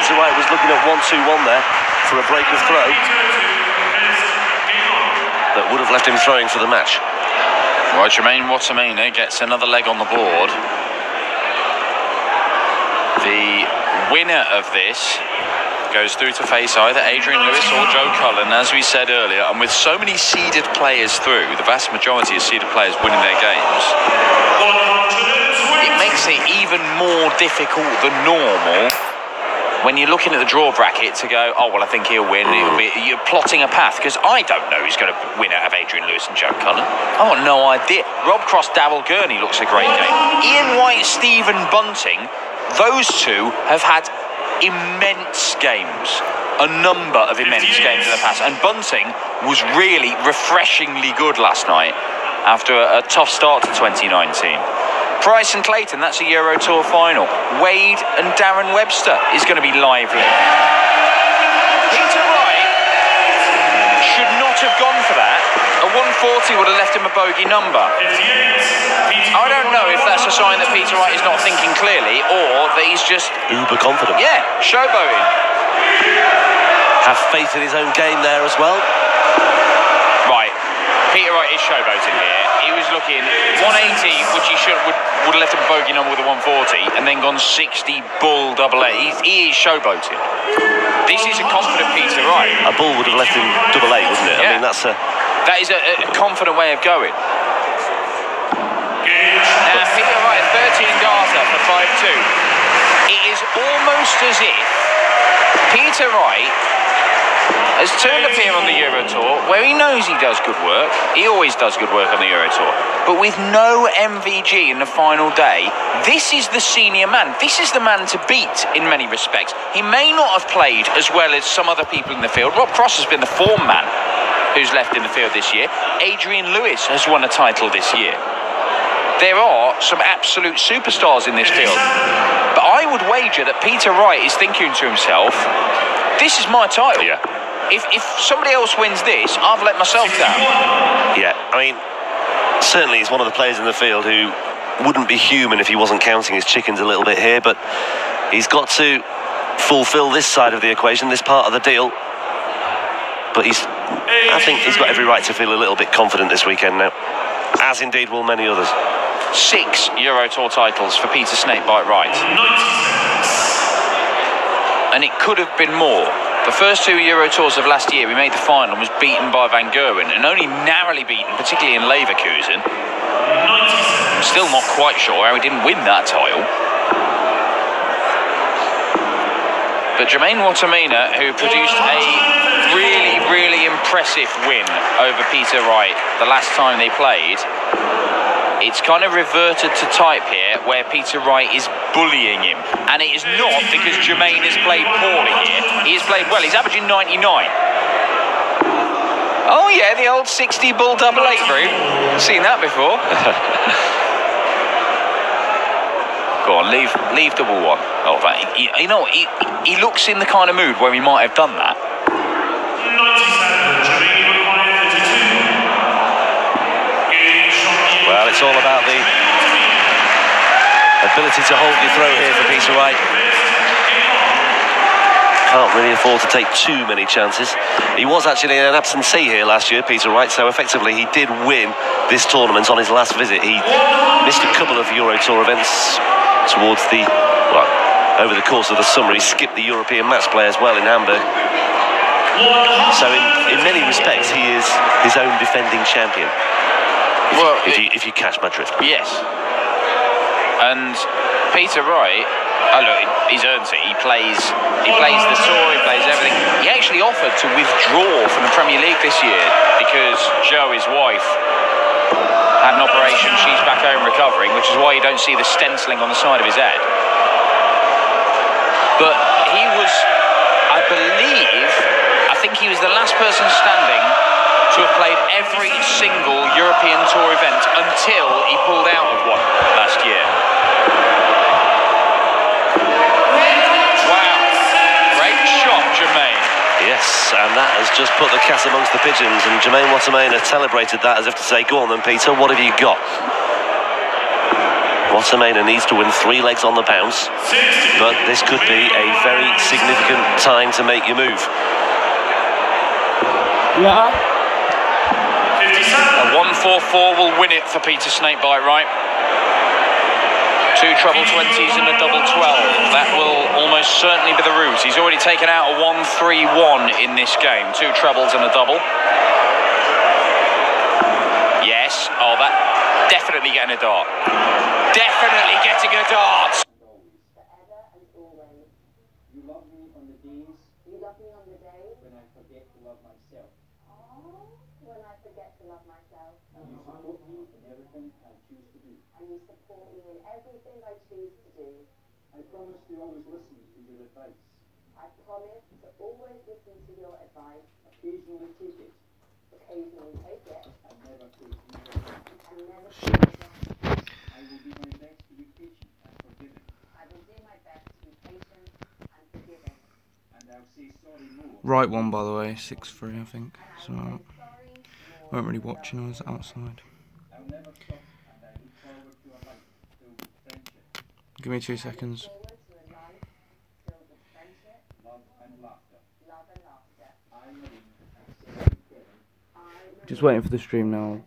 Peter Wright was looking at 1-2-1 there for a break of throw that would have left him throwing for the match. Right, Jermaine Wattamina gets another leg on the board. The winner of this goes through to face either Adrian Lewis or Joe Cullen, as we said earlier. And with so many seeded players through, the vast majority of seeded players winning their games, it makes it even more difficult than normal when you're looking at the draw bracket to go, oh, well, I think he'll win. You're plotting a path, because I don't know who's going to win out of Adrian Lewis and Joe Cullen. I've got no idea. Rob Cross, Daryl, Gurney looks a great game. Ian White, Stephen Bunting, those two have had immense games. A number of immense games in the past. And Bunting was really refreshingly good last night after a tough start to 2019. Price and Clayton, that's a Euro Tour final. Wade and Darren Webster is going to be lively. Peter Wright should not have gone for that. A 140 would have left him a bogey number. I don't know if that's a sign that Peter Wright is not thinking clearly, or that he's just uber confident. Yeah, showboating. Have faith in his own game there as well. Right, Peter Wright is showboating here. He was looking 180, which he would have left him a bogey number with a 140, and then gone 60 bull double eight. He is showboating. This is a confident Peter Wright. A bull would have left him double eight, wouldn't it? Yeah. I mean, that is a confident way of going. Now, Peter Wright, 13 Garter for 5-2. It is almost as if Peter Wright has turned up here on the Euro Tour, where he knows he does good work. He always does good work on the Euro Tour. But with no MVG in the final day, this is the senior man. This is the man to beat in many respects. He may not have played as well as some other people in the field. Rob Cross has been the form man who's left in the field this year. Adrian Lewis has won a title this year. There are some absolute superstars in this field. But I would wager that Peter Wright is thinking to himself, this is my title. Yeah. If somebody else wins this, I've let myself down. Yeah, I mean, certainly he's one of the players in the field who wouldn't be human if he wasn't counting his chickens a little bit here, but he's got to fulfil this side of the equation, this part of the deal. But I think he's got every right to feel a little bit confident this weekend now, as indeed will many others. 6 Euro Tour titles for Peter Snakebite Wright. And it could have been more. The first 2 Euro Tours of last year, we made the final and was beaten by Van Gerwen, and only narrowly beaten, particularly in Leverkusen. I'm still not quite sure how he didn't win that title. But Jermaine Wattamina, who produced a really, really impressive win over Peter Wright the last time they played, it's kind of reverted to type here, where Peter Wright is bullying him. And it is not because Jermaine has played poorly here. He has played well. He's averaging 99. Oh, yeah, the old 60 bull double eight route. Seen that before. Go on, leave double one. Oh, you know, he looks in the kind of mood where he might have done that. Well, it's all about the ability to hold your throw here for Peter Wright. Can't really afford to take too many chances. He was actually an absentee here last year, Peter Wright, so effectively he did win this tournament on his last visit. He missed a couple of Euro Tour events towards over the course of the summer. He skipped the European match play as well in Hamburg. So in many respects, he is his own defending champion. Well, if you catch my drift. Yes. And Peter Wright, oh look, he's earned it. He plays the tour, he plays everything. He actually offered to withdraw from the Premier League this year because Joe, his wife, had an operation. She's back home recovering, which is why you don't see the stenciling on the side of his head. But he was, I think he was the last person standing to have played every single European Tour event until he pulled out of one last year. Wow, great shot, Jermaine. Yes, and that has just put the cat amongst the pigeons, and Jermaine Wattamina celebrated that as if to say, go on then, Peter, what have you got? Wattamina needs to win 3 legs on the bounce, but this could be a very significant time to make your move. Yeah. A 1-4-4 will win it for Peter Snakebite Wright. 2 treble 20s and a double 12. That will almost certainly be the route. He's already taken out a 1-3-1 in this game. 2 trebles and a double. Yes. Oh, that definitely getting a dart. Definitely getting a dart. Forever and always. You love me on the days. You love me on the days. When I forget to love myself. Oh, when I forget to love myself. And you support me in everything I choose to do. And you support me in everything I choose to do. I promise to always listen to your advice. I promise to always listen to your advice. Occasionally take it. Occasionally take it. And never take it. And never take it. I will do my best to be patient and forgiving. I will do my best to be patient and forgiving. And I'll say sorry more. Right one, by the way, 6-3, I think. So Sorry, I weren't really watching. I was outside. I'll never stop, and I look forward to a life filled with friendship, Give me 2 seconds. forward to a life filled with friendship, love and laughter. love and laughter. I, Mervin, accept Keegan. Just waiting for the stream now.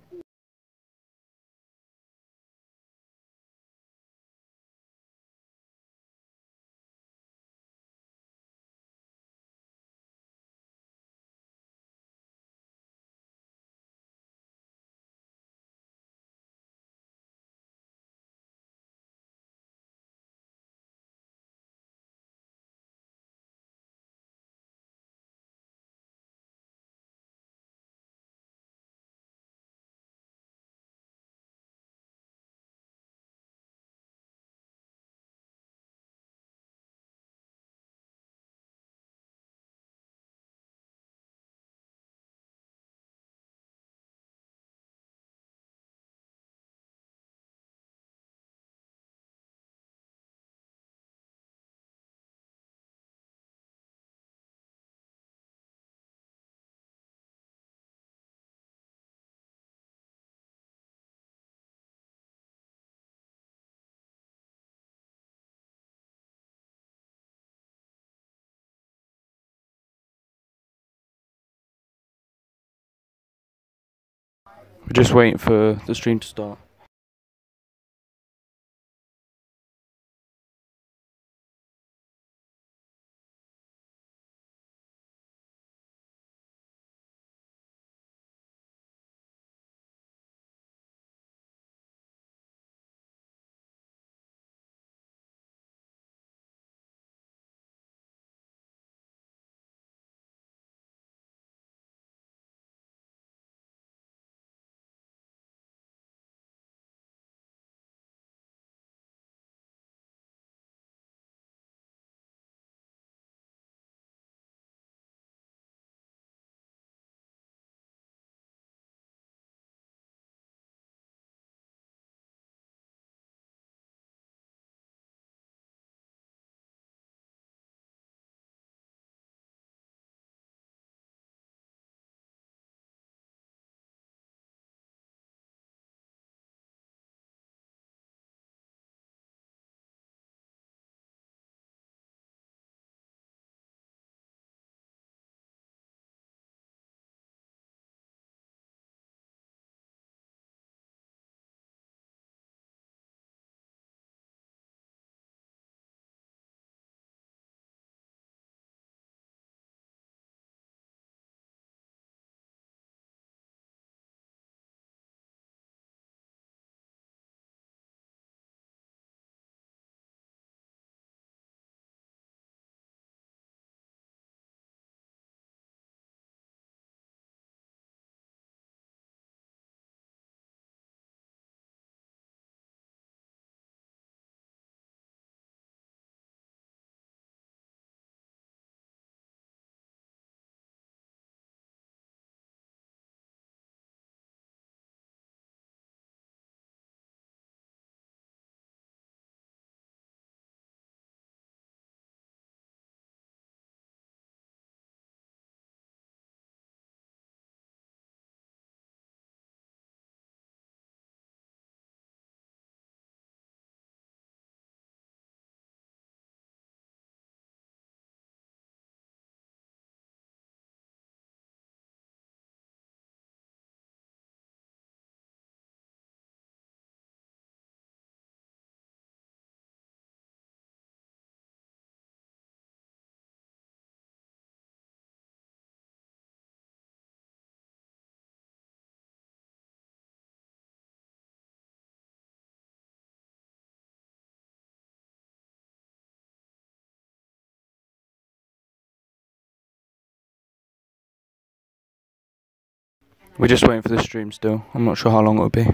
We're just waiting for the stream to start. We're just waiting for the stream still. I'm not sure how long it will be.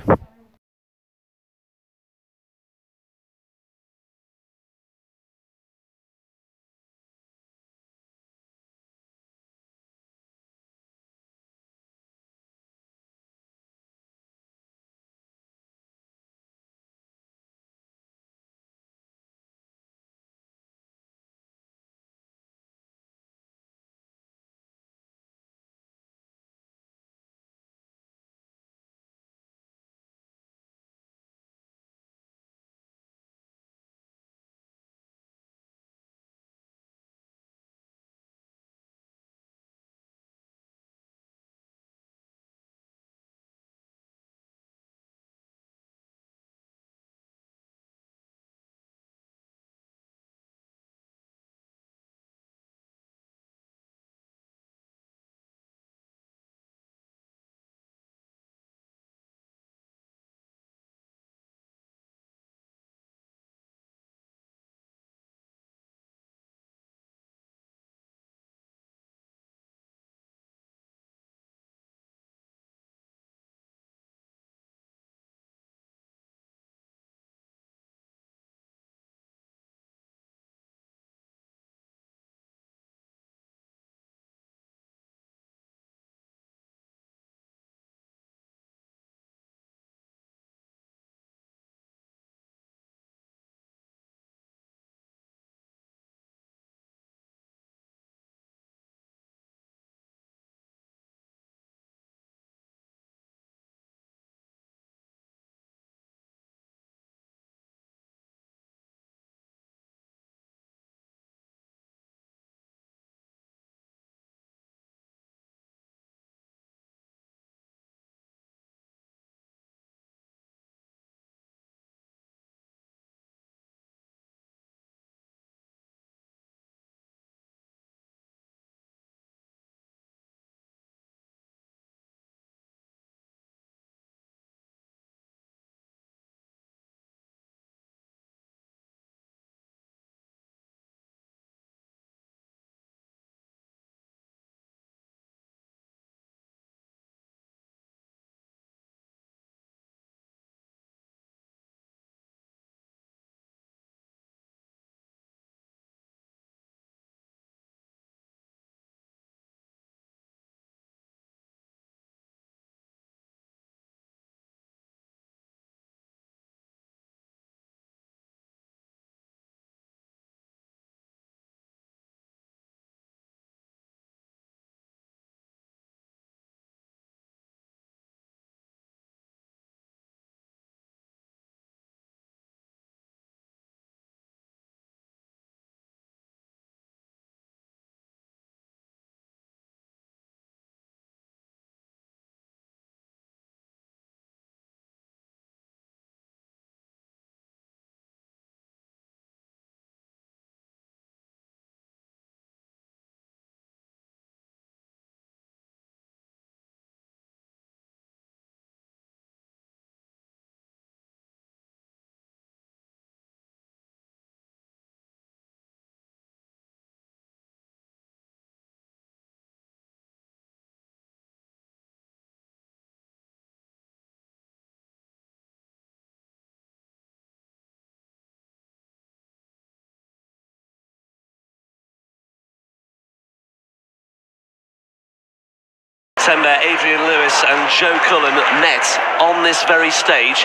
September, Adrian Lewis and Joe Cullen met on this very stage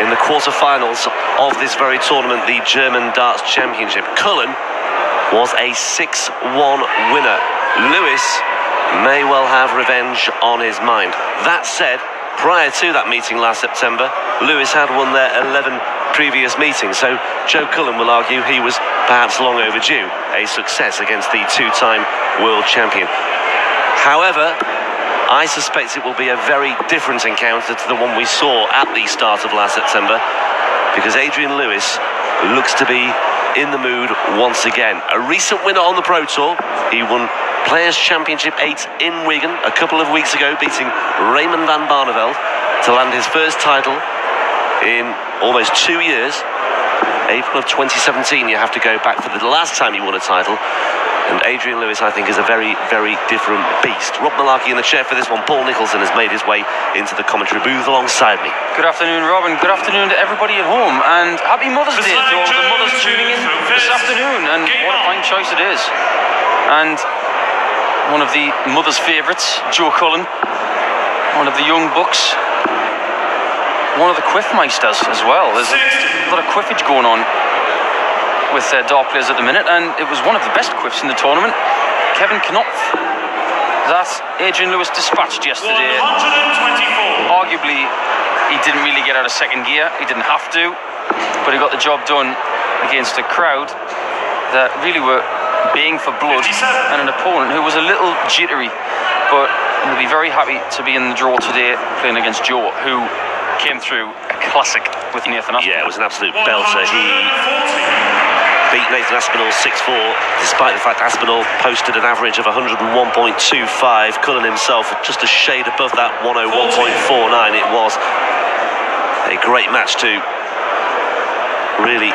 in the quarter-finals of this very tournament, the German Darts Championship. Cullen was a 6-1 winner. Lewis may well have revenge on his mind. That said, prior to that meeting last September, Lewis had won their 11 previous meetings, so Joe Cullen will argue he was perhaps long overdue a success against the two-time world champion. However, I suspect it will be a very different encounter to the one we saw at the start of last September, because Adrian Lewis looks to be in the mood once again. A recent winner on the Pro Tour, he won Players Championship 8 in Wigan a couple of weeks ago, beating Raymond van Barneveld to land his first title in almost 2 years. April of 2017, you have to go back for the last time he won a title. And Adrian Lewis, I think, is a very, very different beast. Rob Malarkey in the chair for this one. Paul Nicholson has made his way into the commentary booth alongside me. Good afternoon, Rob, and good afternoon to everybody at home. And happy Mother's Day to all the mothers tuning in this afternoon. And what a fine choice it is. And one of the mother's favourites, Joe Cullen, one of the young bucks, one of the quiffmeisters as well. There's a lot of quiffage going on with dart players at the minute, and it was one of the best quiffs in the tournament. Kevin Knopf, that Adrian Lewis dispatched yesterday. Arguably, he didn't really get out of second gear. He didn't have to, but he got the job done against a crowd that really were baying for blood and an opponent who was a little jittery, but he'll be very happy to be in the draw today playing against Joe, who came through a classic with Nathan Aspinall. Yeah, it was an absolute belter. He beat Nathan Aspinall 6-4, despite the fact Aspinall posted an average of 101.25. Cullen himself just a shade above that, 101.49. It was a great match to really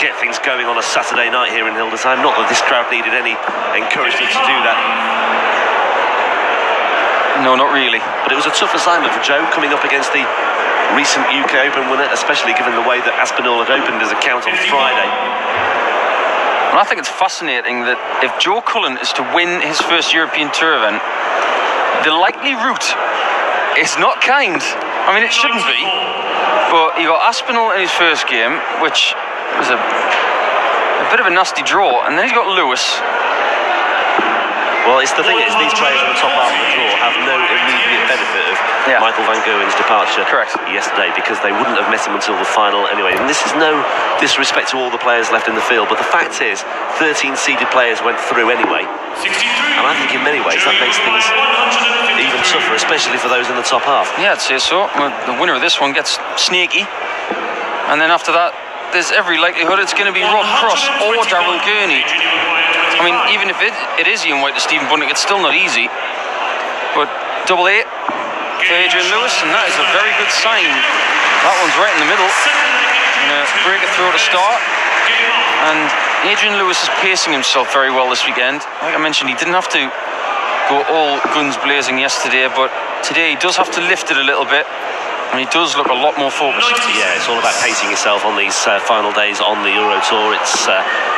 get things going on a Saturday night here in Hildesheim. Not that this crowd needed any encouragement to do that. No, not really. But it was a tough assignment for Joe, coming up against the recent UK Open winner, especially given the way that Aspinall had opened his account on Friday. Well, I think it's fascinating that if Joe Cullen is to win his first European Tour event, the likely route is not kind. I mean, it shouldn't be. But he got Aspinall in his first game, which was a bit of a nasty draw, and then he's got Lewis. Well, it's the thing is, these players in the top half of the draw have no immediate benefit of Michael van Gerwen's departure yesterday, because they wouldn't have met him until the final anyway. And this is no disrespect to all the players left in the field, but the fact is 13 seeded players went through anyway, and I think in many ways that makes things even tougher, especially for those in the top half. Yeah, I'd say so. Well, the winner of this one gets snaky, and then after that there's every likelihood it's going to be Rob Cross or Daryl Gurney. I mean, even if it is Ian White to Stephen Bunting, it's still not easy. But double 8 for Adrian Lewis, and that is a very good sign. That one's right in the middle. Break it through at the start. And Adrian Lewis is pacing himself very well this weekend. Like I mentioned, he didn't have to go all guns blazing yesterday, but today he does have to lift it a little bit. And he does look a lot more focused. Yeah, it's all about pacing yourself on these final days on the Euro Tour. It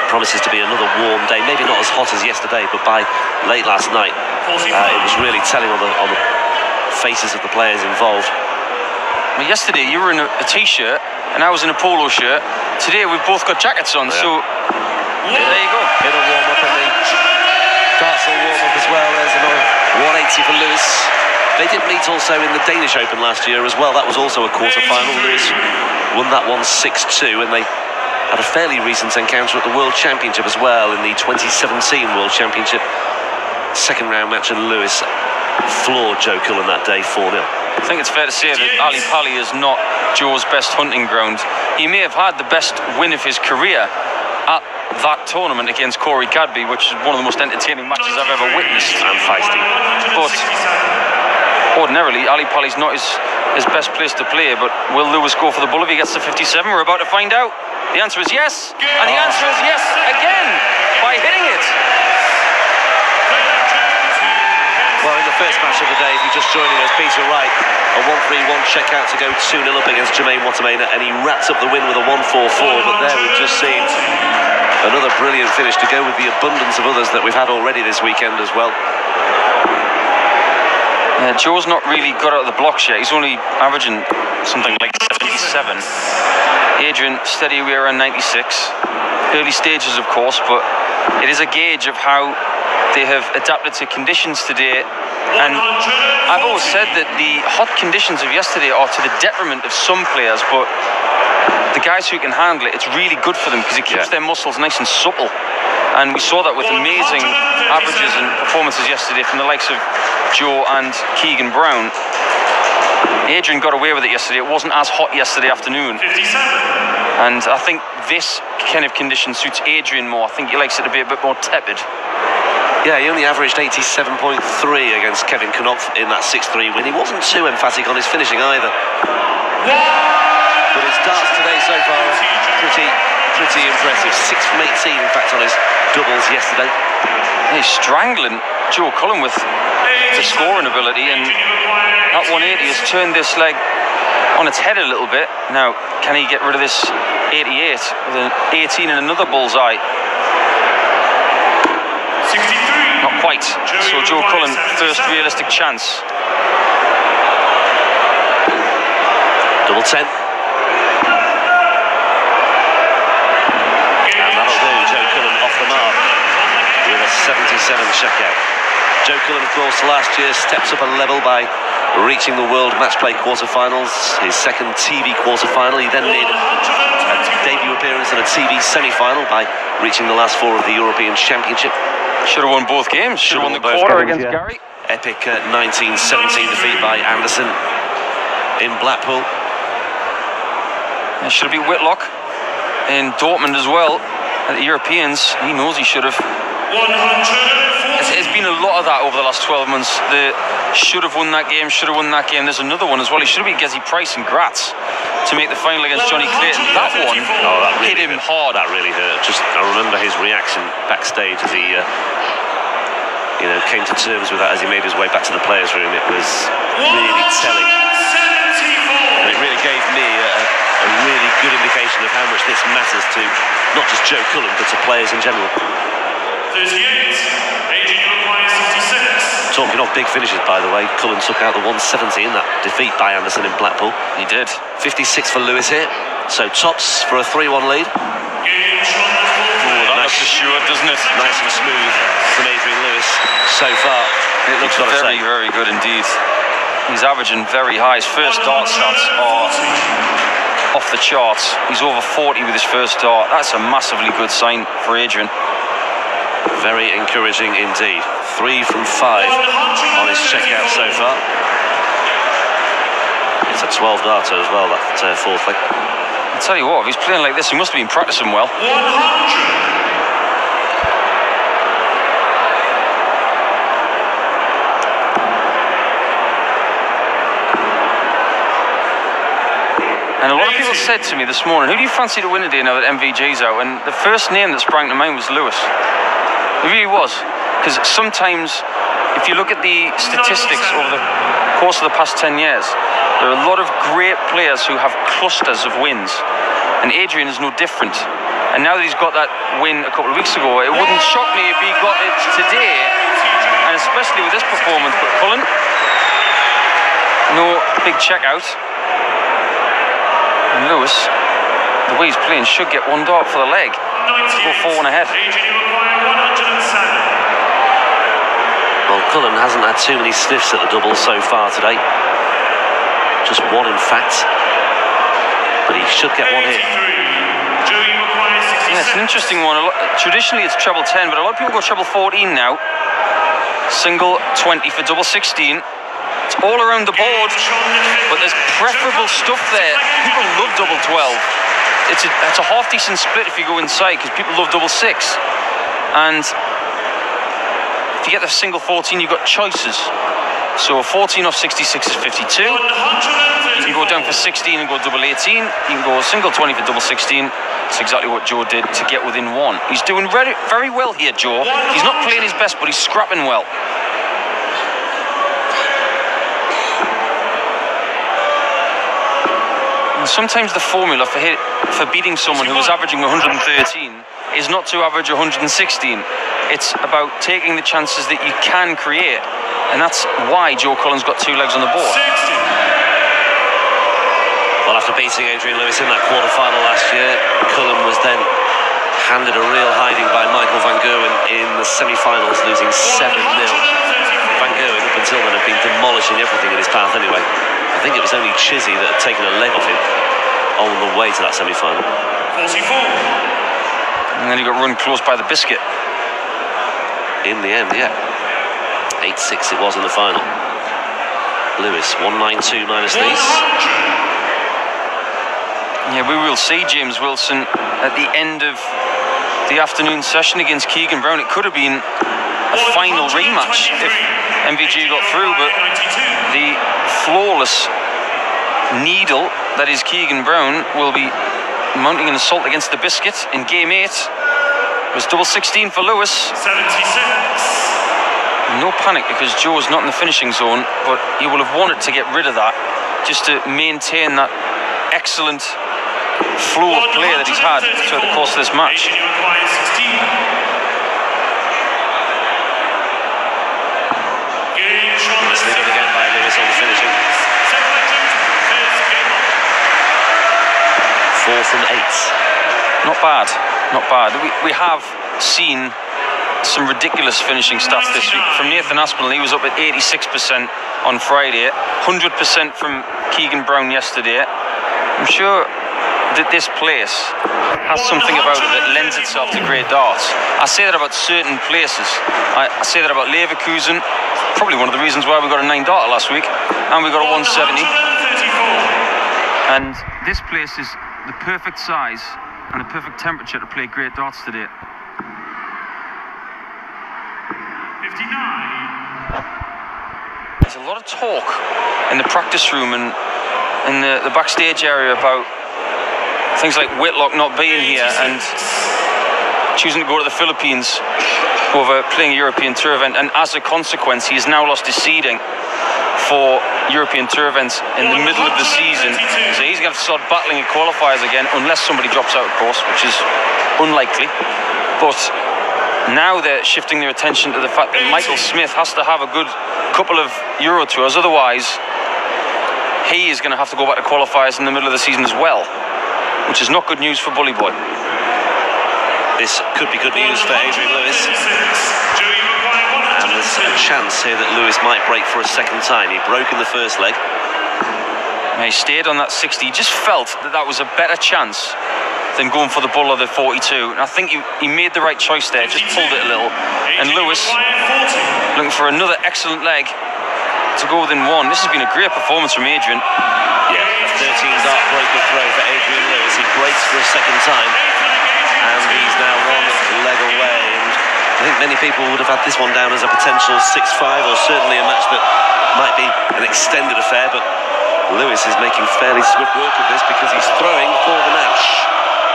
promises to be another warm day, maybe not as hot as yesterday, but by late last night, it was really telling on the faces of the players involved. Well, yesterday you were in a t-shirt and I was in a polo shirt. Today we've both got jackets on, so there you go. Bit of warm up, and the darts will warm up as well. There's another 180 for Lewis. They did meet also in the Danish Open last year as well. That was also a quarter-final. Lewis won that one 6-2, and they had a fairly recent encounter at the World Championship as well, in the 2017 World Championship. Second round match, and Lewis floored Joe Cullen that day 4-0. I think it's fair to say that Ali Pali is not Joe's best hunting ground. He may have had the best win of his career at that tournament against Corey Cadby, which is one of the most entertaining matches I've ever witnessed. And feisty. But ordinarily, Ali Pali's not his best place to play, but will Lewis go for the bull if he gets to 57? We're about to find out. The answer is yes, and the answer is yes again, by hitting it. Well, in the first match of the day, if you're just joining us, Peter Wright, a 1-3-1 checkout to go 2-0 up against Jermaine Wattamina, and he wraps up the win with a 1-4-4, but there we've just seen another brilliant finish to go with the abundance of others that we've had already this weekend as well. Joe's not really got out of the blocks yet. He's only averaging something like 77. Adrian, steady away around 96. Early stages, of course, but it is a gauge of how they have adapted to conditions today. And I've always said that the hot conditions of yesterday are to the detriment of some players, but the guys who can handle it, it's really good for them because it keeps their muscles nice and supple. And we saw that with amazing averages and performances yesterday from the likes of Joe and Keegan Brown. Adrian got away with it yesterday. It wasn't as hot yesterday afternoon. And I think this kind of condition suits Adrian more. I think he likes it to be a bit more tepid. Yeah, he only averaged 87.3 against Kevin Knopf in that 6-3 win. He wasn't too emphatic on his finishing either. But his darts today so far are pretty Pretty impressive. 6 from 18, in fact, on his doubles yesterday. He's strangling Joe Cullen with the scoring ability, and that 180 has turned this leg on its head a little bit. Now, can he get rid of this 88 with an 18 and another bullseye? 63. Not quite. So Joe Cullen, first realistic chance. Double 10. And that'll do. Joe Cullen off the mark with a 77 checkout. Joe Cullen, of course, last year steps up a level by reaching the World Match Play quarterfinals, his second TV quarterfinal. He then made a debut appearance in a TV semi-final by reaching the last 4 of the European Championship. Should have won both games. Should have won the quarter against Gary. Epic 1917 defeat by Anderson in Blackpool. He should have beat Whitlock in Dortmund as well at the Europeans. He knows he should have. 140. There's been a lot of that over the last 12 months. The should have won that game, should have won that game. There's another one as well. He should have beat Gezi Price and Graz to make the final against Jonny Clayton. That one that really hit him hard. That really hurt. I remember his reaction backstage as he came to terms with that as he made his way back to the players' room. It was really telling. And it really gave me a really good indication of how much this matters to not just Joe Cullen, but to players in general. 38. Adrian requires 66. Talking of big finishes, by the way, Cullen took out the 170 in that defeat by Anderson in Blackpool. He did. 56 for Lewis here. So tops for a 3-1 lead. That looks assured, doesn't it? Nice and smooth from Adrian Lewis so far. It looks very, very good indeed. He's averaging very high. His first dart stats are off the charts. He's over 40 with his first dart. That's a massively good sign for Adrian. Very encouraging indeed. 3 from 5 on his checkout so far. It's a 12 darter as well, that fourth leg. I'll tell you what, if he's playing like this, he must have been practicing well. 100. And a lot of people said to me this morning, who do you fancy to win today now that MVG's out? And the first name that sprang to mind was Lewis. It really was. Because sometimes, if you look at the statistics over the course of the past 10 years, there are a lot of great players who have clusters of wins. And Adrian is no different. And now that he's got that win a couple of weeks ago, it wouldn't shock me if he got it today. And especially with this performance. But Cullen, no big check out. And Lewis, the way he's playing, should get 1 dart for the leg. Go 4-1 ahead. Well, Cullen hasn't had too many sniffs at the double so far today. Just 1, in fact. But he should get 1 here. Yeah, it's an interesting one. Traditionally, it's treble 10, but a lot of people go treble 14 now. Single 20 for double 16. It's all around the board, but there's preferable stuff there. People love double 12. It's a half decent split if you go inside, because people love double 6. And if you get the single 14, you've got choices. So 14 off 66 is 52. You can go down for 16 and go double 18. You can go single 20 for double 16. That's exactly what Joe did to get within 1. He's doing very, very well here, Joe. He's not playing his best, but he's scrapping well. And sometimes the formula for beating someone who was averaging 113 is not to average 116. It's about taking the chances that you can create. And that's why Joe Cullen's got 2 legs on the board. Well, after beating Adrian Lewis in that quarter-final last year, Cullen was then handed a real hiding by Michael van Gerwen in the semi-finals, losing 7-0. Van Gerwen, up until then, had been demolishing everything in his path anyway. I think it was only Chizzy that had taken a leg off him on the way to that semi-final. 44. And then he got run close by the biscuit. In the end, yeah. 8-6 it was in the final. Lewis, 192 minus these. Yeah, we will see James Wilson at the end of the afternoon session against Keegan Brown. It could have been a final rematch if MVG got through, but the flawless needle that is Keegan Brown will be mounting an assault against the biscuit in game 8. It was double 16 for Lewis. 76. No panic because Joe's not in the finishing zone, but he will have wanted to get rid of that just to maintain that excellent flow of play that he's had throughout the course of this match. Adrian, you require 16. Gauge on the Slipping again by Lewis on the finishing. 4 from 8. Not bad, not bad. We have seen some ridiculous finishing stats this week from Nathan Aspinall. He was up at 86% on Friday, 100% from Keegan Brown yesterday. I'm sure that this place has something about it that lends itself to great darts. I say that about certain places. I say that about Leverkusen, probably one of the reasons why we got a 9 darter last week, and we got a 170. And this place is the perfect size and the perfect temperature to play great darts today. 59. There's a lot of talk in the practice room and in the backstage area about things like Whitlock not being here and choosing to go to the Philippines over playing a European Tour event, and as a consequence he has now lost his seeding for European Tour events in the middle of the season, so he's going to have to start battling in qualifiers again unless somebody drops out of course, which is unlikely. But now they're shifting their attention to the fact that Michael Smith has to have a good couple of Euro Tours, otherwise he is going to have to go back to qualifiers in the middle of the season as well, which is not good news for Bully Boy. This could be good news for Adrian Lewis. And there's a chance here that Lewis might break for a second time. He broke in the first leg. He stayed on that 60. He just felt that that was a better chance than going for the bull of the 42. And I think he made the right choice there, just pulled it a little. And Lewis, looking for another excellent leg to go within 1. This has been a great performance from Adrian. Yeah, a 13 dart breaker throw for Adrian Lewis. He breaks for a second time. And he's now 1 leg away. And I think many people would have had this one down as a potential 6-5, or certainly a match that might be an extended affair. But Lewis is making fairly swift work of this because he's throwing for the match.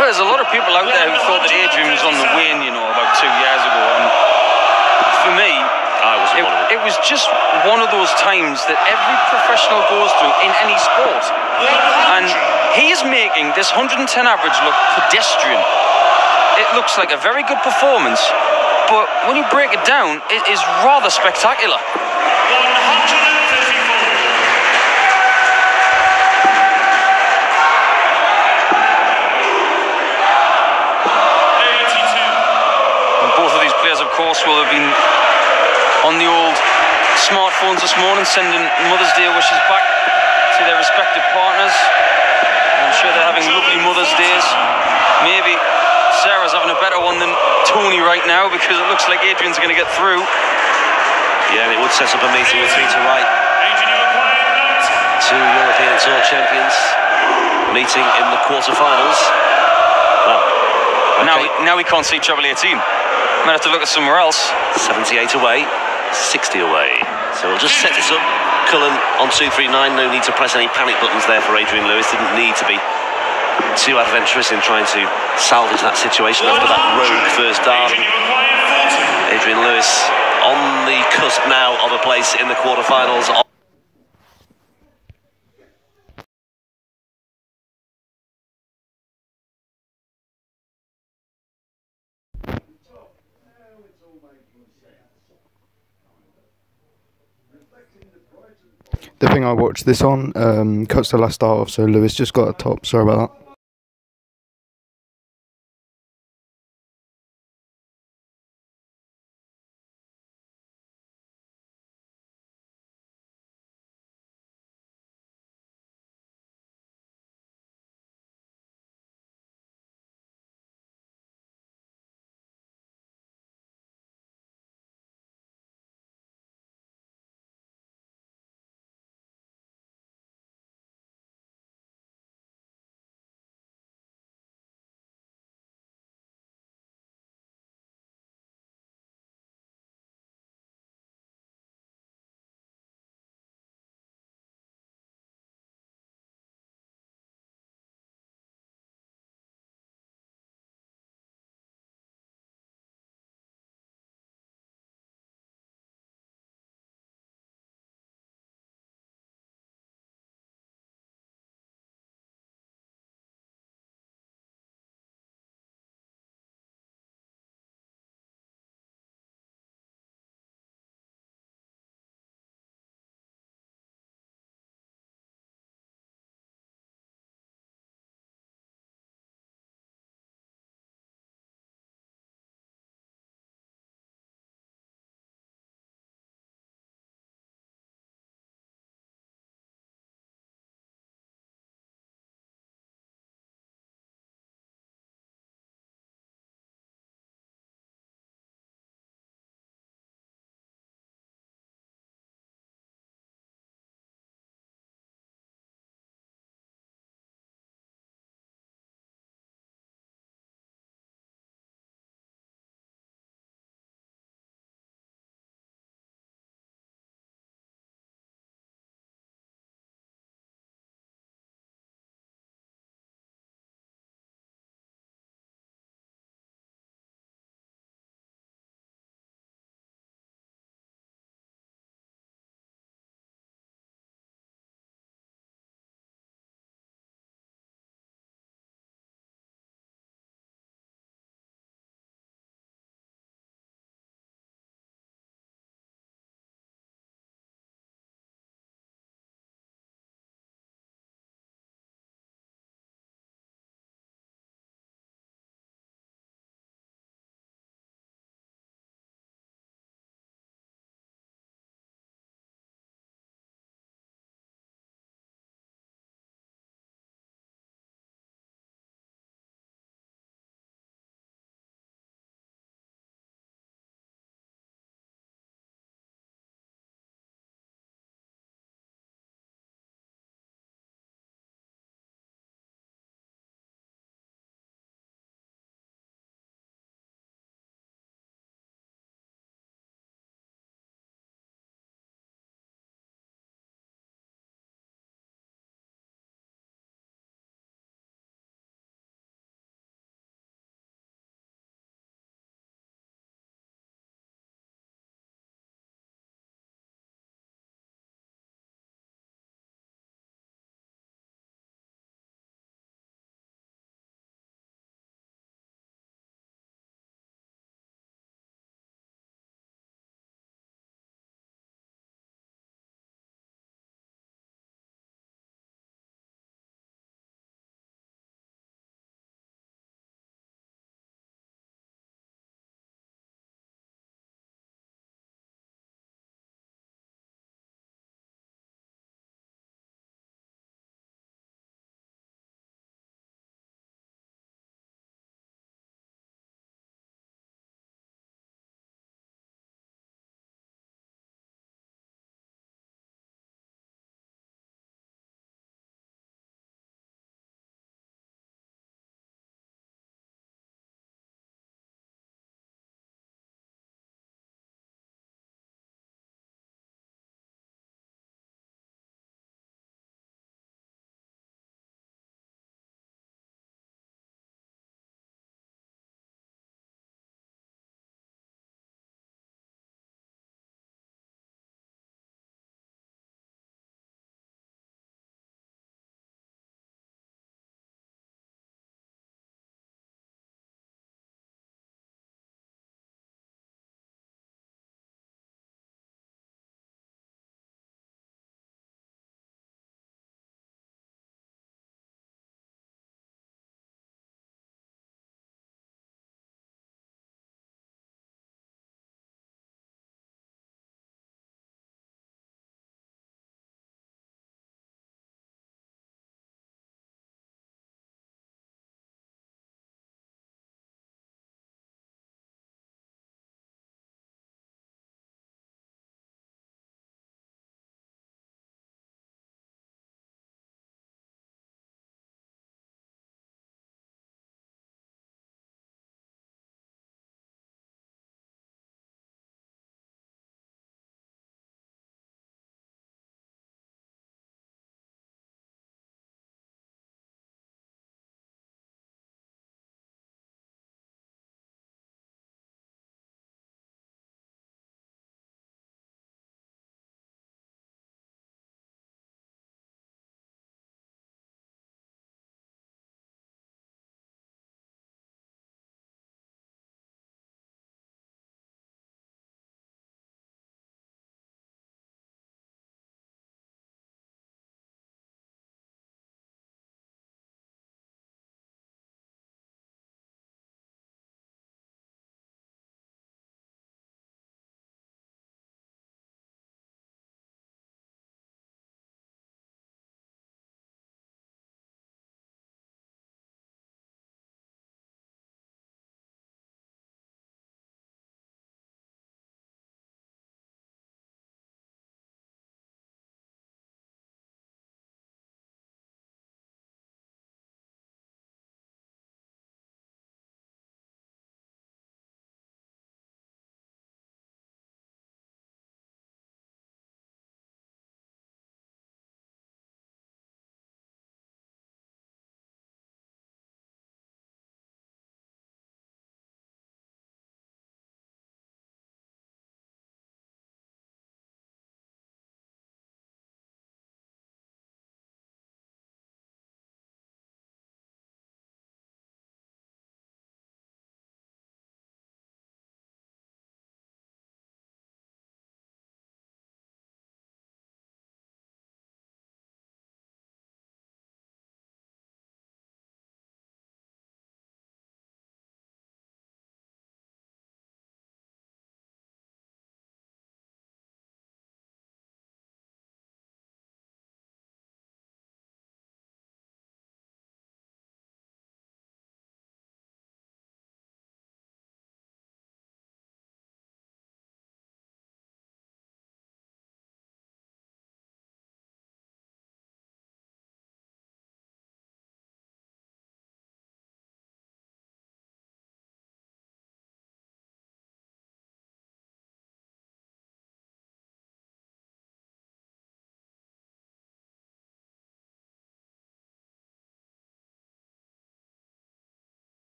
Well, there's a lot of people out there who thought that Adrian was on the wane, about 2 years ago. And for me, it was just one of those times that every professional goes through in any sport. And he is making this 110 average look pedestrian. It looks like a very good performance, but when you break it down, it is rather spectacular. 134. Both of these players, of course, will have been on the old smartphones this morning, sending Mother's Day wishes back to their respective partners. I'm sure they're having lovely Mother's Days. Maybe Sarah's having a better one than Tony right now, because it looks like Adrian's going to get through. Yeah, and it would set up a meeting with Peter Wright. 2 European Tour champions meeting in the quarterfinals. Well, okay. Now we can't see treble 18. Might have to look at somewhere else. 78 away, 60 away. So we'll just set this up. Cullen on 239. No need to press any panic buttons there for Adrian Lewis. Didn't need to be too adventurous in trying to salvage that situation after that rogue first dart. Adrian Lewis on the cusp now of a place in the quarterfinals. The thing I watched this on cuts the last dart off, so Lewis just got a top. Sorry about that.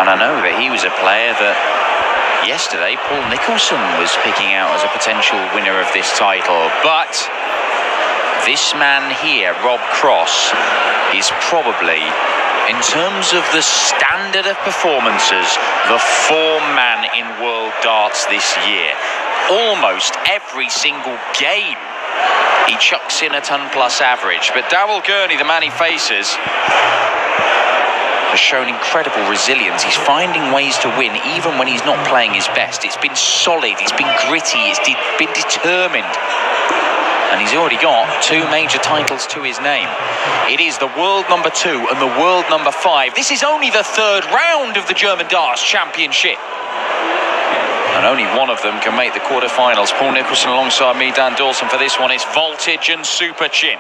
And I know that he was a player that yesterday Paul Nicholson was picking out as a potential winner of this title. But this man here, Rob Cross, is probably, in terms of the standard of performances, the form-man in world darts this year. Almost every single game he chucks in a ton-plus average. But Daryl Gurney, the man he faces, has shown incredible resilience. He's finding ways to win even when he's not playing his best. It's been solid, it's been gritty, it's been determined. And he's already got 2 major titles to his name. It is the world number 2 and the world number 5. This is only the 3rd round of the German Darts Championship. And only one of them can make the quarterfinals. Paul Nicholson alongside me, Dan Dawson, for this one. It's voltage and super chin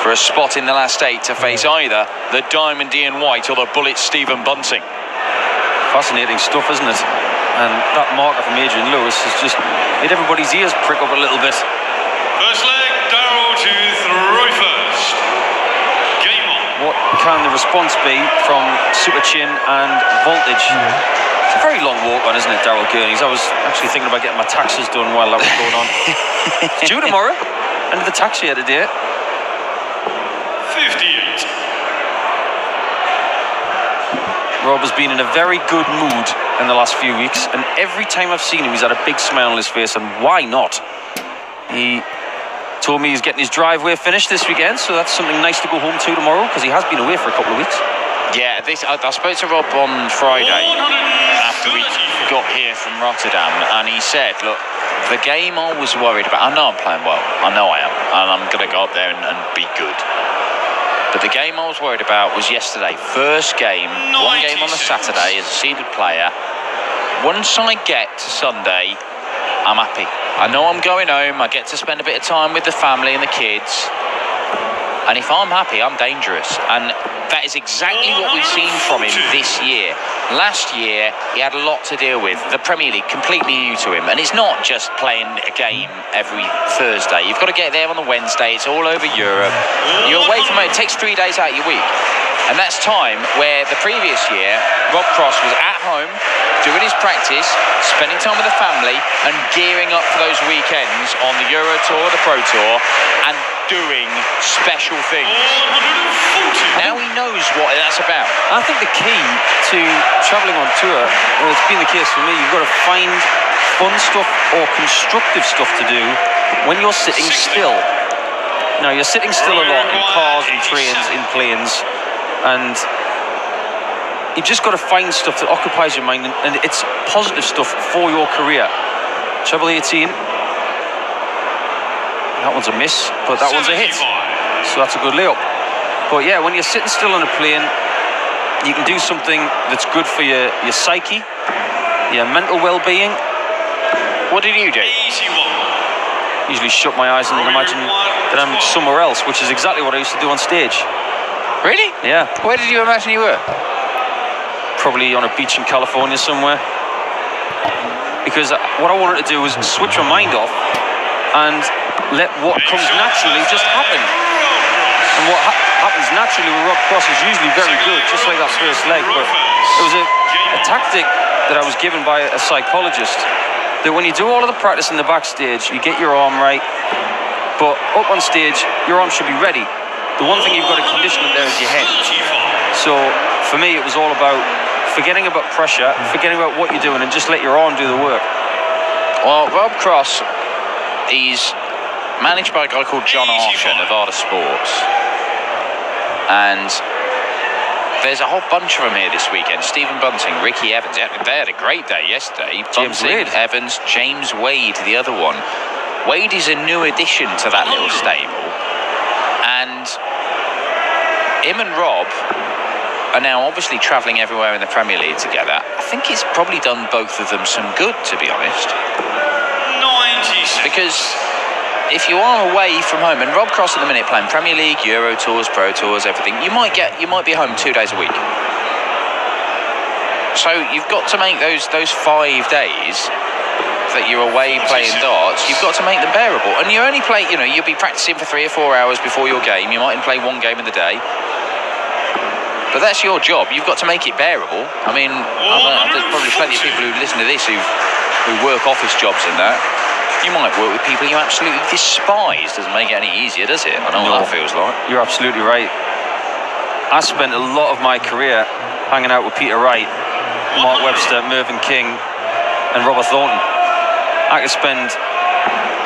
for a spot in the last 8 to face either the Diamond Ian White or the bullet Stephen Bunting. Fascinating stuff, isn't it? And that marker from Adrian Lewis has just made everybody's ears prick up a little bit. First leg, Daryl to throw first. Game on. What can the response be from super chin and voltage? It's a very long walk on, isn't it, Daryl Gurney's? I was actually thinking about getting my taxes done while that was going on. It's due tomorrow. End of the tax year today. 58. Rob has been in a very good mood in the last few weeks, and every time I've seen him, he's had a big smile on his face, and why not? He told me he's getting his driveway finished this weekend, so that's something nice to go home to tomorrow, because he has been away for a couple of weeks. Yeah, I spoke to Rob on Friday after we got here from Rotterdam, and he said, look, the game I was worried about, I know I'm playing well, I know I am, and I'm going to go up there and be good. But the game I was worried about was yesterday. First game, one game on the Saturday as a seeded player. Once I get to Sunday, I'm happy. I know I'm going home, I get to spend a bit of time with the family and the kids. And if I'm happy, I'm dangerous. And that is exactly what we've seen from him this year. Last year, he had a lot to deal with. The Premier League, completely new to him. And it's not just playing a game every Thursday. You've got to get there on the Wednesday. It's all over Europe. You're away from home. It takes 3 days out of your week. And that's time where the previous year, Rob Cross was at home, doing his practice, spending time with the family, and gearing up for those weekends on the Euro Tour, the Pro Tour, and doing special things. Now he knows what that's about. I think the key to travelling on tour, and it's been the case for me, you've got to find fun stuff or constructive stuff to do when you're sitting still. Now, you're sitting still a lot in cars and trains, in planes, and you've just got to find stuff that occupies your mind, and it's positive stuff for your career. Treble 18. That one's a miss, but that one's a hit. So that's a good layup. But yeah, when you're sitting still on a plane, you can do something that's good for your psyche, your mental well-being. What did you do? Usually shut my eyes and imagine that I'm somewhere else, which is exactly what I used to do on stage. Really? Yeah. Where did you imagine you were? Probably on a beach in California somewhere. Because what I wanted to do was switch my mind off and let what comes naturally just happen. And what happens naturally with Rob Cross is usually very good, just like that first leg. But it was a tactic that I was given by a psychologist, that when you do all of the practice in the backstage, you get your arm right, but up on stage, your arm should be ready. The one thing you've got to condition it there is your head. So for me, it was all about forgetting about pressure, forgetting about what you're doing, and just let your arm do the work. Well, Rob Cross, he's managed by a guy called John Archer, Nevada Sports. And there's a whole bunch of them here this weekend. Stephen Bunting, Ricky Evans. They had a great day yesterday. James Bunting, Wade. Evans, James Wade, the other one. Wade is a new addition to that little stable. And him and Rob are now obviously travelling everywhere in the Premier League together. I think it's probably done both of them some good, to be honest. 96. Because if you are away from home, and Rob Cross at the minute playing Premier League, Euro Tours, Pro Tours, everything, you might be home 2 days a week. So you've got to make those 5 days that you're away playing darts, you've got to make them bearable. And you only play, you'll be practicing for 3 or 4 hours before your game. You might play one game in the day. But that's your job. You've got to make it bearable. I mean, there's probably plenty of people who listen to this who work office jobs and that. You might work with people you absolutely despise. Doesn't make it any easier, does it? I know what that feels like. You're absolutely right. I spent a lot of my career hanging out with Peter Wright, Mark Webster, Mervin King, and Robert Thornton. I could spend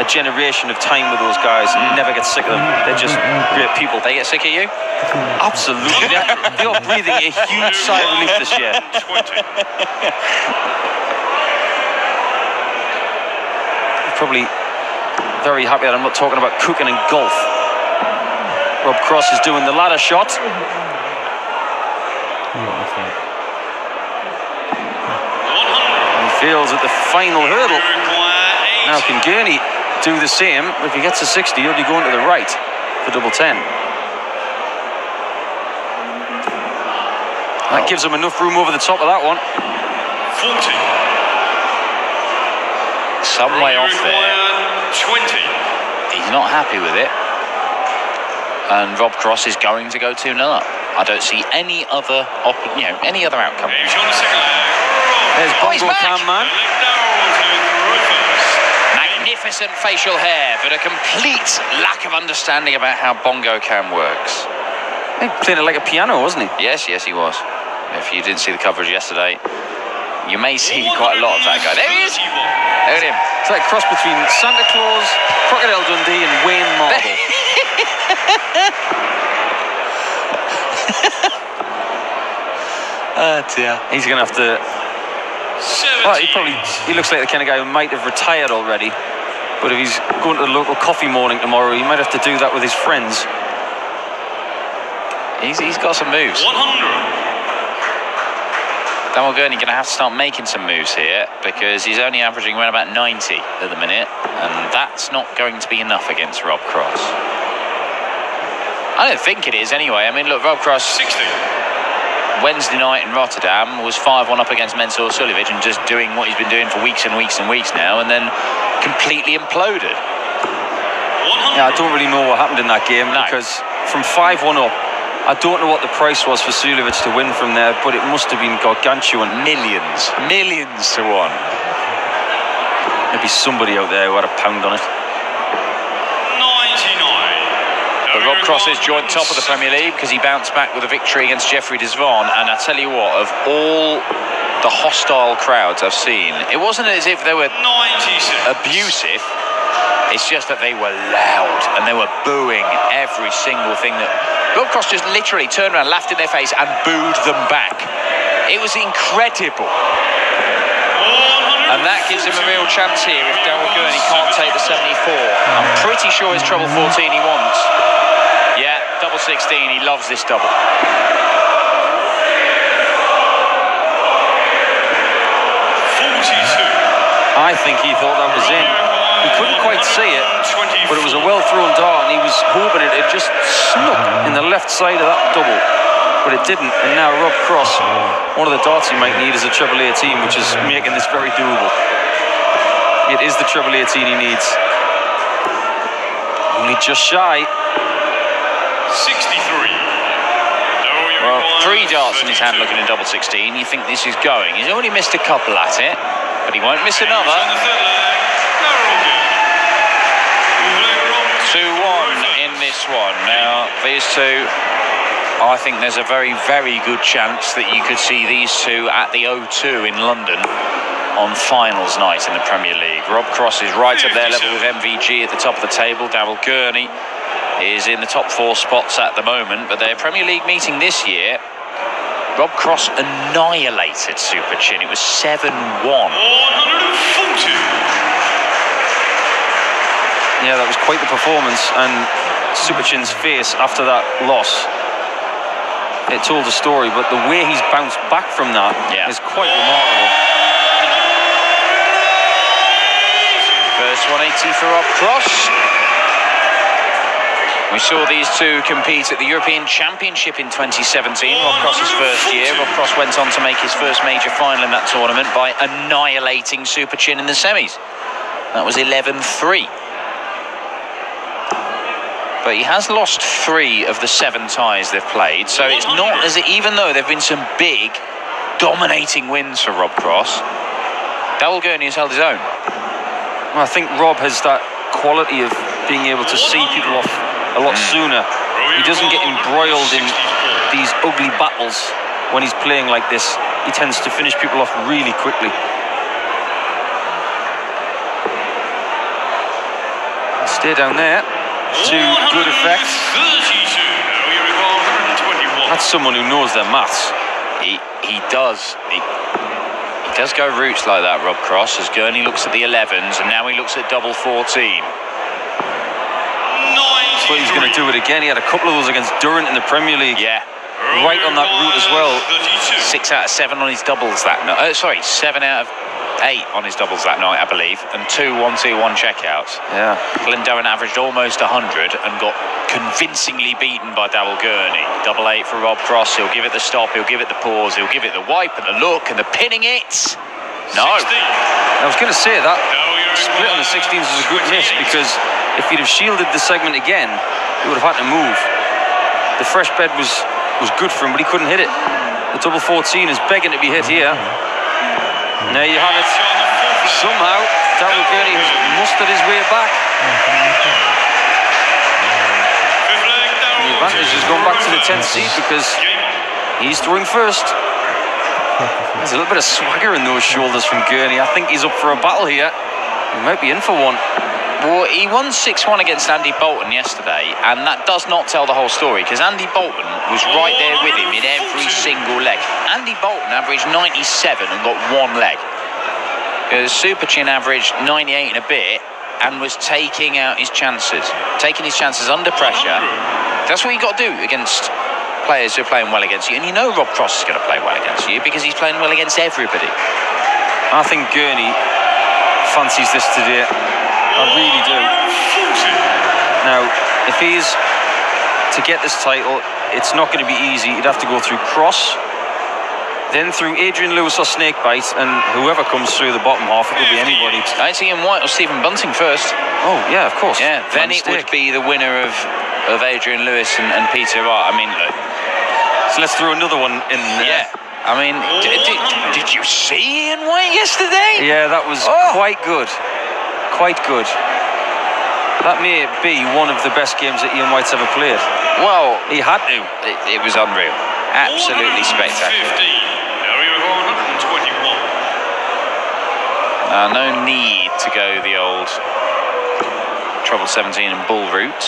a generation of time with those guys and never get sick of them. They're just great people. They get sick of you? Absolutely. They are breathing a huge sigh of relief this year. Probably very happy that I'm not talking about cooking and golf. Rob Cross is doing the ladder shot. He feels at the final hurdle. Now can Gurney do the same? If he gets to 60, he'll be going to the right for double 10. That gives him enough room over the top of that one. 40. Some way off there. 20. He's not happy with it. And Rob Cross is going to go 2-0 up. I don't see any other any other outcome. He's on the second leg. There's Oh, he's Bongo back. Cam Man. Magnificent facial hair, but a complete lack of understanding about how bongo cam works. He played it like a piano, wasn't he? Yes, he was. If you didn't see the coverage yesterday, you may see quite a lot of that guy. There he is! Look at him. It's like a cross between Santa Claus, Crocodile Dundee, and Wayne Marble. Oh dear. He's going to have to... Well, he looks like the kind of guy who might have retired already. But if he's going to the local coffee morning tomorrow, he might have to do that with his friends. He's got some moves. 100. Daryl Gurney going to have to start making some moves here because he's only averaging around about 90 at the minute, and that's not going to be enough against Rob Cross. I don't think it is anyway. I mean, look, Rob Cross 60. Wednesday night in Rotterdam was 5-1 up against Mensur and just doing what he's been doing for weeks and weeks and weeks now, and then completely imploded. 100. Yeah, I don't really know what happened in that game because from 5-1 up, I don't know what the price was for Suljevic to win from there, but it must have been gargantuan. Millions to one. Maybe somebody out there who had a pound on it. 99. But Rob Cross is joint top of the Premier League because he bounced back with a victory against Jeffrey Desvon, and I tell you what, of all the hostile crowds I've seen, it wasn't as if they were 96. abusive. It's just that they were loud and they were booing every single thing that... Rob Cross just literally turned around, laughed in their face and booed them back. It was incredible. And that gives him a real chance here if Daryl Gurney can't take the 74. I'm pretty sure it's treble 14 he wants. Yeah, double 16, he loves this double. 42. I think he thought that was in. He couldn't quite see it, but it was a well-thrown dart, and he was hoping it had just snuck in the left side of that double, but it didn't. And now Rob Cross, one of the darts he might need is a treble 18, which is making this very doable. It is the treble 18 he needs. Only just shy. 63. Well, 3 darts in his hand looking in double 16. You think this is going. He's only missed a couple at it, but he won't miss another. 2-1 in this one. Now, these two, I think there's a very, very good chance that you could see these two at the O2 in London on finals night in the Premier League. Rob Cross is right at their level with MVG at the top of the table. Daryl Gurney is in the top 4 spots at the moment, but their Premier League meeting this year, Rob Cross annihilated Super Chin. It was 7-1. 140. Yeah, that was quite the performance, and Superchin's face after that loss, it told a story, but the way he's bounced back from that is quite remarkable. First 180 for Rob Cross. We saw these two compete at the European Championship in 2017, Rob Cross's first year. Rob Cross went on to make his first major final in that tournament by annihilating Superchin in the semis. That was 11-3. But he has lost 3 of the 7 ties they've played, so it's not as even though there've been some big, dominating wins for Rob Cross, Daryl Gurney has held his own. Well, I think Rob has that quality of being able to see people off a lot sooner. He doesn't get embroiled in these ugly battles when he's playing like this. He tends to finish people off really quickly. Stay down there to good effect. That's someone who knows their maths. He does. He does go routes like that, Rob Cross, as Gurney looks at the 11s and now he looks at double 14. Thought he was going to do it again. He had a couple of those against Darren in the Premier League. Yeah. Right on that route as well. 6 out of 7 on his doubles that night. 7 out of 8 on his doubles that night, I believe, and 2 1-2-1 checkouts. Yeah. Glenn Darren averaged almost 100 and got convincingly beaten by Daryl Gurney. Double 8 for Rob Cross. He'll give it the stop, he'll give it the pause, he'll give it the wipe and the look and the pinning it. No. I was going to say that split on the 16s was a good miss, because if he'd have shielded the segment again, he would have had to move. The fresh bed was good for him, but he couldn't hit it. The double 14 is begging to be hit here. And there you have it. Somehow, Daryl Gurney has mustered his way back. The advantage has gone back to the 10th seed because he's throwing first. There's a little bit of swagger in those shoulders from Gurney. I think he's up for a battle here. He might be in for one. Well, he won 6-1 against Andy Bolton yesterday, and that does not tell the whole story, because Andy Bolton was right there with him in every single leg. Andy Bolton averaged 97 and got 1 leg. Super Chin averaged 98 and a bit and was taking his chances under pressure. That's what you got to do against players who are playing well against you, and you know Rob Cross is going to play well against you because he's playing well against everybody. I think Gurney fancies this today. I really do. Now, if he's to get this title, it's not going to be easy. He'd have to go through Cross, then through Adrian Lewis or Snakebite, and whoever comes through the bottom half, it could be anybody. I'd see him White or Stephen Bunting first. Oh, yeah, of course. Yeah, then it would be the winner of Adrian Lewis and Peter Wright. I mean, so let's throw another one in there. Yeah. I mean, did you see Ian White yesterday? Yeah, that was quite good. Quite good. That may be one of the best games that Ian White's ever played. Well, he had to. It was unreal. Absolutely spectacular. No need to go the old treble 17 and bull route.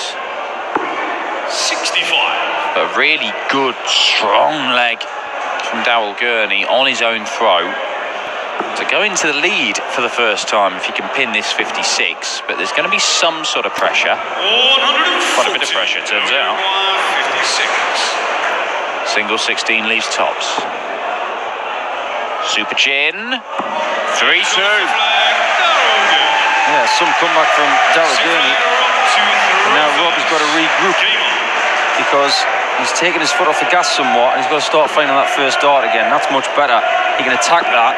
65. But a really good, strong leg from Daryl Gurney on his own throw to go into the lead for the first time if he can pin this 56. But there's going to be some sort of pressure. Quite a bit of pressure, it turns out. 56. Single 16 leaves tops. Super Chin. 3-2. Yeah, some comeback from Daryl Gurney. And now Rob has got to regroup because he's taken his foot off the gas somewhat and he's got to start finding that first dart again. That's much better. He can attack that.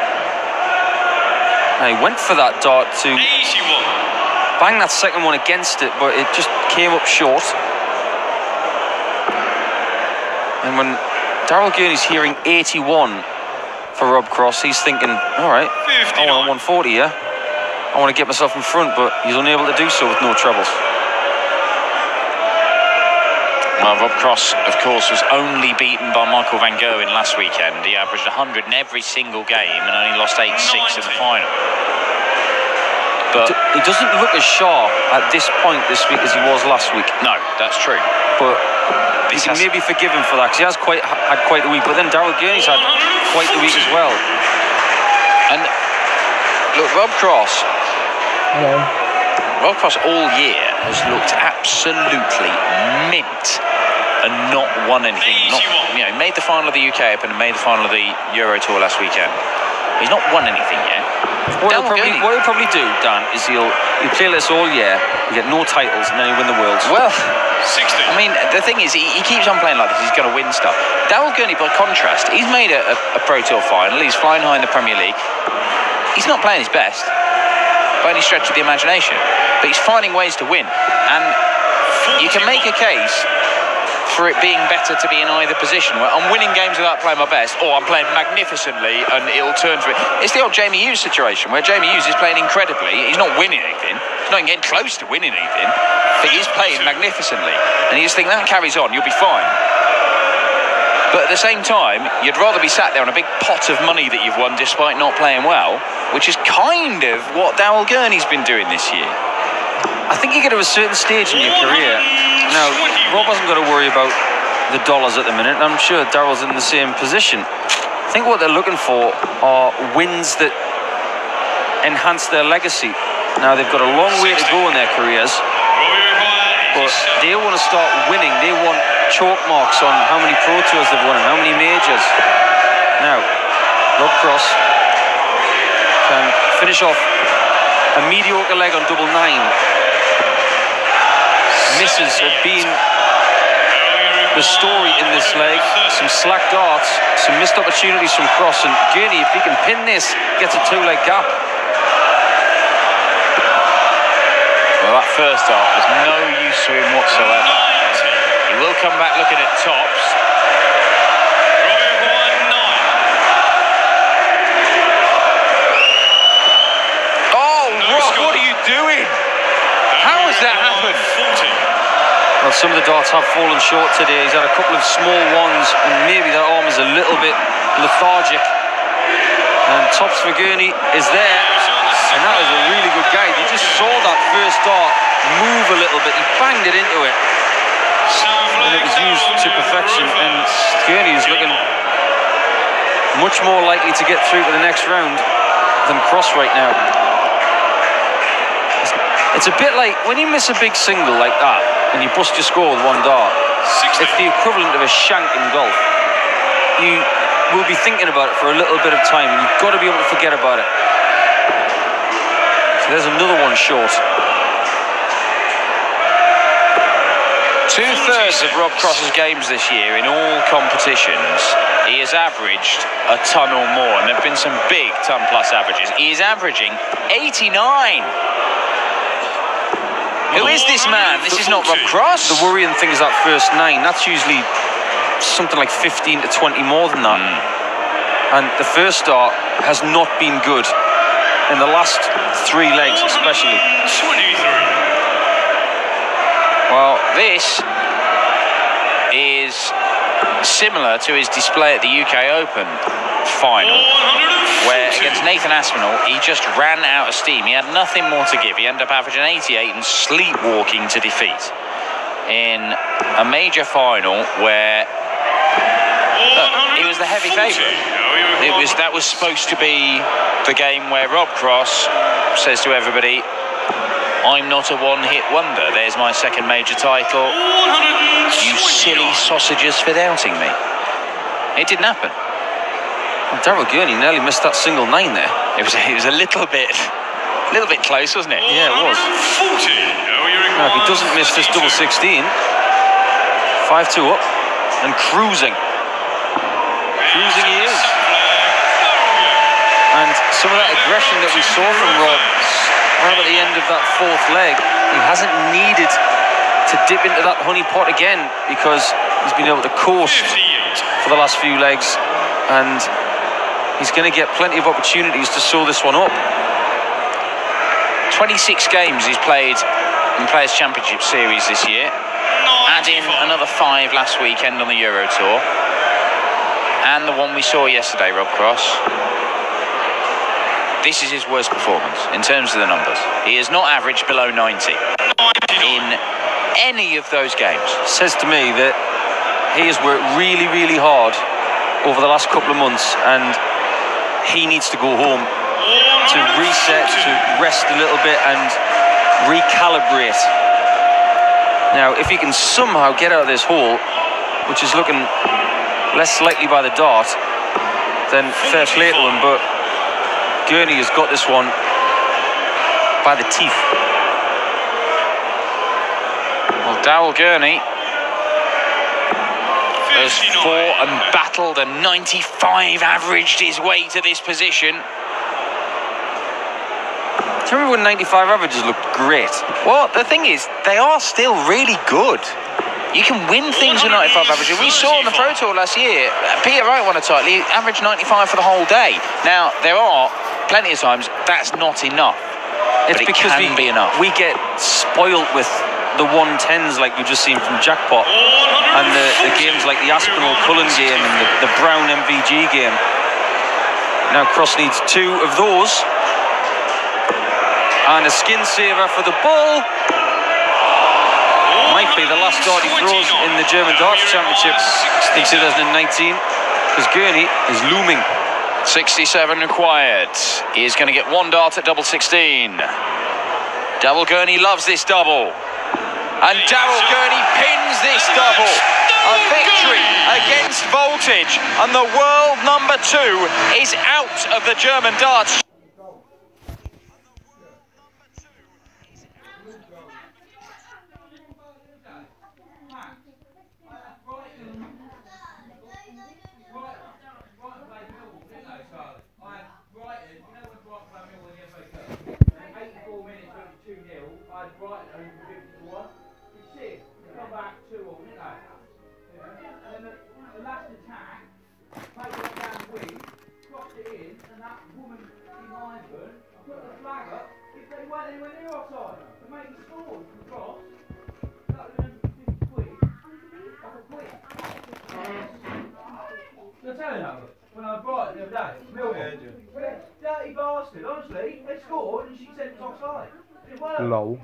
Now he went for that dart to bang that second one against it, but it just came up short. And when Daryl Gurney's hearing 81 for Rob Cross, he's thinking, all right, I want 140 here. I want to get myself in front, but he's unable to do so with no trebles. Well, Rob Cross, of course, was only beaten by Michael Van Gerwen last weekend. He averaged 100 in every single game and only lost 8-6 in the final. But he doesn't look as sharp at this point this week as he was last week. No, that's true. But you can maybe forgive him for that because he has had quite a week. But then Daryl Gurney's had quite the week as well. And look, Rob Cross. Hello. Rob Cross all year has looked absolutely mint and not won anything. Made the final of the UK Open and made the final of the Euro Tour last weekend. He's not won anything yet. What he'll probably do, Dan, is he'll play this all year, he'll get no titles, and then he'll win the Worlds. Well, 60. I mean, the thing is, he keeps on playing like this, he's going to win stuff. Daryl Gurney, by contrast, he's made a Pro Tour final, he's flying high in the Premier League. He's not playing his best, by any stretch of the imagination, but he's finding ways to win. And you can make a case for it being better to be in either position, where I'm winning games without playing my best, or I'm playing magnificently and it'll turn for it. It's the old Jamie Hughes situation, where Jamie Hughes is playing incredibly. He's not winning anything. He's not getting close to winning anything, but he's playing magnificently. And you just think that carries on, you'll be fine. But at the same time, you'd rather be sat there on a big pot of money that you've won despite not playing well, which is kind of what Daryl Gurney's been doing this year. I think you get to a certain stage in your career. Now, Rob hasn't got to worry about the dollars at the minute. I'm sure Daryl's in the same position. I think what they're looking for are wins that enhance their legacy. Now, they've got a long way to go in their careers, but they want to start winning. They want chalk marks on how many Pro Tours they've won and how many majors. Now, Rob Cross can finish off a mediocre leg on double 9. Misses have been the story in this leg. Some slack darts, some missed opportunities from Cross, and Gurney, if he can pin this, gets a 2-leg gap. Well, that first dart was no use to him whatsoever. He will come back looking at tops. Oh, Rob, what are you doing? How has that happened? Well, some of the darts have fallen short today. He's had a couple of small ones, and maybe that arm is a little bit lethargic. And tops for Gurney is there, and that is a really good guide. You just saw that first dart move a little bit. He banged it into it, and it was used to perfection. And Gurney is looking much more likely to get through to the next round than Cross right now. It's a bit like when you miss a big single like that and you bust your score with one dart. It's the equivalent of a shank in golf. You will be thinking about it for a little bit of time, and you've got to be able to forget about it. So there's another one short. 2/3 of Rob Cross's games this year in all competitions, he has averaged a ton or more, and there have been some big ton plus averages. He is averaging 89. Who is this man? This is not Rob Cross. The worrying thing is that first 9. That's usually something like 15 to 20 more than that. And the first start has not been good in the last 3 legs especially. 23. Well, this is similar to his display at the UK Open final, where against Nathan Aspinall he just ran out of steam. He had nothing more to give. He ended up averaging 88 and sleepwalking to defeat in a major final where he was the heavy favourite. That was supposed to be the game where Rob Cross says to everybody, I'm not a one-hit wonder. There's my second major title. You silly sausages for doubting me. It didn't happen. Well, Daryl Gurney nearly missed that single 9 there. It was a little bit close, wasn't it? Yeah, it was. 40. Now, if he doesn't miss this double 16, 5-2 up and cruising. Cruising he is. And some of that aggression that we saw from Rob right at the end of that 4th leg, he hasn't needed to dip into that honey pot again, because he's been able to coast for the last few legs, and he's going to get plenty of opportunities to sew this one up. 26 games he's played in Players' Championship Series this year. Add in another 5 last weekend on the Euro Tour, and the one we saw yesterday, Rob Cross. This is his worst performance in terms of the numbers. He has not averaged below 90 in any of those games. Says to me that he has worked really, really hard over the last couple of months, and he needs to go home to reset, to rest a little bit and recalibrate. Now, if he can somehow get out of this hole, which is looking less likely by the dart, then fair play to him, but Gurney has got this one by the teeth. Well, Daryl Gurney has fought and battled, and 95 averaged his way to this position. Do you remember when 95 averages looked great? Well, the thing is, they are still really good. You can win things with 95 averages. We saw on the Pro Tour last year, Peter Wright won a title. He averaged 95 for the whole day. Now, there are plenty of times that's not enough. It's but it because can be enough. we get spoilt with the 110s like we've just seen from Jackpot, and the games like the Aspinall Cullen game and the Brown MVG game. Now Cross needs 2 of those, and a skin saver for the ball. Might be the last dart he throws in the German Darts Championship in 2019, because Gurney is looming. 67 required. He is going to get 1 dart at double 16. Double Gurney loves this double. And Daryl Gurney pins this double. A victory against Voltage. And the world number 2 is out of the German darts. When I was Brighton the other day, Melbourne, dirty bastard, honestly, they scored and she said it was offside. It worked. Lol.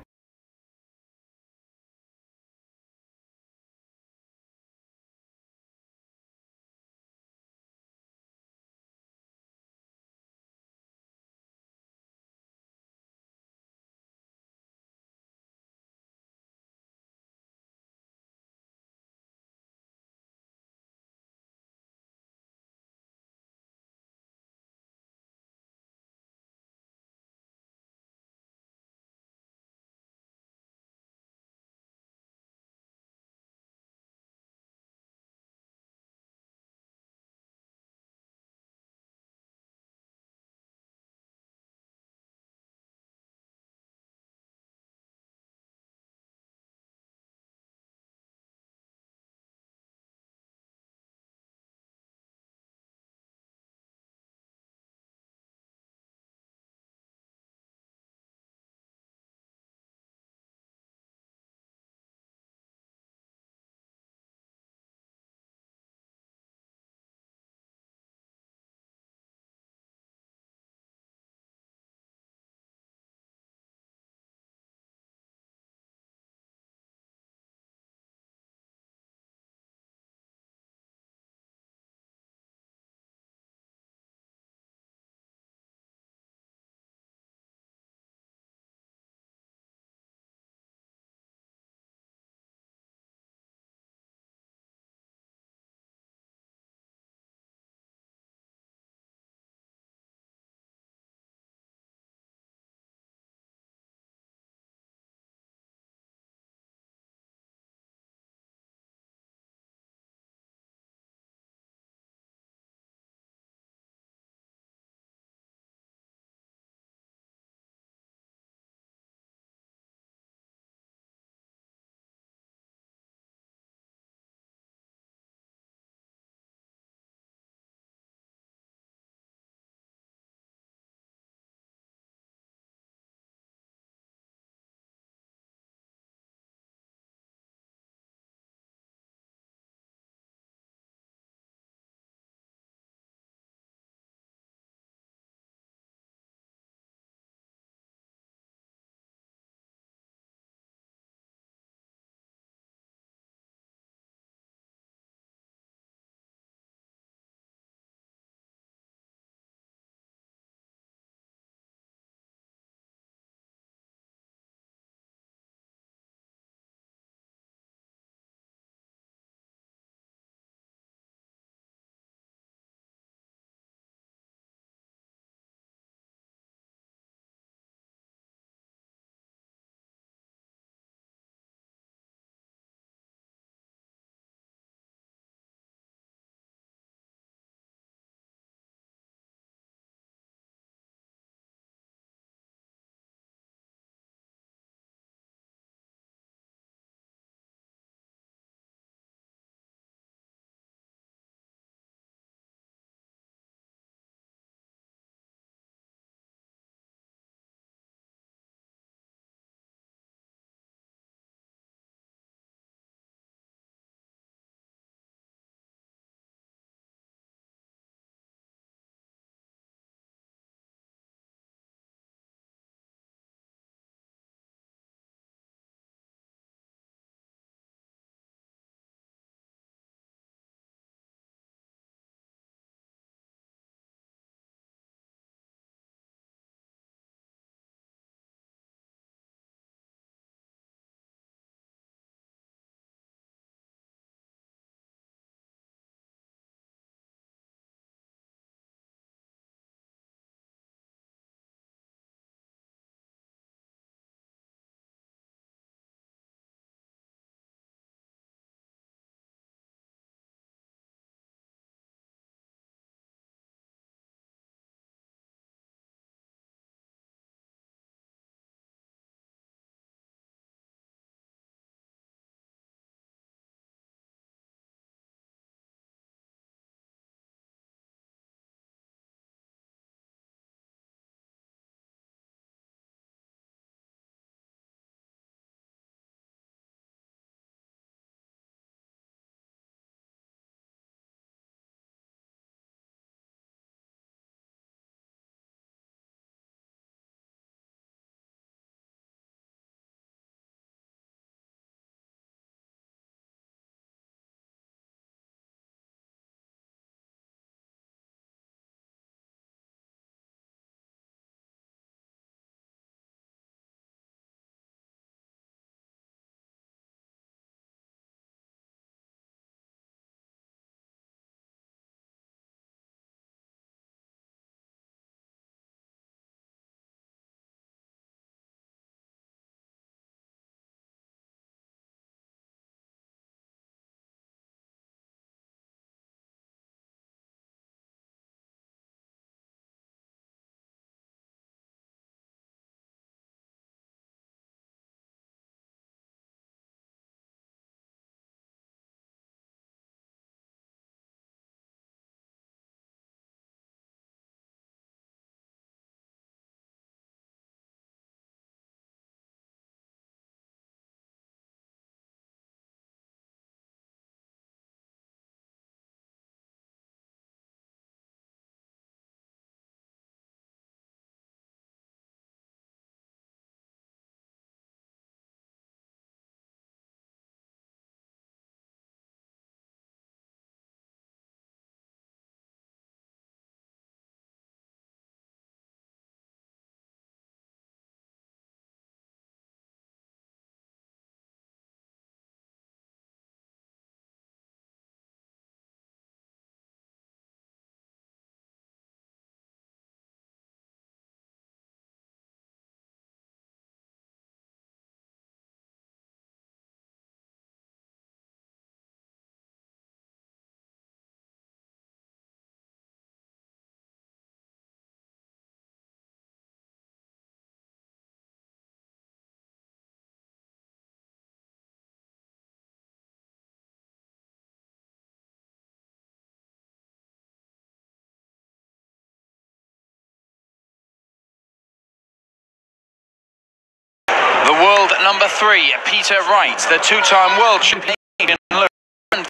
The world number 3, Peter Wright, the two-time world champion, and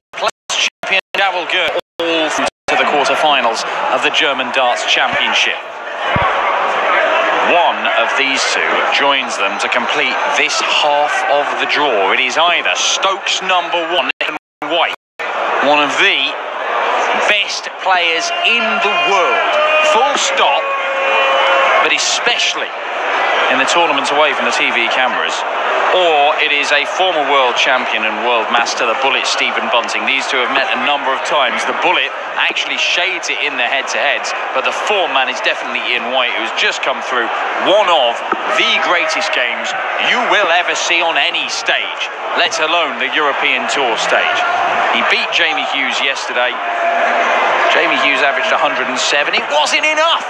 champion Daryl Gurney, all to the quarter-finals of the German Darts Championship. One of these two joins them to complete this half of the draw. It is either Stokes number 1 and White, one of the best players in the world, full stop, but especially in the tournaments away from the TV cameras, or it is a former world champion and world master, the Bullet Stephen Bunting. These two have met a number of times. The Bullet actually shades it in the head-to-heads, but the form man is definitely Ian White, who's just come through one of the greatest games you will ever see on any stage, let alone the European Tour stage. He beat Jamie Hughes yesterday. Jamie Hughes averaged 107. It wasn't enough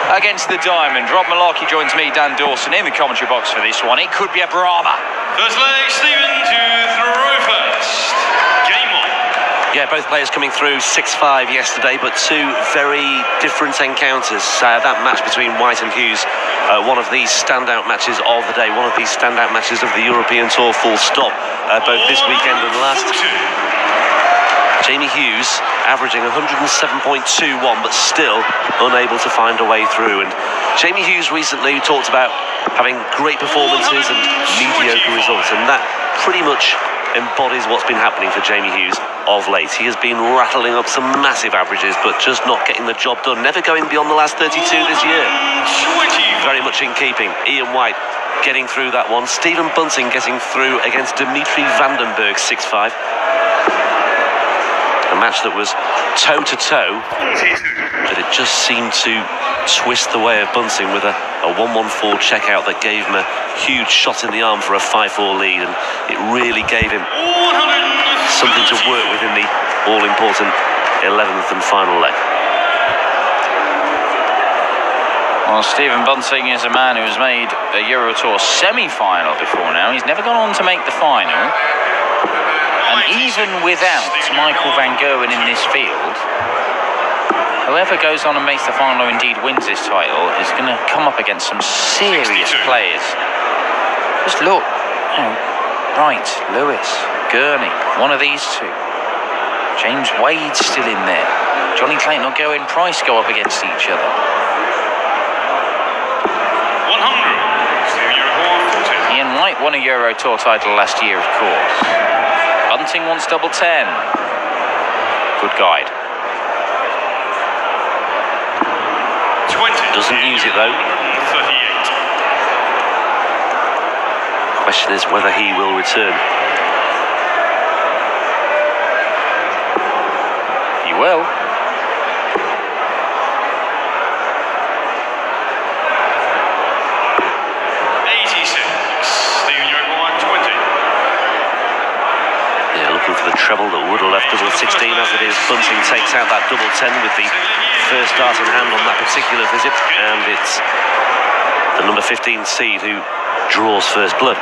against the Diamond. Rob Malarkey joins me, Dan Dawson, in the commentary box for this one. It could be a Brahma. First leg, Stephen to throw first. Game on. Yeah, both players coming through 6-5 yesterday, but two very different encounters. That match between White and Hughes, one of these standout matches of the day, one of these standout matches of the European Tour, full stop, both this weekend and last. Jamie Hughes averaging 107.21, but still unable to find a way through. And Jamie Hughes recently talked about having great performances and mediocre results, and that pretty much embodies what's been happening for Jamie Hughes of late. He has been rattling up some massive averages, but just not getting the job done, never going beyond the last 32 this year. Very much in keeping. Ian White getting through that one. Stephen Bunting getting through against Dimitri Vandenberg 6-5. A match that was toe-to-toe, but it just seemed to twist the way of Bunting with a 1-1-4 checkout that gave him a huge shot in the arm for a 5-4 lead, and it really gave him something to work with in the all-important 11th and final leg. Well, Stephen Bunting is a man who has made a Euro Tour semi-final before now. He's never gone on to make the final. And even without Michael van Gerwen in this field, whoever goes on and makes the final or indeed wins this title is going to come up against some serious players. Just look, Wright, Lewis, Gurney, one of these two. James Wade's still in there. Jonny, Clayton or Gerwyn Price go up against each other. 100. Ian Wright won a Euro Tour title last year, of course. Bunting wants double 10. Good guide. 20. Doesn't use it though. 38. Question is whether he will return. He will. For the treble that would have left double 16 as it is. Bunting takes out that double 10 with the first dart in hand on that particular visit, and it's the number 15 seed who draws first blood.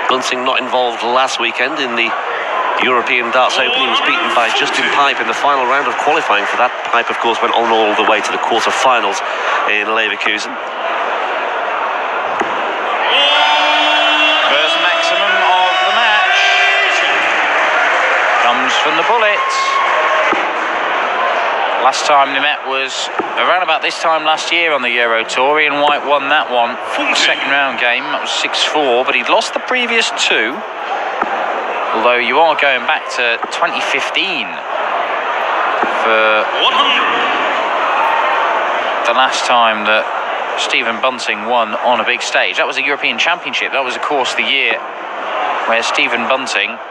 Bunting not involved last weekend in the European Darts Open. He was beaten by Justin Pipe in the final round of qualifying for that. Pipe, of course, went on all the way to the quarter-finals in Leverkusen. From the Bullet. Last time they met was around about this time last year on the Euro Tour. Ian White won that one. Second round game, that was 6-4, but he'd lost the previous two. Although you are going back to 2015 for 100. The last time that Stephen Bunting won on a big stage. That was a European Championship. That was, of course, the year where Stephen Bunting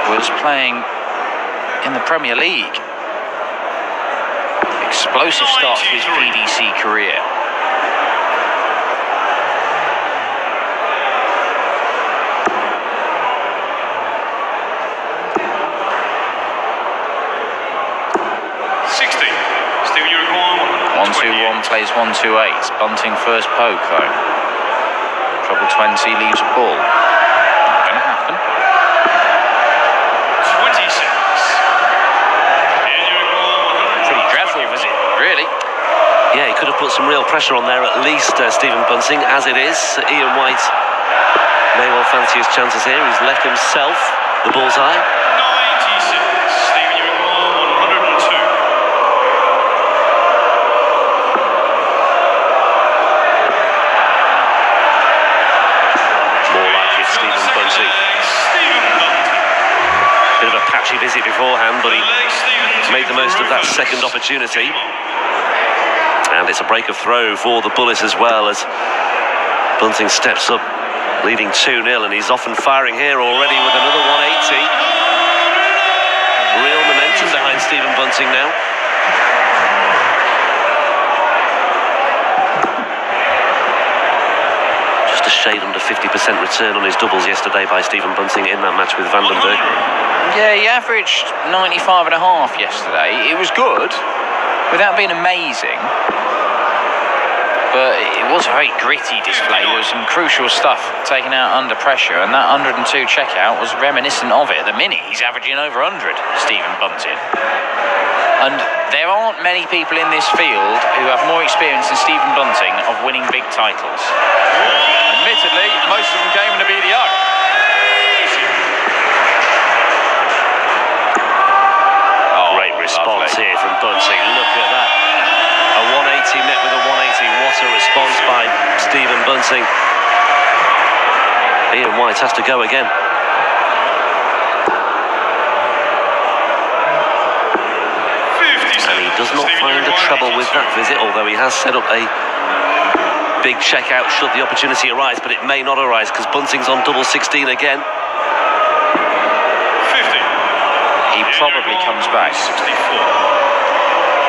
was playing in the Premier League. Explosive start to his PDC career. Stephen, you require 1-2-1 plays 1-2-8. Bunting first poke though. Trouble 20 leaves a ball. Not gonna happen. some real pressure on there, at least Stephen Bunting. As it is, Ian White may well fancy his chances here. He's left himself the bullseye. 96. Stephen, you require 102. More like it's Stephen Bunting. Bit of a patchy visit beforehand, but he made the most of that second opportunity. And it's a break of throw for the Bullets as well, as Bunting steps up, leading 2-0, and he's off and firing here already with another 180. Real momentum behind Stephen Bunting now. Just a shade under 50% return on his doubles yesterday by Stephen Bunting in that match with Vandenberg. Yeah, he averaged 95.5 yesterday. It was good, without being amazing. But it was a very gritty display. There was some crucial stuff taken out under pressure, and that 102 checkout was reminiscent of it. At the minute, he's averaging over 100, Stephen Bunting. And there aren't many people in this field who have more experience than Stephen Bunting of winning big titles. Admittedly, most of them came in the BDO. Great response here from Bunting. Look at that. A 180 met with a 180. What a response by Stephen Bunting. Ian White has to go again. And he does not find a trouble with that visit, although he has set up a big checkout should the opportunity arise, but it may not arise because Bunting's on double 16 again. He probably comes back.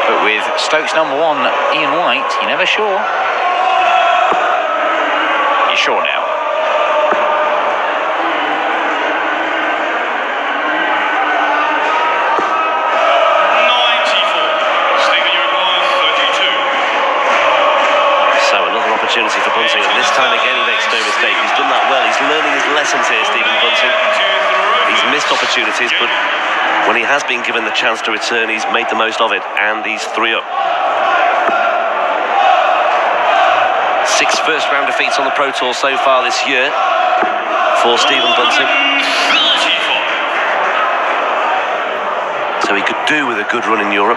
But with Stokes number 1, Ian White, you're never sure. You're sure now. So another opportunity for Bunting, and this time again he makes no mistake. He's done that well. He's learning his lessons here, Stephen Bunting. He's missed opportunities, but when he has been given the chance to return, he's made the most of it, and he's 3 up. 6 first-round defeats on the Pro Tour so far this year for Stephen Bunting. So he could do with a good run in Europe.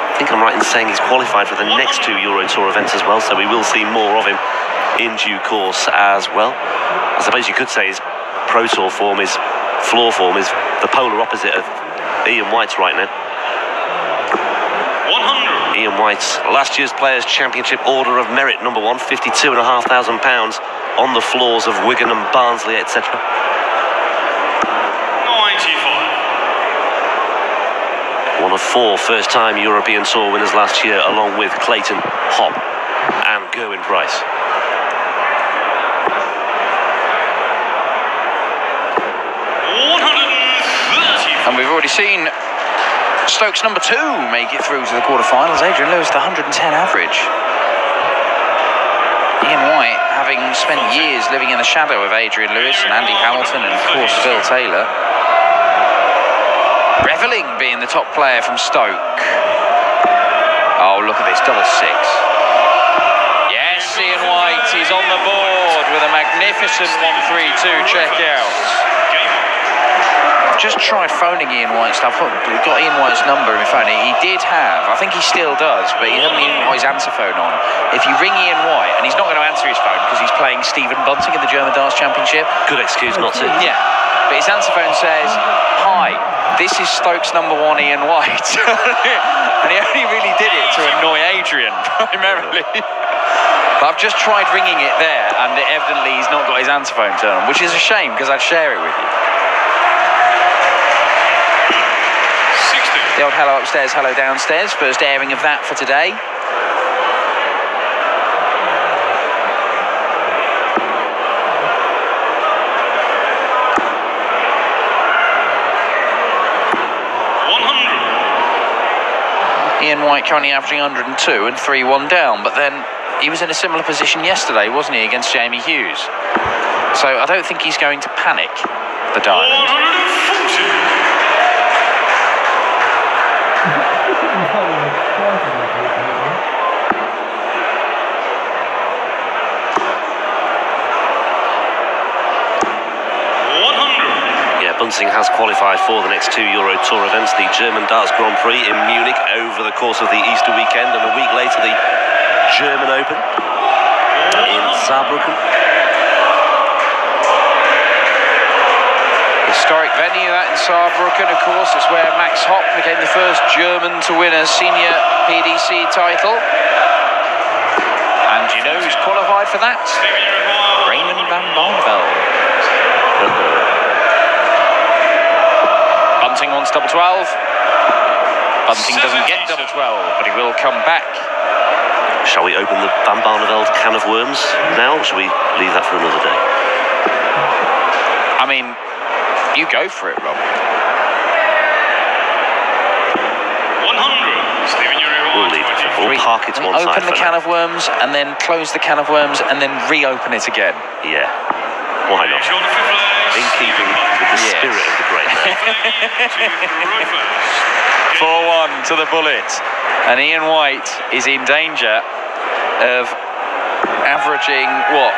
I think I'm right in saying he's qualified for the next 2 Euro Tour events as well, so we will see more of him in due course as well. I suppose you could say his Pro Tour form, his floor form, is the polar opposite of Ian White's right now. 100. Ian White's last year's Players' Championship Order of Merit, number 1, £52,500 on the floors of Wigan and Barnsley, etc. 95. One of 4 first-time European Tour winners last year, along with Clayton, Hobb and Gerwyn Price. And we've already seen Stokes number 2 make it through to the quarterfinals. Adrian Lewis, the 110 average. Ian White, having spent years living in the shadow of Adrian Lewis and Andy Hamilton and, of course, Phil Taylor, revelling being the top player from Stoke. Oh, look at this, double 6. Yes, Ian White, he's on the board with a magnificent 132 checkout. Just tried phoning Ian White's stuff. We've got Ian White's number in my phone. He did have, I think he still does, but he hasn't even got his answer phone on. If you ring Ian White, and he's not going to answer his phone because he's playing Stephen Bunting in the German Darts Championship. Good excuse not to. Yeah, but his answer phone says, "Hi, this is Stokes number 1 Ian White." And he only really did it to annoy Adrian, primarily. But I've just tried ringing it there, and evidently he's not got his answer phone turned on, which is a shame because I'd share it with you. The old hello upstairs, hello downstairs. First airing of that for today. Ian White currently averaging 102 and 3-1 down, but then he was in a similar position yesterday, wasn't he, against Jamie Hughes? So I don't think he's going to panic, the Diamond. 140. Bunting has qualified for the next 2 Euro Tour events, the German Darts Grand Prix in Munich over the course of the Easter weekend, and a week later the German Open in Saarbrücken. Historic venue, that in Saarbrücken, of course. It's where Max Hopp became the first German to win a senior PDC title. And you know who's qualified for that? Raymond van Barneveld. Bunting wants double 12. Bunting doesn't get double 12, but he will come back. Shall we open the Van Barneveld can of worms now, or shall we leave that for another day? I mean, you go for it, Rob. 100. Stephen, you're We'll leave it. We'll park it to one side. Open the can of worms and then close the can of worms and then reopen it again. Yeah. Why not? In keeping with the spirit of the great man. 4-1 to the bullet. And Ian White is in danger of averaging, what,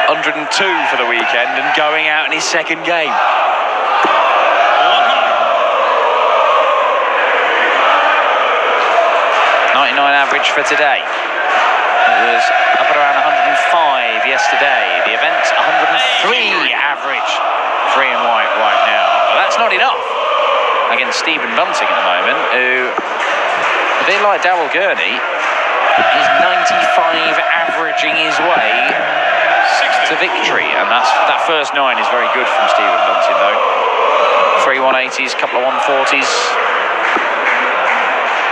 102 for the weekend and going out in his second game. 99 average for today. It was up at around 105 yesterday. The event's 103 average for Ian White right now. But that's not enough against Stephen Bunting at the moment, who, a bit like Daryl Gurney, is 95 averaging his way to victory. And that first 9 is very good from Stephen Bunting, though. 3 180s, couple of 140s.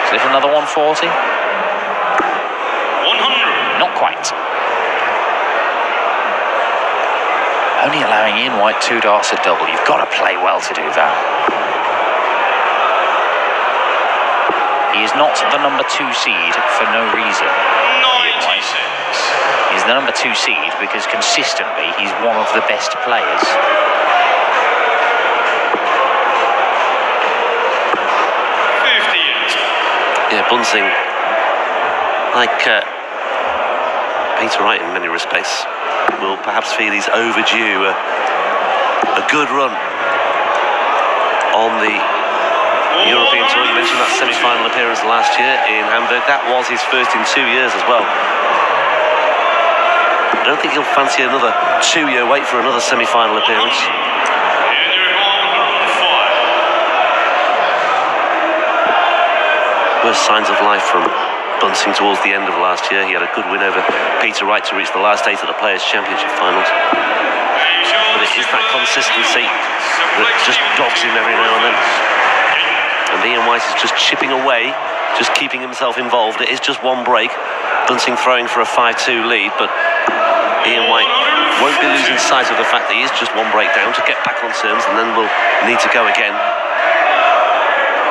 Is this another 140? 100. Not quite. Only allowing Ian White 2 darts at double. You've got to play well to do that. He is not the number 2 seed for no reason. 96. He's the number 2 seed because consistently he's one of the best players. Yeah, Bunting, like Peter Wright in many respects, will perhaps feel he's overdue a good run on the European Tour. You mentioned that semi-final appearance last year in Hamburg. That was his first in 2 years as well. I don't think he'll fancy another 2-year wait for another semi-final appearance. First signs of life from Bunting towards the end of last year. He had a good win over Peter Wright to reach the last 8 of the Players' Championship finals. But it is that consistency that just dogs him every now and then. And Ian White is just chipping away, just keeping himself involved. It is just one break. Bunting throwing for a 5-2 lead, but Ian White won't be losing sight of the fact that he is just one break down to get back on terms, and then will need to go again.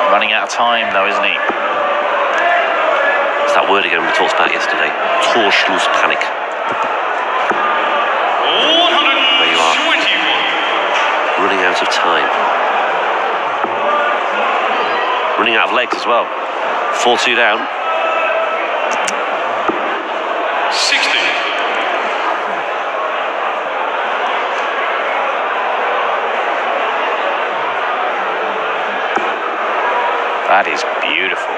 Running out of time, though, isn't he? It's that word again we talked about yesterday. Torschlusspanik. There you are. Running out of time. Running out of legs as well. 4-2 down. 60. That is beautiful.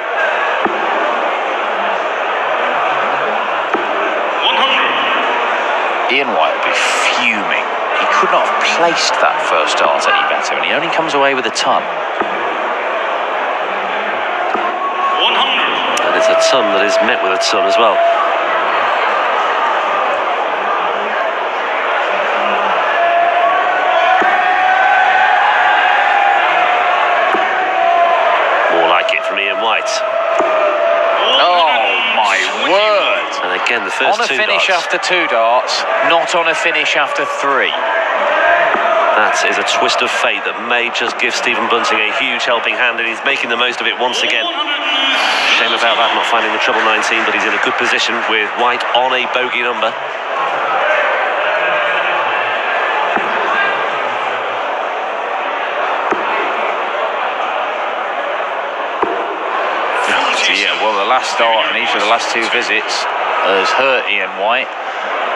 100. Ian White will be fuming. He could not have placed that first dart any better, and he only comes away with a ton. 100. And it's a ton that is met with a ton as well. More like it from Ian White. Oh my word! And again, the first On a 2 finish darts. after 2 darts, not on a finish after 3. That is a twist of fate that may just give Stephen Bunting a huge helping hand, and he's making the most of it once again. Shame about that, not finding the treble 19, but he's in a good position with White on a bogey number. Yeah, well, the last dart in each of the last 2 visits has hurt Ian White,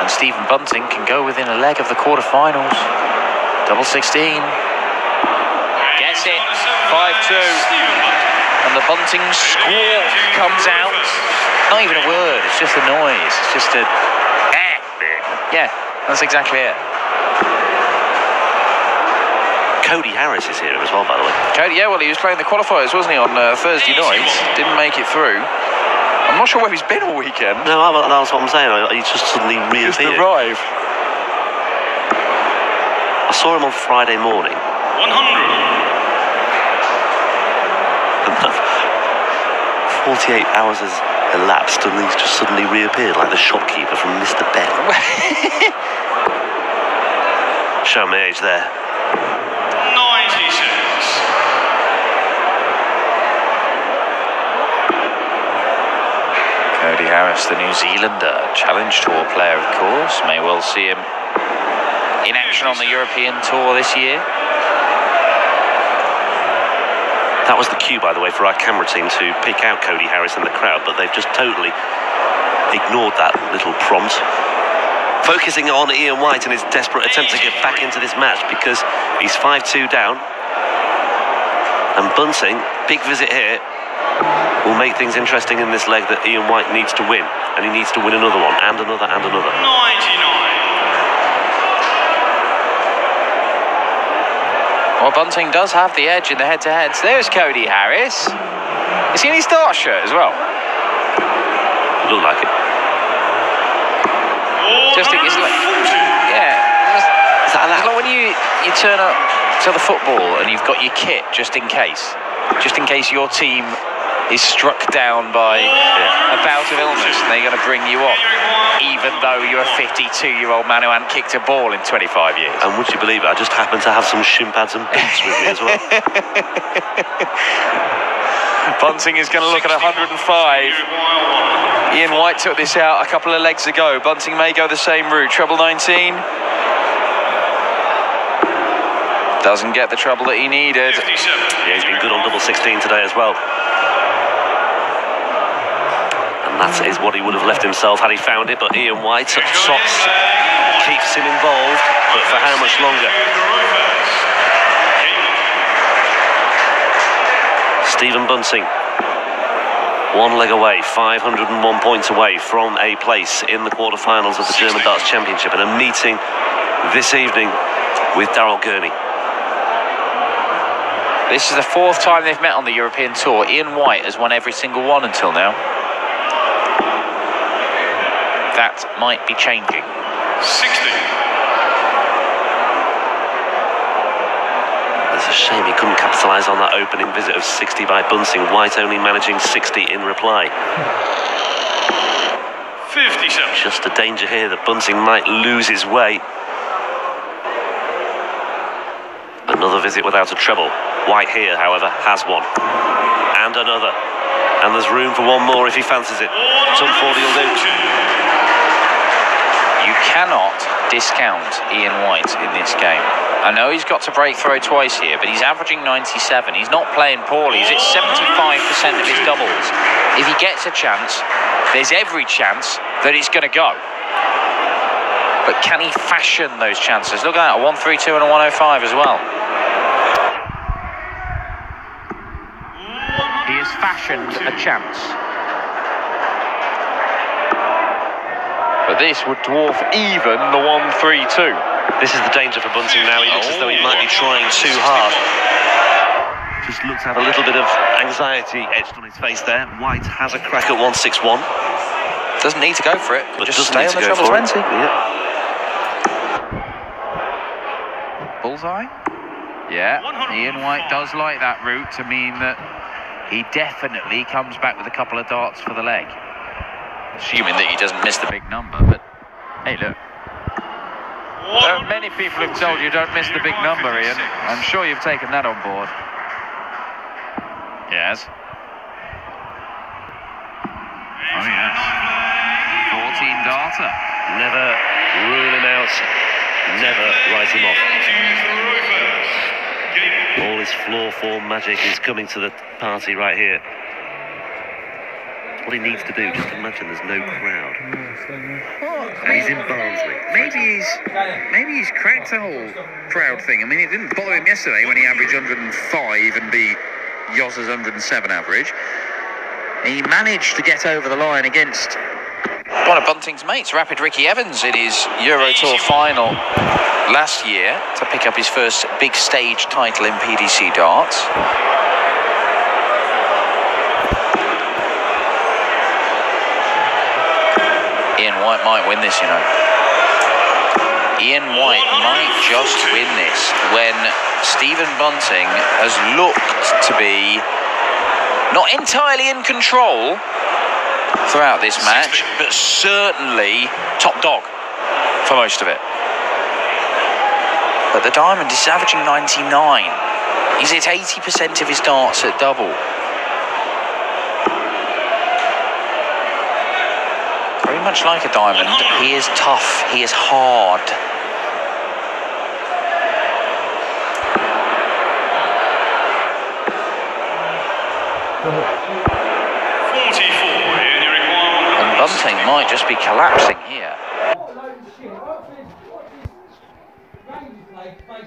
and Stephen Bunting can go within a leg of the quarterfinals. Double 16. gets it. 5-2. And the Bunting squawk comes out. Not even a word, it's just a noise. It's just a... Yeah, that's exactly it. Cody Harris is here as well, by the way. Cody, yeah, well, he was playing the qualifiers, wasn't he, on Thursday night? Didn't make it through. I'm not sure where he's been all weekend. No, that's what I'm saying. He just suddenly reappeared. Just arrived. I saw him on Friday morning. 100. 48 hours has elapsed and he's just suddenly reappeared like the shopkeeper from Mr. Ben. Show my age there. 96. Cody Harris, the New Zealander, Challenge Tour player, of course. May well see him in action on the European Tour this year. That was the cue, by the way, for our camera team to pick out Cody Harris in the crowd, but they've just totally ignored that little prompt. Focusing on Ian White and his desperate attempt to get back into this match because he's 5-2 down. And Bunting, big visit here, will make things interesting in this leg that Ian White needs to win. And he needs to win another one, and another, and another. 99. Well, Bunting does have the edge in the head-to-heads. There's Cody Harris. Is he in his start shirt as well? Look like it. Just think it's like... Yeah. It's like when you turn up to the football and you've got your kit just in case your team is struck down by a bout of illness and they're going to bring you on, even though you're a 52-year-old man who hadn't kicked a ball in 25 years. And would you believe it, I just happen to have some shin pads and boots with me as well. Bunting is going to look at 105. Ian White took this out a couple of legs ago. Bunting may go the same route. Treble 19. Doesn't get the treble that he needed. 57. Yeah, he's been good on double 16 today as well. And that is what he would have left himself had he found it, but Ian White at tops keeps him involved, but for how much longer? Stephen Bunting, one leg away, 501 points away from a place in the quarterfinals of the German Darts Championship and a meeting this evening with Daryl Gurney. This is the fourth time they've met on the European Tour. Ian White has won every single one until now. That might be changing. 60. It's a shame he couldn't capitalise on that opening visit of 60 by Bunting. White only managing 60 in reply. 57. Just a danger here that Bunting might lose his way. Another visit without a treble. White here, however, has one. And another. And there's room for one more if he fancies it. Some 40 will do. You cannot discount Ian White in this game. I know he's got to break throw twice here, but he's averaging 97. He's not playing poorly. He's at 75% of his doubles. If he gets a chance, there's every chance that it's going to go. But can he fashion those chances? Look at that, a 132 and a 105 as well. He has fashioned a chance. But this would dwarf even the 132. This is the danger for Bunting now. He looks as though he might be trying too hard. Just looks to have a little bit of anxiety etched on his face there. White has a crack at 161. Doesn't need to go for it. But just doesn't stay need on to the go treble for 20. it. Yeah. Bullseye? Yeah, Ian White does like that route to mean that he definitely comes back with a couple of darts for the leg. Assuming that he doesn't miss the big number, but hey, look. Many people have told you don't miss the big number, Ian. I'm sure you've taken that on board. Yes. Oh, yes. 14 darter. Never rule him out. Never write him off. All his floor form magic is coming to the party right here. That's what he needs to do. Just imagine there's no crowd. Well, He's in Barnsley. maybe he's cracked the whole crowd thing. I mean, it didn't bother him yesterday when he averaged 105 and beat Yoz's 107 average. He managed to get over the line against one of Bunting's mates, Rapid Ricky Evans, in his Euro Tour final last year to pick up his first big stage title in PDC darts. Ian White might win this, you know. Ian White might just win this when Stephen Bunting has looked to be not entirely in control throughout this match, but certainly top dog for most of it. But the diamond is averaging 99. He's hit 80% of his darts at double. Very much like a diamond, he is tough, he is hard. And Bunting might just be collapsing here.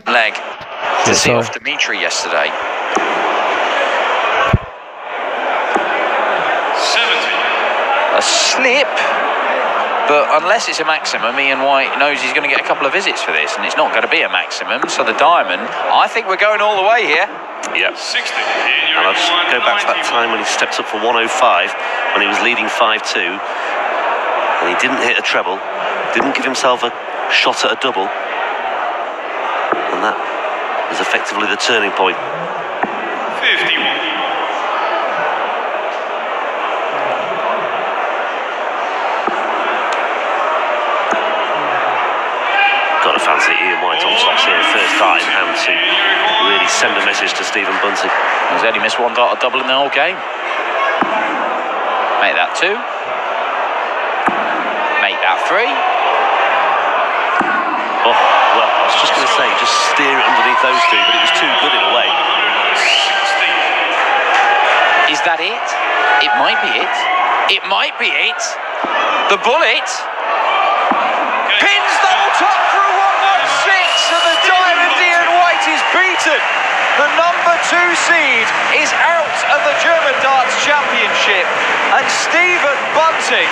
Leg to see off Dimitri yesterday. 70. A slip, but unless it's a maximum, Ian White knows he's going to get a couple of visits for this, and it's not going to be a maximum. So the diamond, I think we're going all the way here. Yep. 60. And I'll just go back to that time when he stepped up for 105, when he was leading 5-2, and he didn't hit a treble, didn't give himself a shot at a double, and that was effectively the turning point. 51. Got to fancy Ian White on tops here, first dart in hand to really send a message to Stephen Bunting. He's only missed one dart, a double in the whole game. Make that 2. Make that 3. Oh, well, I was just going to say, just steer it underneath those two, but it was too good in a way. Is that it? It might be it. It might be it. The bullet pins double top for a 116, and the diamond Ian White is beaten. The number 2 seed is out of the German Darts Championship, and Stephen Bunting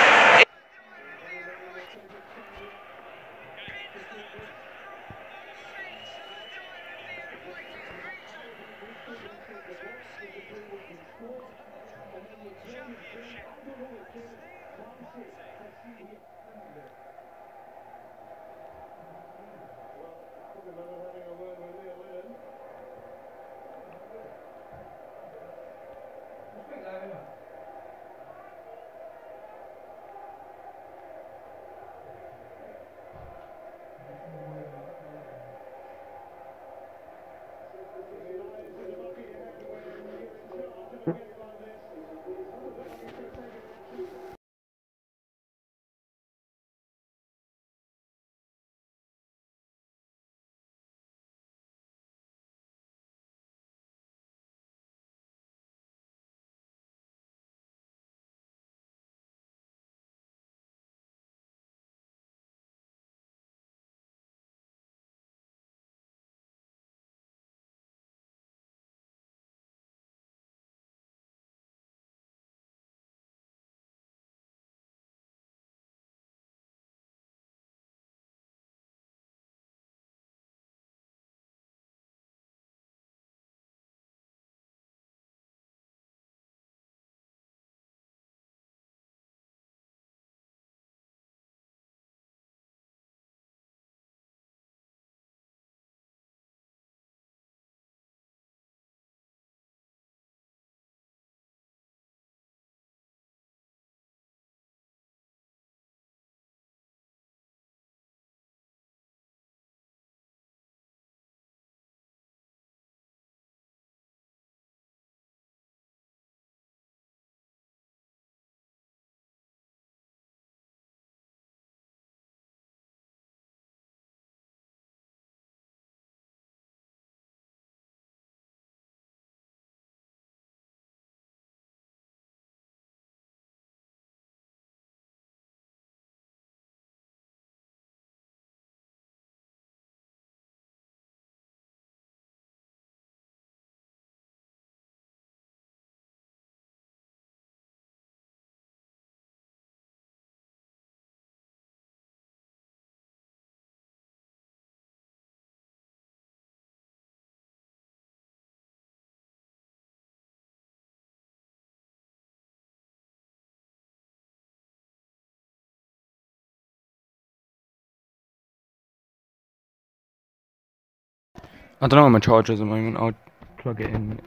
I don't know where my charger is at the moment. I'll plug it in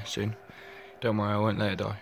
soon. Don't worry, I won't let it die.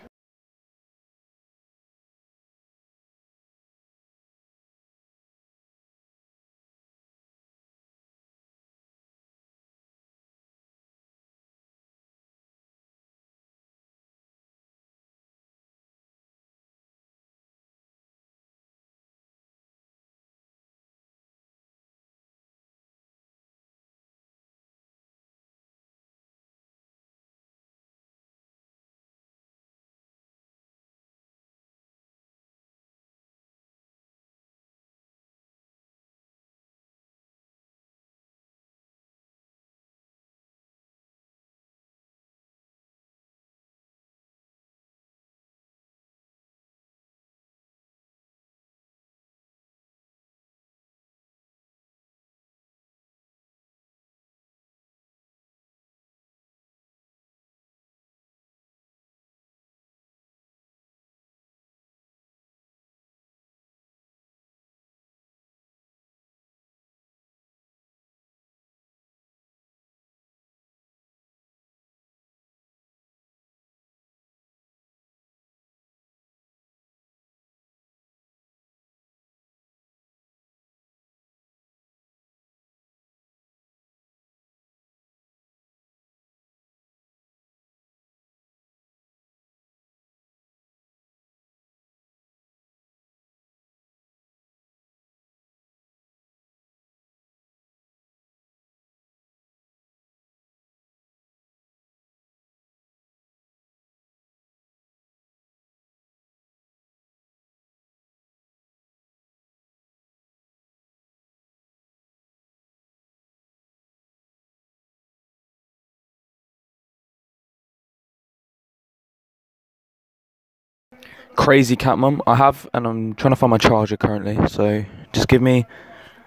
Crazy cat mum. I have, and I'm trying to find my charger currently. So just give me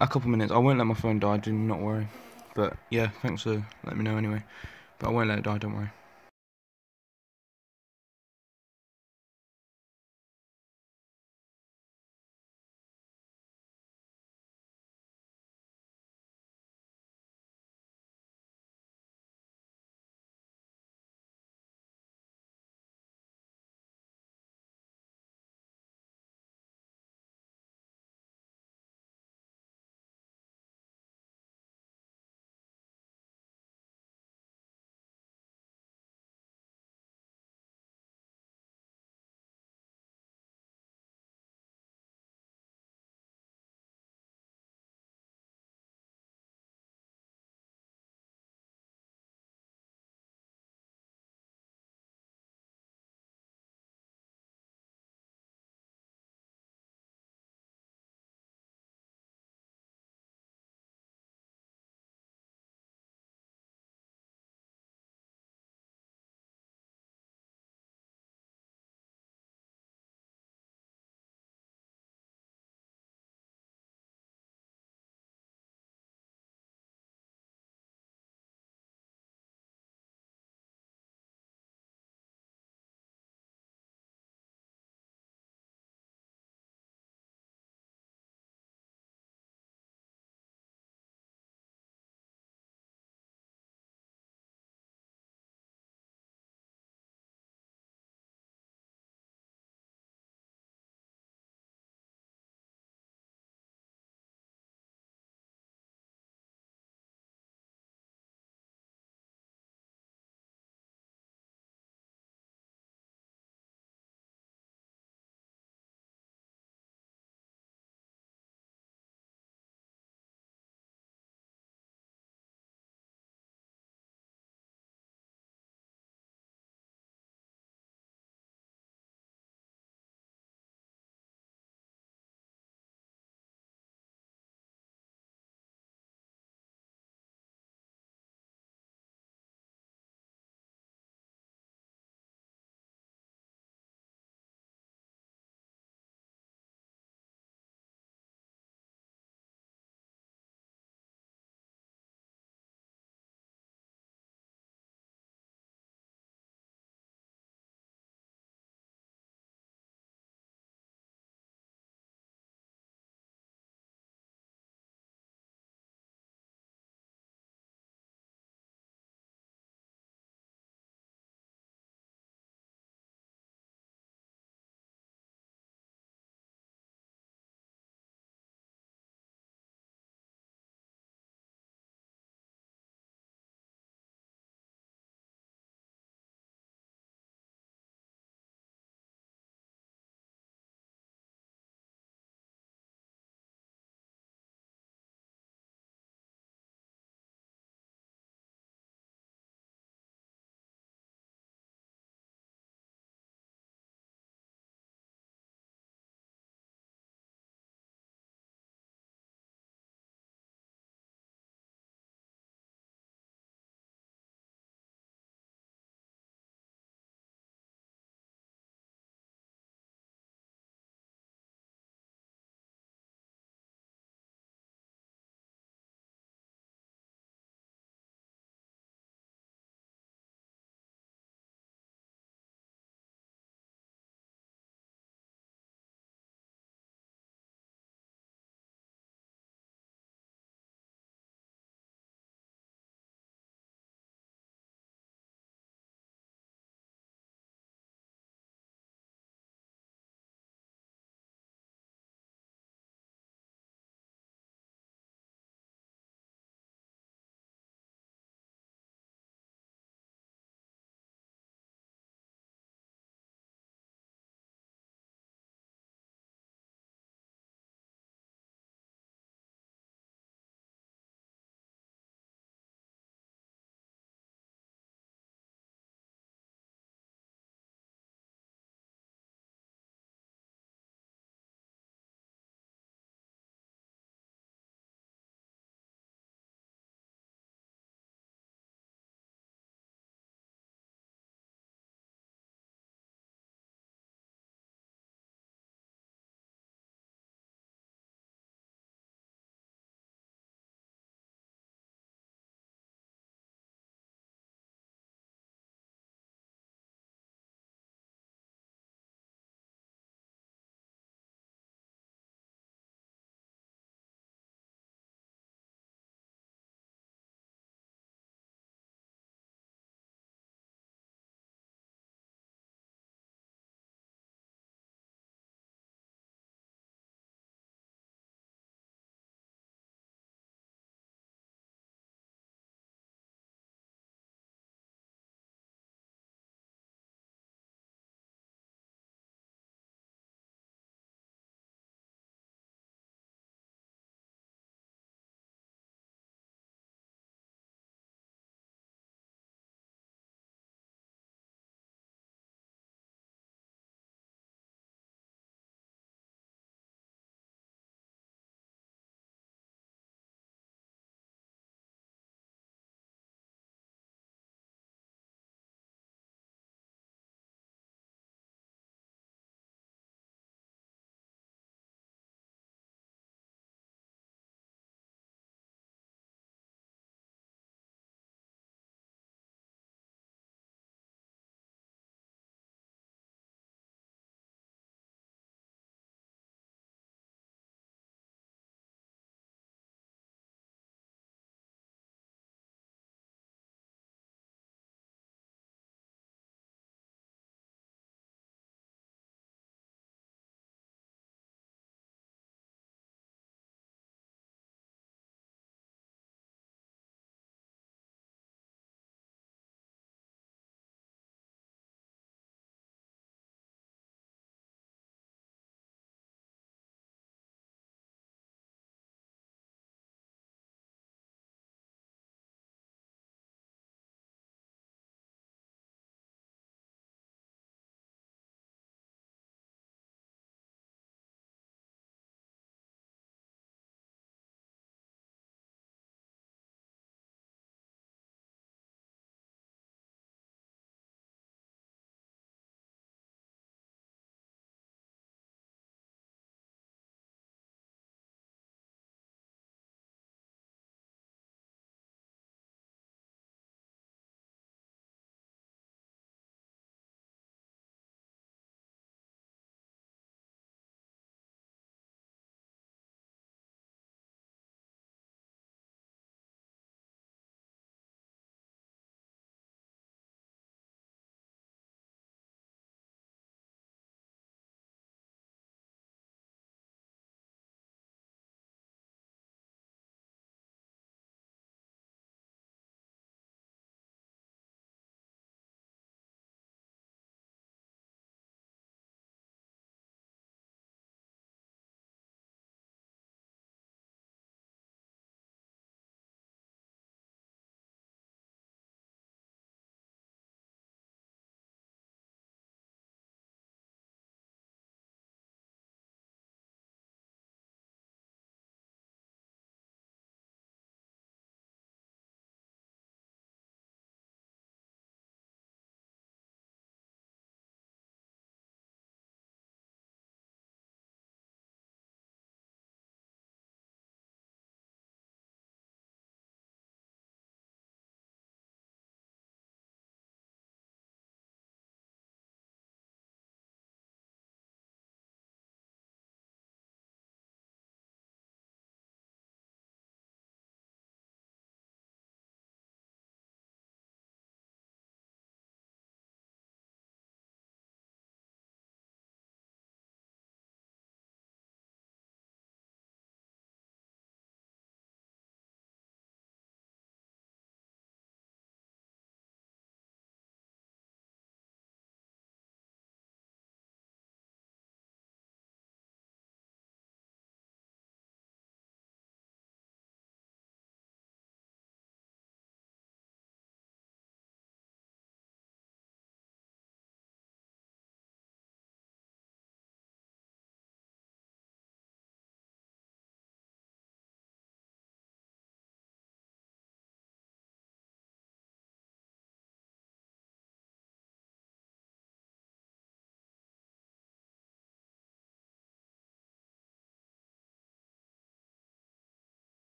a couple minutes. I won't let my phone die. Do not worry. But yeah, thanks for letting me know anyway. But I won't let it die. Don't worry.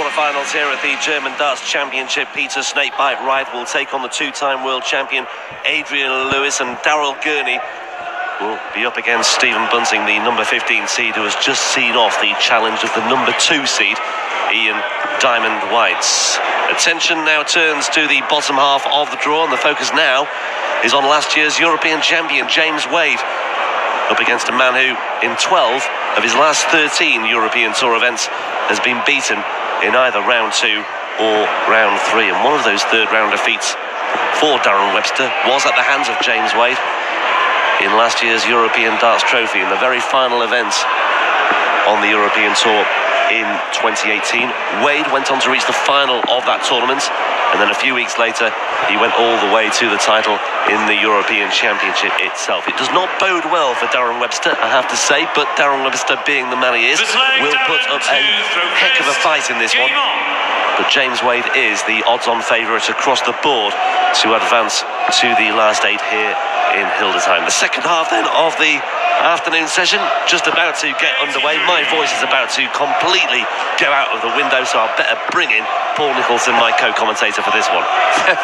quarterfinals here at the German Darts Championship. Peter Snakebite Wright will take on the two-time world champion Adrian Lewis, and Daryl Gurney will be up against Stephen Bunting, the number 15 seed, who has just seen off the challenge of the number 2 seed, Ian Diamond Whites. Attention now turns to the bottom half of the draw, and the focus now is on last year's European champion James Wade, up against a man who, in 12 of his last 13 European Tour events, has been beaten in either round 2 or round 3. And one of those third-round defeats for Darren Webster was at the hands of James Wade in last year's European Darts Trophy, in the very final event on the European Tour in 2018. Wade went on to reach the final of that tournament, and then a few weeks later he went all the way to the title in the European Championship itself. It does not bode well for Darren Webster, I have to say, but Darren Webster, being the man he is, will put up a heck of a fight in this one. But James Wade is the odds-on favourite across the board to advance to the last 8 here in Hildesheim. The second half then of the afternoon session just about to get underway. My voice is about to completely go out of the window, so I better bring in Paul Nicholson, my co-commentator for this one.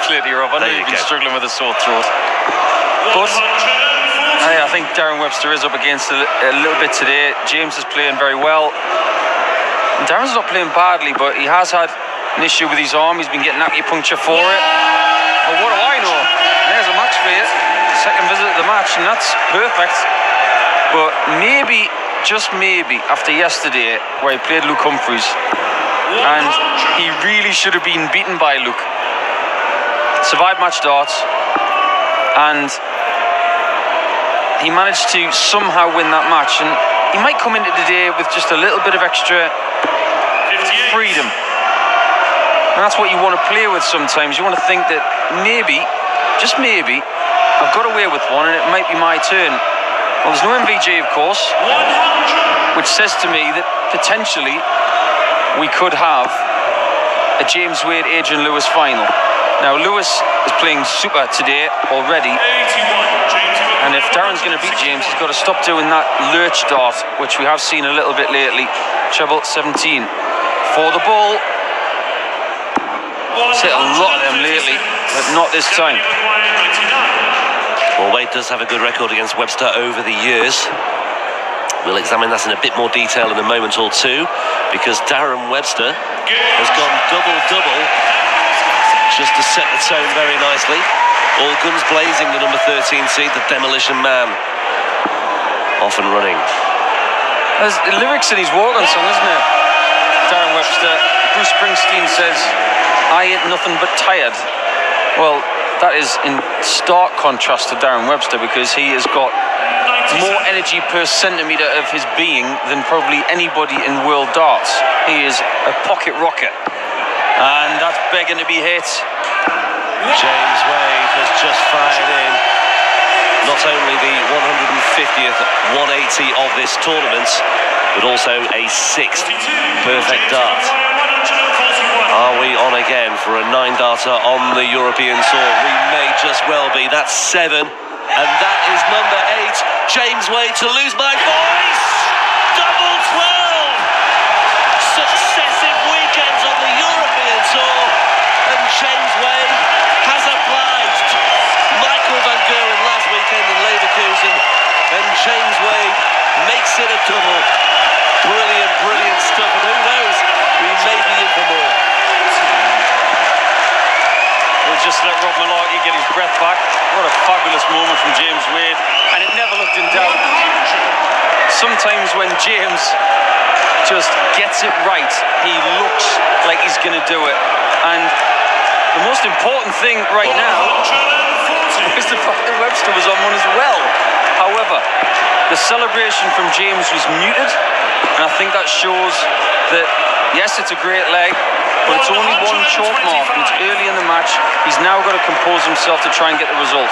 Clearly, Rob, I know you've been struggling with a sore throat. But I think Darren Webster is up against a little bit today. James is playing very well. And Darren's not playing badly, but he has had an issue with his arm. He's been getting acupuncture for it. Well, what do I know? There's a match for you. Second visit of the match, and that's perfect. But maybe, just maybe, after yesterday, where he played Luke Humphries, and he really should have been beaten by Luke. Survived match darts, and he managed to somehow win that match. And he might come into today with just a little bit of extra freedom. And that's what you want to play with sometimes. You want to think that maybe, just maybe, I've got away with one and it might be my turn. Well, there's no MVG, of course, which says to me that potentially we could have a James Wade Adrian Lewis final. Now, Lewis is playing super today already, and if Darren's going to beat James, he's got to stop doing that lurch dart, which we have seen a little bit lately. Treble 17 for the ball. He's hit a lot of them lately, but not this time. Well, Wade does have a good record against Webster over the years. We'll examine that in a bit more detail in a moment or two, because Darren Webster has gone double-double just to set the tone very nicely. All guns blazing, the number 13 seed, the Demolition Man, off and running. There's lyrics in his Walking song, isn't there? Darren Webster. Bruce Springsteen says, "I ain't nothing but tired." Well, that is in stark contrast to Darren Webster, because he has got more energy per centimetre of his being than probably anybody in world darts. He is a pocket rocket, and that's begging to be hit. James Wade has just fired in not only the 150th 180 of this tournament, but also a 6th perfect dart. Are we on again for a 9-darter on the European Tour? We may just well be. That's 7, and that is number 8. James Wade, to lose my voice. Double 12. Successive weekends on the European Tour, and James Wade has obliged Michael van Gerwen last weekend in Leverkusen, and James Wade makes it a double. Brilliant, brilliant stuff, and who knows, we may be in for more. We'll just let Rob Malarkey get his breath back. What a fabulous moment from James Wade, and it never looked in doubt. Sometimes when James just gets it right, he looks like he's going to do it. And the most important thing right now is the fact that Webster was on one as well. However, the celebration from James was muted, and I think that shows that, yes, it's a great leg, but it's only one chalk mark, and it's early in the match. He's now got to compose himself to try and get the result.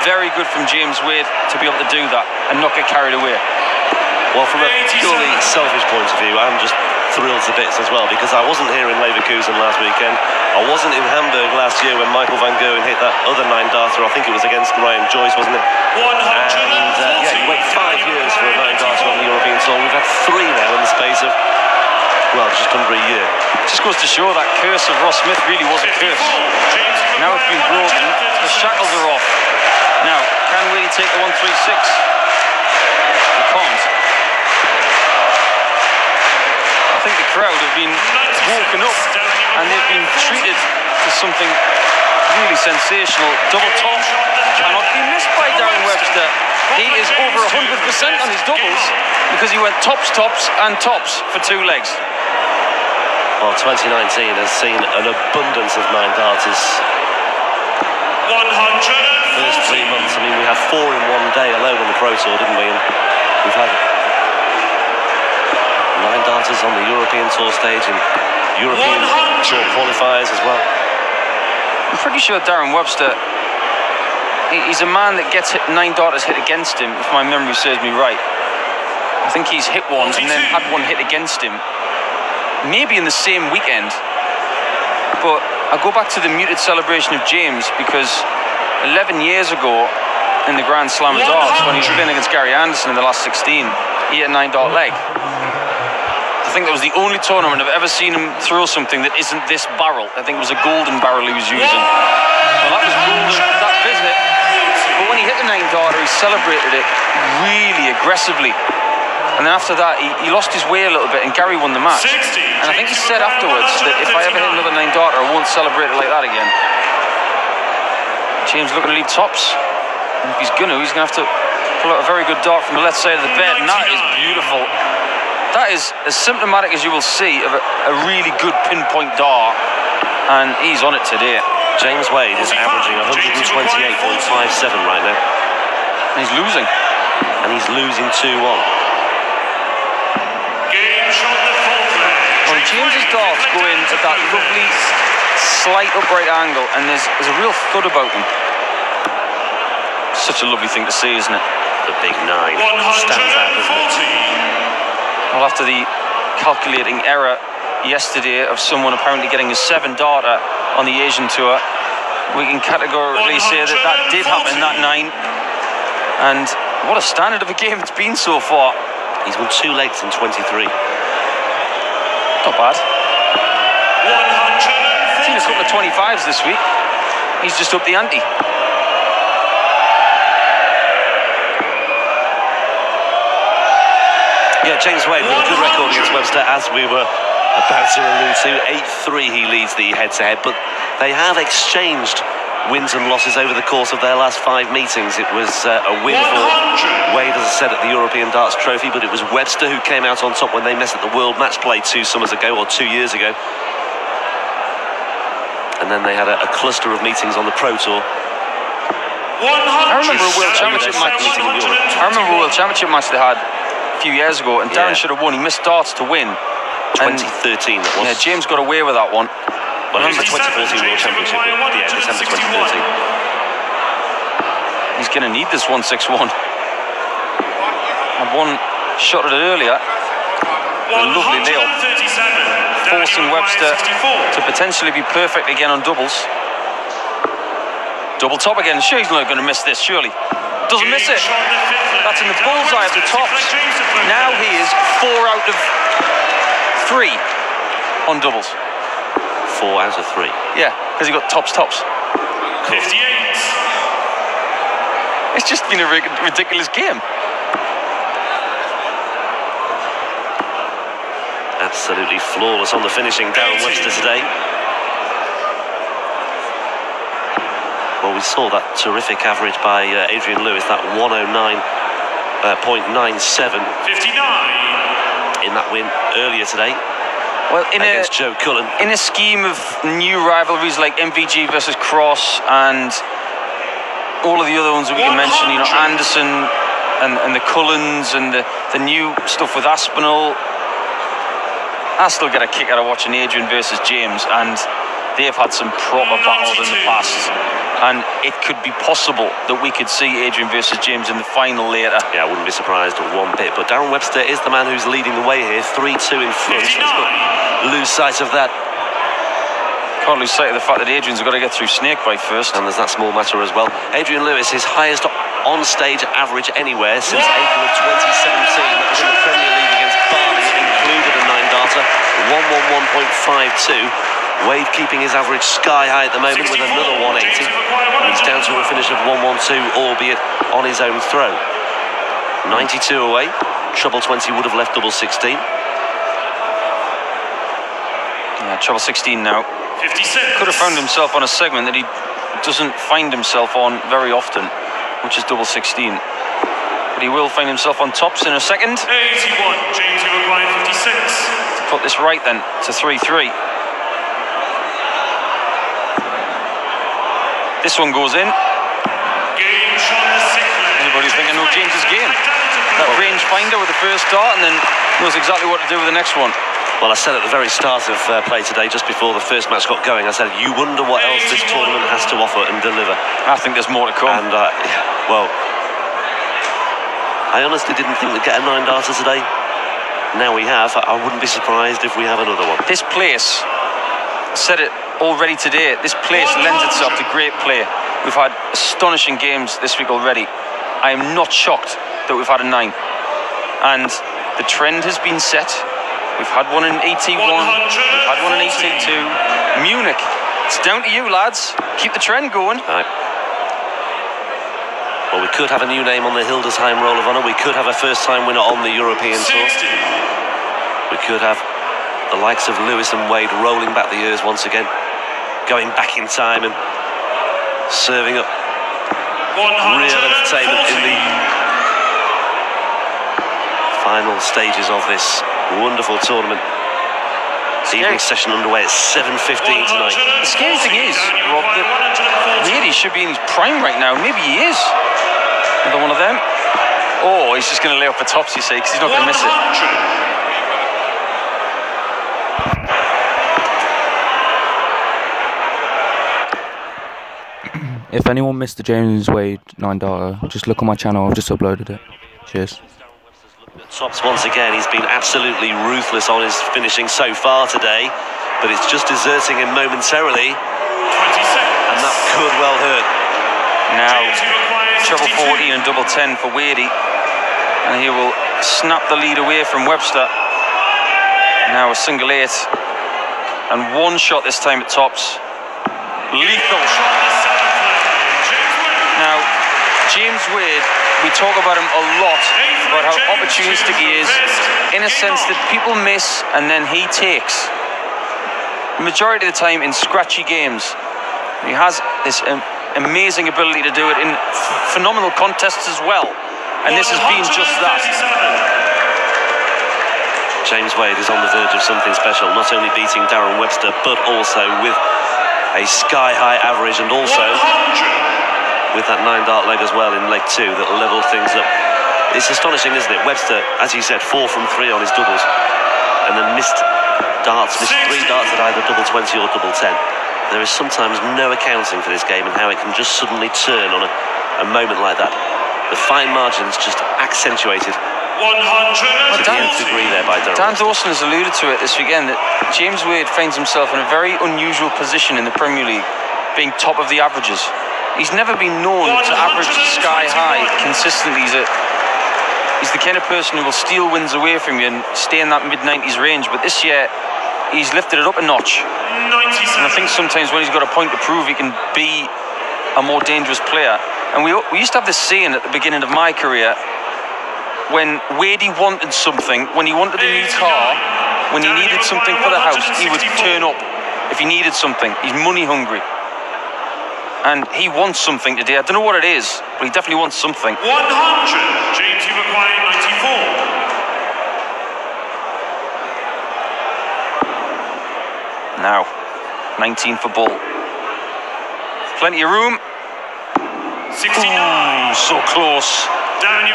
Very good from James Wade to be able to do that and not get carried away. Well, from a purely selfish point of view, I'm just thrilled to bits as well, because I wasn't here in Leverkusen last weekend. I wasn't in Hamburg last year when Michael van Gerwen hit that other 9-darter. I think it was against Ryan Joyce, wasn't it? And yeah, you wait 5 years for a 9-darter on the European Tour. We've had 3 now in the space of, well, just under a year. Just goes to show that curse of Ross Smith really was a curse. Now it's been broken, the shackles are off. Now, can Willie take the 136? He can't. I think the crowd have been woken up and they've been treated to something really sensational. Double top cannot be missed by Darren Webster. He is over 100% on his doubles because he went tops, tops and tops for 2 legs. Well, 2019 has seen an abundance of 9-darters. 140. First 3 months, I mean, we had 4 in one day alone on the Pro Tour, didn't we? And we've had 9-darters on the European Tour stage and European Tour qualifiers as well. I'm pretty sure Darren Webster, he's a man that gets 9-darters hit against him, if my memory serves me right. I think he's hit one and then had one hit against him, maybe in the same weekend. But I go back to the muted celebration of James because 11 years ago in the Grand Slam of darts, when he was playing against Gary Anderson in the last 16, he hit a 9-dart leg. I think that was the only tournament I've ever seen him throw something that isn't this barrel. I think it was a golden barrel he was using. Well, that was golden, that visit. But when he hit the 9-darter, he celebrated it really aggressively. And then after that, he lost his way a little bit and Gary won the match. And I think he said afterwards that if I ever hit another 9-darter, I won't celebrate it like that again. James looking to leave tops. And if he's gonna, he's gonna have to pull out a very good dart from the left side of the bed, and that is beautiful. That is as symptomatic as you will see of a really good pinpoint dart, and he's on it today. James Wade is averaging 128.57 right now. And he's losing. And he's losing 2-1. Well, James's darts go in at that lovely slight upright angle, and there's a real thud about them. Such a lovely thing to see, isn't it? The big 9 stands out, doesn't it? Well, after the calculating error yesterday of someone apparently getting a 7-darter on the Asian tour, we can categorically say that that did happen, that 9. And what a standard of a game it's been so far. He's won 2 legs in 23. Not bad. Seen a couple of 25s this week. He's just upped the ante. Yeah, James Wade with a good record against Webster, as we were about to allude to. 8-3 he leads the head-to-head, but they have exchanged wins and losses over the course of their last 5 meetings. It was a win for Wade, as I said, at the European Darts Trophy, but it was Webster who came out on top when they met at the World Match Play 2 summers ago, or 2 years ago. And then they had a cluster of meetings on the Pro Tour. I remember a World Championship match. I remember a World Championship match they had a few years ago, and Darren should have won. He missed darts to win. 2013 that was. Yeah, James got away with that one. Well, it was the 2014 World Championship, yeah, December 2013. He's going to need this 161. Had one shot at it earlier. A lovely layup, forcing Webster to potentially be perfect again on doubles. Double top again. Sure, he's not going to miss this, surely. Doesn't miss it. That's in the bullseye of the tops. Now he is 4 out of 3 on doubles. 4 out of 3. Yeah, because he got tops. 58. It's just been a ridiculous game. Absolutely flawless on the finishing, Darren Webster today. Well, we saw that terrific average by Adrian Lewis, that 109.97 in that win earlier today. Well, against Joe Cullen. In a scheme of new rivalries like MVG versus Cross and all of the other ones that we can mention, you know, Anderson and the Cullens and the new stuff with Aspinall, I still get a kick out of watching Adrian versus James, and they've had some proper battles in the past, and it could be possible that we could see Adrian versus James in the final later. Yeah, I wouldn't be surprised one bit, but Darren Webster is the man who's leading the way here, 3-2 in front. Let's not lose sight of that. Can't lose sight of the fact that Adrian's got to get through snakebite first. And there's that small matter as well. Adrian Lewis, his highest on-stage average anywhere since April of 2017. That was in the Premier League against Barley, included a 9-darter. 111.52. Wade keeping his average sky high at the moment with another 180. And he's down to a finish of 112, albeit on his own throw. 92 away. Treble 20 would have left double 16. Yeah, treble 16 now. 56. Could have found himself on a segment that he doesn't find himself on very often, which is double 16. But he will find himself on tops in a second. 81. James, you require 56. To put this right then to 3-3. This one goes in. Game shot the sixth leg. Anybody thinking, no, James's game. That range finder with the first start and then knows exactly what to do with the next one. Well, I said at the very start of play today, just before the first match got going, I said, you wonder what else this tournament has to offer and deliver. I think there's more to come. And, well, I honestly didn't think we'd get a 9-darter today. Now we have. I wouldn't be surprised if we have another one. This place, I said it already today, this place lends itself to great play. We've had astonishing games this week already. I am not shocked that we've had a 9. And the trend has been set. We've had one in ET1, we've had one in ET2. Munich, it's down to you, lads. Keep the trend going. Right. Well, we could have a new name on the Hildesheim Roll of Honour. We could have a first-time winner on the European Tour. We could have the likes of Lewis and Wade rolling back the years once again, going back in time and serving up real entertainment in the final stages of this wonderful tournament. Evening session underway at 7:15 tonight. The scary thing is, Rob, that really should be in his prime right now. Maybe he is. Another one of them. Oh, he's just going to lay up the tops, you see, because he's not going to miss it. If anyone missed the James Wade 9-darter, just look on my channel. I've just uploaded it. Cheers. Tops once again. He's been absolutely ruthless on his finishing so far today, but it's just deserting him momentarily, and that could well hurt. Now, treble 14 and double 10 for Wadey, and he will snap the lead away from Webster. Now a single 8 and one shot this time at tops. Lethal. Now, James Wade, we talk about him a lot, about how opportunistic he is, in a sense that people miss and then he takes. The majority of the time in scratchy games, he has this amazing ability to do it in phenomenal contests as well, and this has been just that. James Wade is on the verge of something special, not only beating Darren Webster, but also with a sky-high average, and also with that 9-dart leg as well in leg 2 that levelled things up. It's astonishing, isn't it? Webster, as you said, 4 from 3 on his doubles, and then missed 3 darts at either double 20 or double 10. There is sometimes no accounting for this game and how it can just suddenly turn on a moment like that. The fine margins just accentuated to the nth degree there by Daryl. Dan Dawson has alluded to it this weekend that James Wade finds himself in a very unusual position in the Premier League, being top of the averages. He's never been known to average sky high consistently. He's the kind of person who will steal wins away from you and stay in that mid-90s range, but this year he's lifted it up a notch. And I think sometimes when he's got a point to prove, he can be a more dangerous player. And we used to have this saying at the beginning of my career, when Wadey wanted something, when he wanted a new car, when he needed something for the house, he would turn up if he needed something. He's money hungry. And he wants something today. I don't know what it is, but he definitely wants something. 100. James, you require 94. Now, 19 for Bull. Plenty of room. 69. Ooh, so close.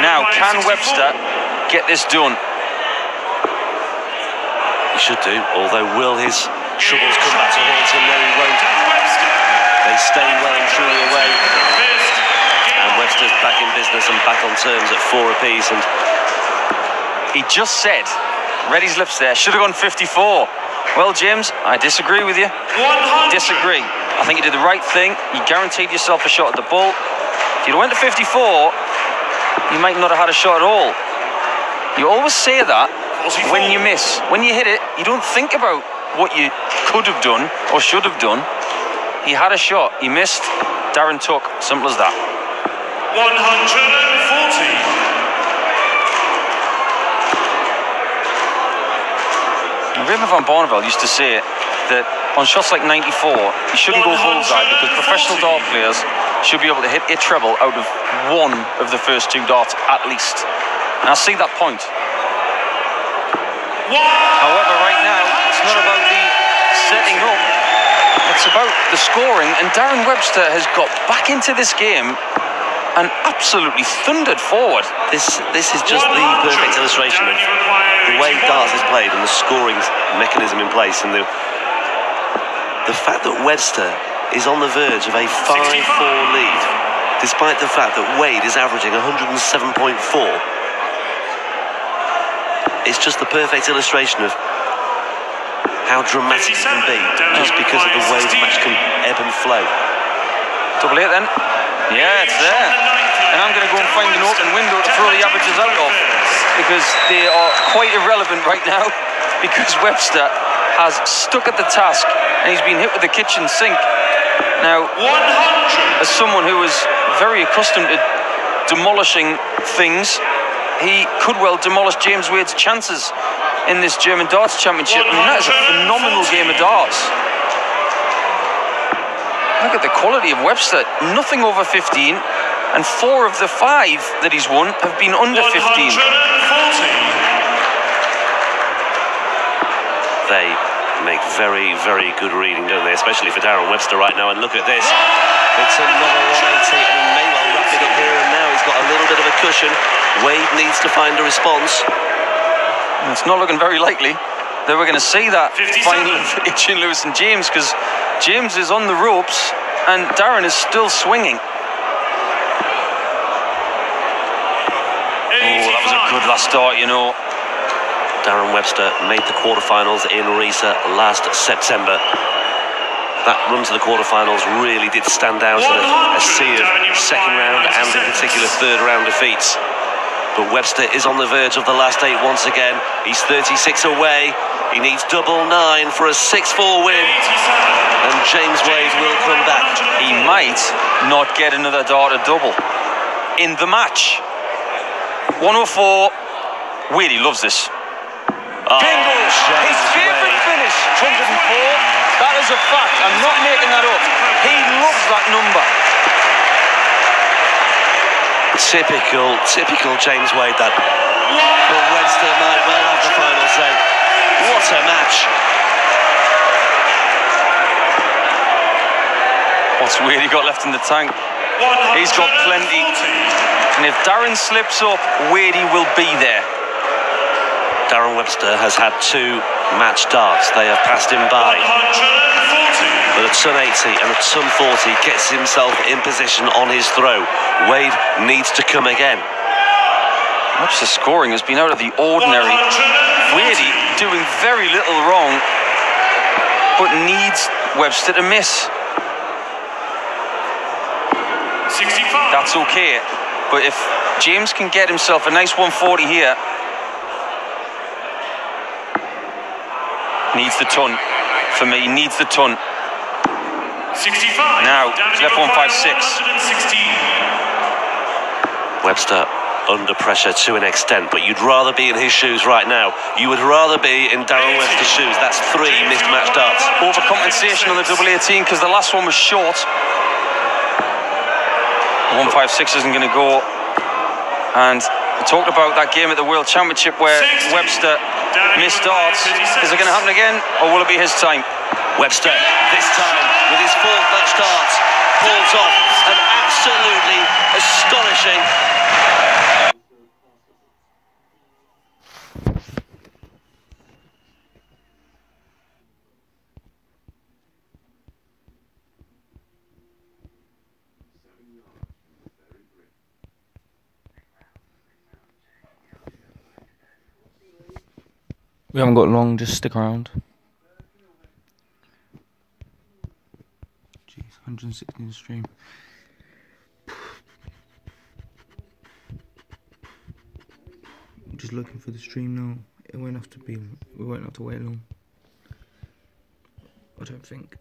Now, can Webster get this done? He should do, although will his troubles come back to haunt him? No, he won't. They stay well and truly away, and Webster's back in business and back on terms at 4 apiece. And he just said, read his lips there, should have gone 54. Well, James, I disagree with you. Disagree. I think you did the right thing. You guaranteed yourself a shot at the ball. If you'd went to 54, you might not have had a shot at all. You always say that, when you miss, when you hit it, you don't think about what you could have done or should have done. He had a shot, he missed, Darren took, simple as that. 140. Raymond van Barneveld used to say that on shots like 94, you shouldn't go bullseye because professional dart players should be able to hit a treble out of one of the first 2 darts at least. And I see that point. However, right now, it's not about the setting up, it's about the scoring, and Darren Webster has got back into this game and absolutely thundered forward. This is just the perfect illustration of the way darts is played and the scoring mechanism in place, and the fact that Webster is on the verge of a 5-4 lead, despite the fact that Wade is averaging 107.4. It's just the perfect illustration of how dramatic it can be, just because of the way the match can ebb and flow. Double 8 then. Yeah, it's there. And I'm going to go and find an open window to throw the averages out of, because they are quite irrelevant right now, because Webster has stuck at the task and he's been hit with the kitchen sink. Now, as someone who is very accustomed to demolishing things, he could well demolish James Wade's chances in this German Darts Championship. I mean, that is a phenomenal game of darts. Look at the quality of Webster. Nothing over 15, and 4 of the 5 that he's won have been under 15. They make very, very good reading, don't they? Especially for Darren Webster right now. And look at this. It's another 180, and he may well wrap it up here and now. He's got a little bit of a cushion. Wade needs to find a response. It's not looking very likely that we're going to see that final of Adrian, Lewis and James, because James is on the ropes and Darren is still swinging. Oh, that was a good last start, you know. Darren Webster made the quarterfinals in Risa last September. That run to the quarterfinals really did stand out in a sea of second round and in particular third round defeats. But Webster is on the verge of the last 8 once again. He's 36 away. He needs double 9 for a 6-4 win. And James Wade will come back. He might not get another dart to double in the match. 104. Wade, he loves this. Bingo! His favourite finish, 104. That is a fact. I'm not making that up. He loves that number. Typical James Wade, that. But Webster might well have the final say. What a match. What's Wade got left in the tank? He's got plenty. And if Darren slips up, Wade will be there. Darren Webster has had 2 match darts. They have passed him by. But a ton 80 and a ton 40 gets himself in position on his throw. Wade needs to come again. Much the scoring has been out of the ordinary. Wade doing very little wrong, but needs Webster to miss. 65. That's okay. But if James can get himself a nice 140 here, needs the ton. For me, needs the ton. 65. Now, he's left 156. Webster under pressure to an extent, but you'd rather be in his shoes right now. You would rather be in Darren Webster's shoes. That's 3 missed match darts. Overcompensation on the double 18 because the last one was short. 156 isn't going to go. And we talked about that game at the World Championship where Webster missed darts. Is it going to happen again, or will it be his time? Webster, this time, with his 4th match dart, pulls off an absolutely astonishing. We haven't got long, just stick around. Jeez, 116 stream. I'm just looking for the stream now. it won't have to be. We won't have to wait long. I don't think.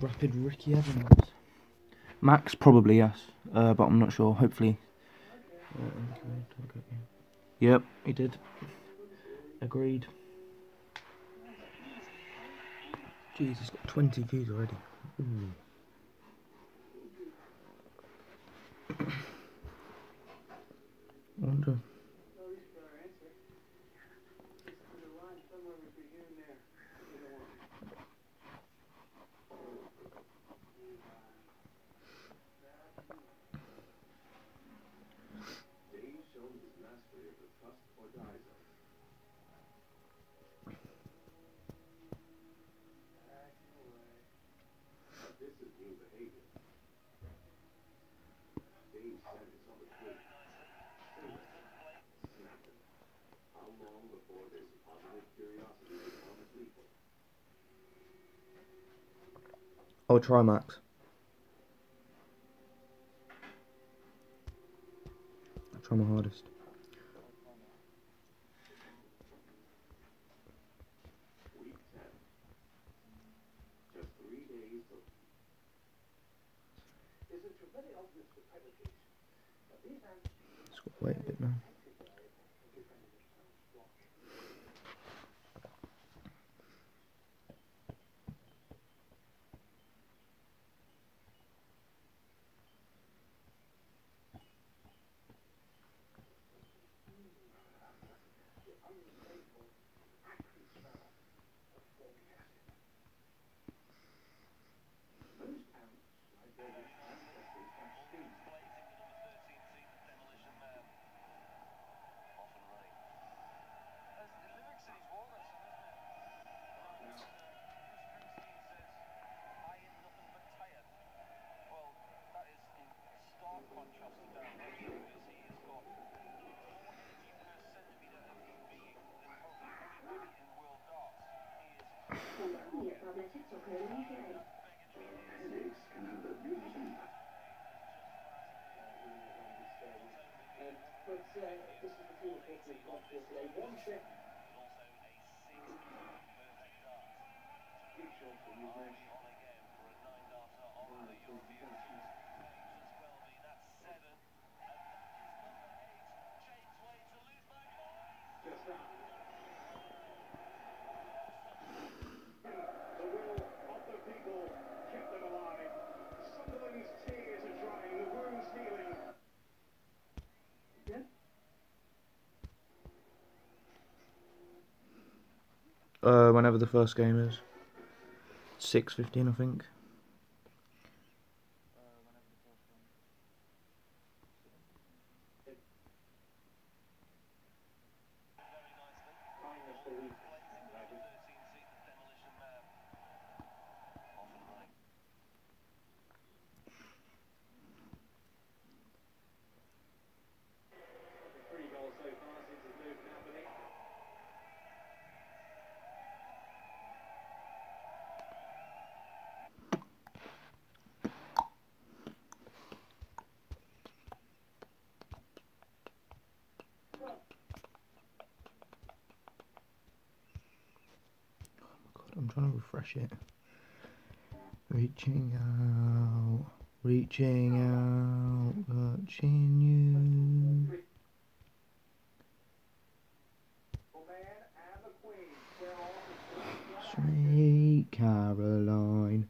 Rapid Ricky Evans. Max probably yes, but I'm not sure. Hopefully. Yep, he did. Agreed. Jeez, he's got 20 views already. Ooh. I wonder. I'll try Max. I'll try my hardest. Just got to wait a bit now. Whenever the first game is. 6:15, I think. I'm trying to refresh it. Reaching out, touching you. Sweet Caroline,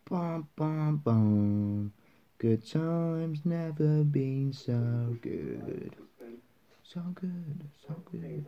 bum bum bum. Good times never been so good. So good, so good.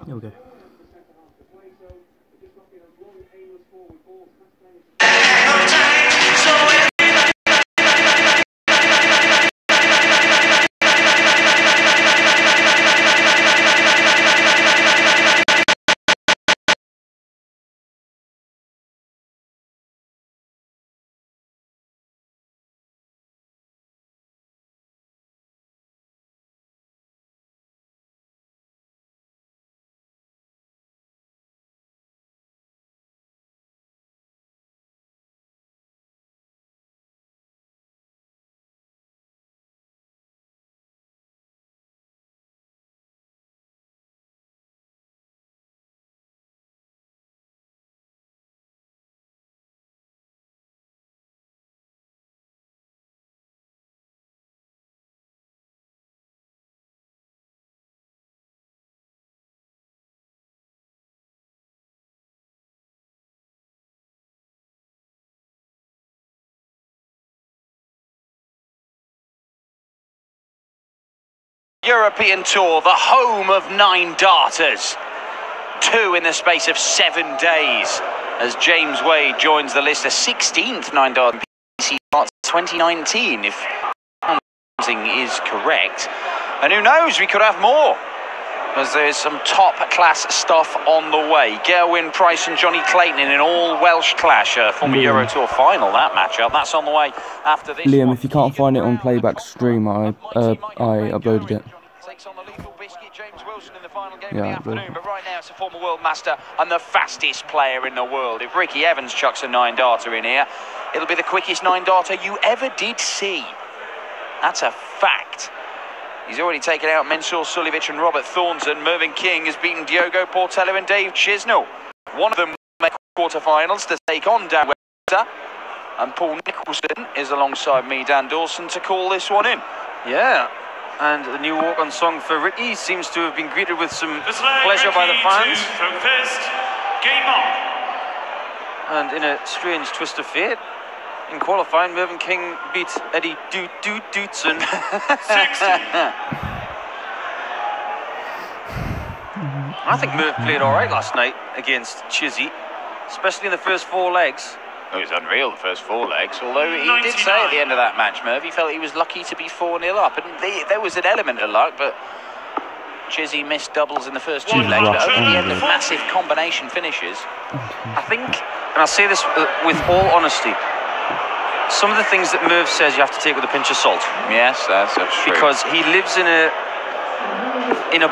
Here we go. European Tour, the home of 9 darters. 2 in the space of 7 days. As James Wade joins the list, a 16th 9 darter PC starts 2019, if something is correct. And who knows, we could have more, as there's some top-class stuff on the way. Gerwyn, Price and Jonny Clayton in an all-Welsh clash, former Euro Tour final, that matchup. That's on the way after this. Liam, if you can't find it on playback stream, I uploaded it. Takes on the lethal biscuit, James Wilson, in the final game Yeah, of the afternoon. But right now, it's a former world master and the fastest player in the world. If Ricky Evans chucks a 9 darter in here, it'll be the quickest 9 darter you ever did see. That's a fact. He's already taken out Mensur Suljovic and Robert Thornton. Mervin King has beaten Diogo Portello and Dave Chisnell. One of them will make quarterfinals to take on Darren Webster. And Paul Nicholson is alongside me, Dan Dawson, to call this one in. Yeah, and the new walk-on song for Ricky seems to have been greeted with some pleasure by the fans. Game on. And in a strange twist of fate, in qualifying, Mervyn King beat Eddie Dootson. 60. I think Merv played all right last night against Chizzy, especially in the first 4 legs. It was unreal, the first 4 legs, although he 99. did say at the end of that match, Merv, he felt he was lucky to be 4-0 up. And there was an element of luck, but Chizzy missed doubles in the first 2 legs, but only the end of massive combination finishes. I think, and I'll say this with all honesty, some of the things that Merv says you have to take with a pinch of salt. Yes, that's true. Because he lives in a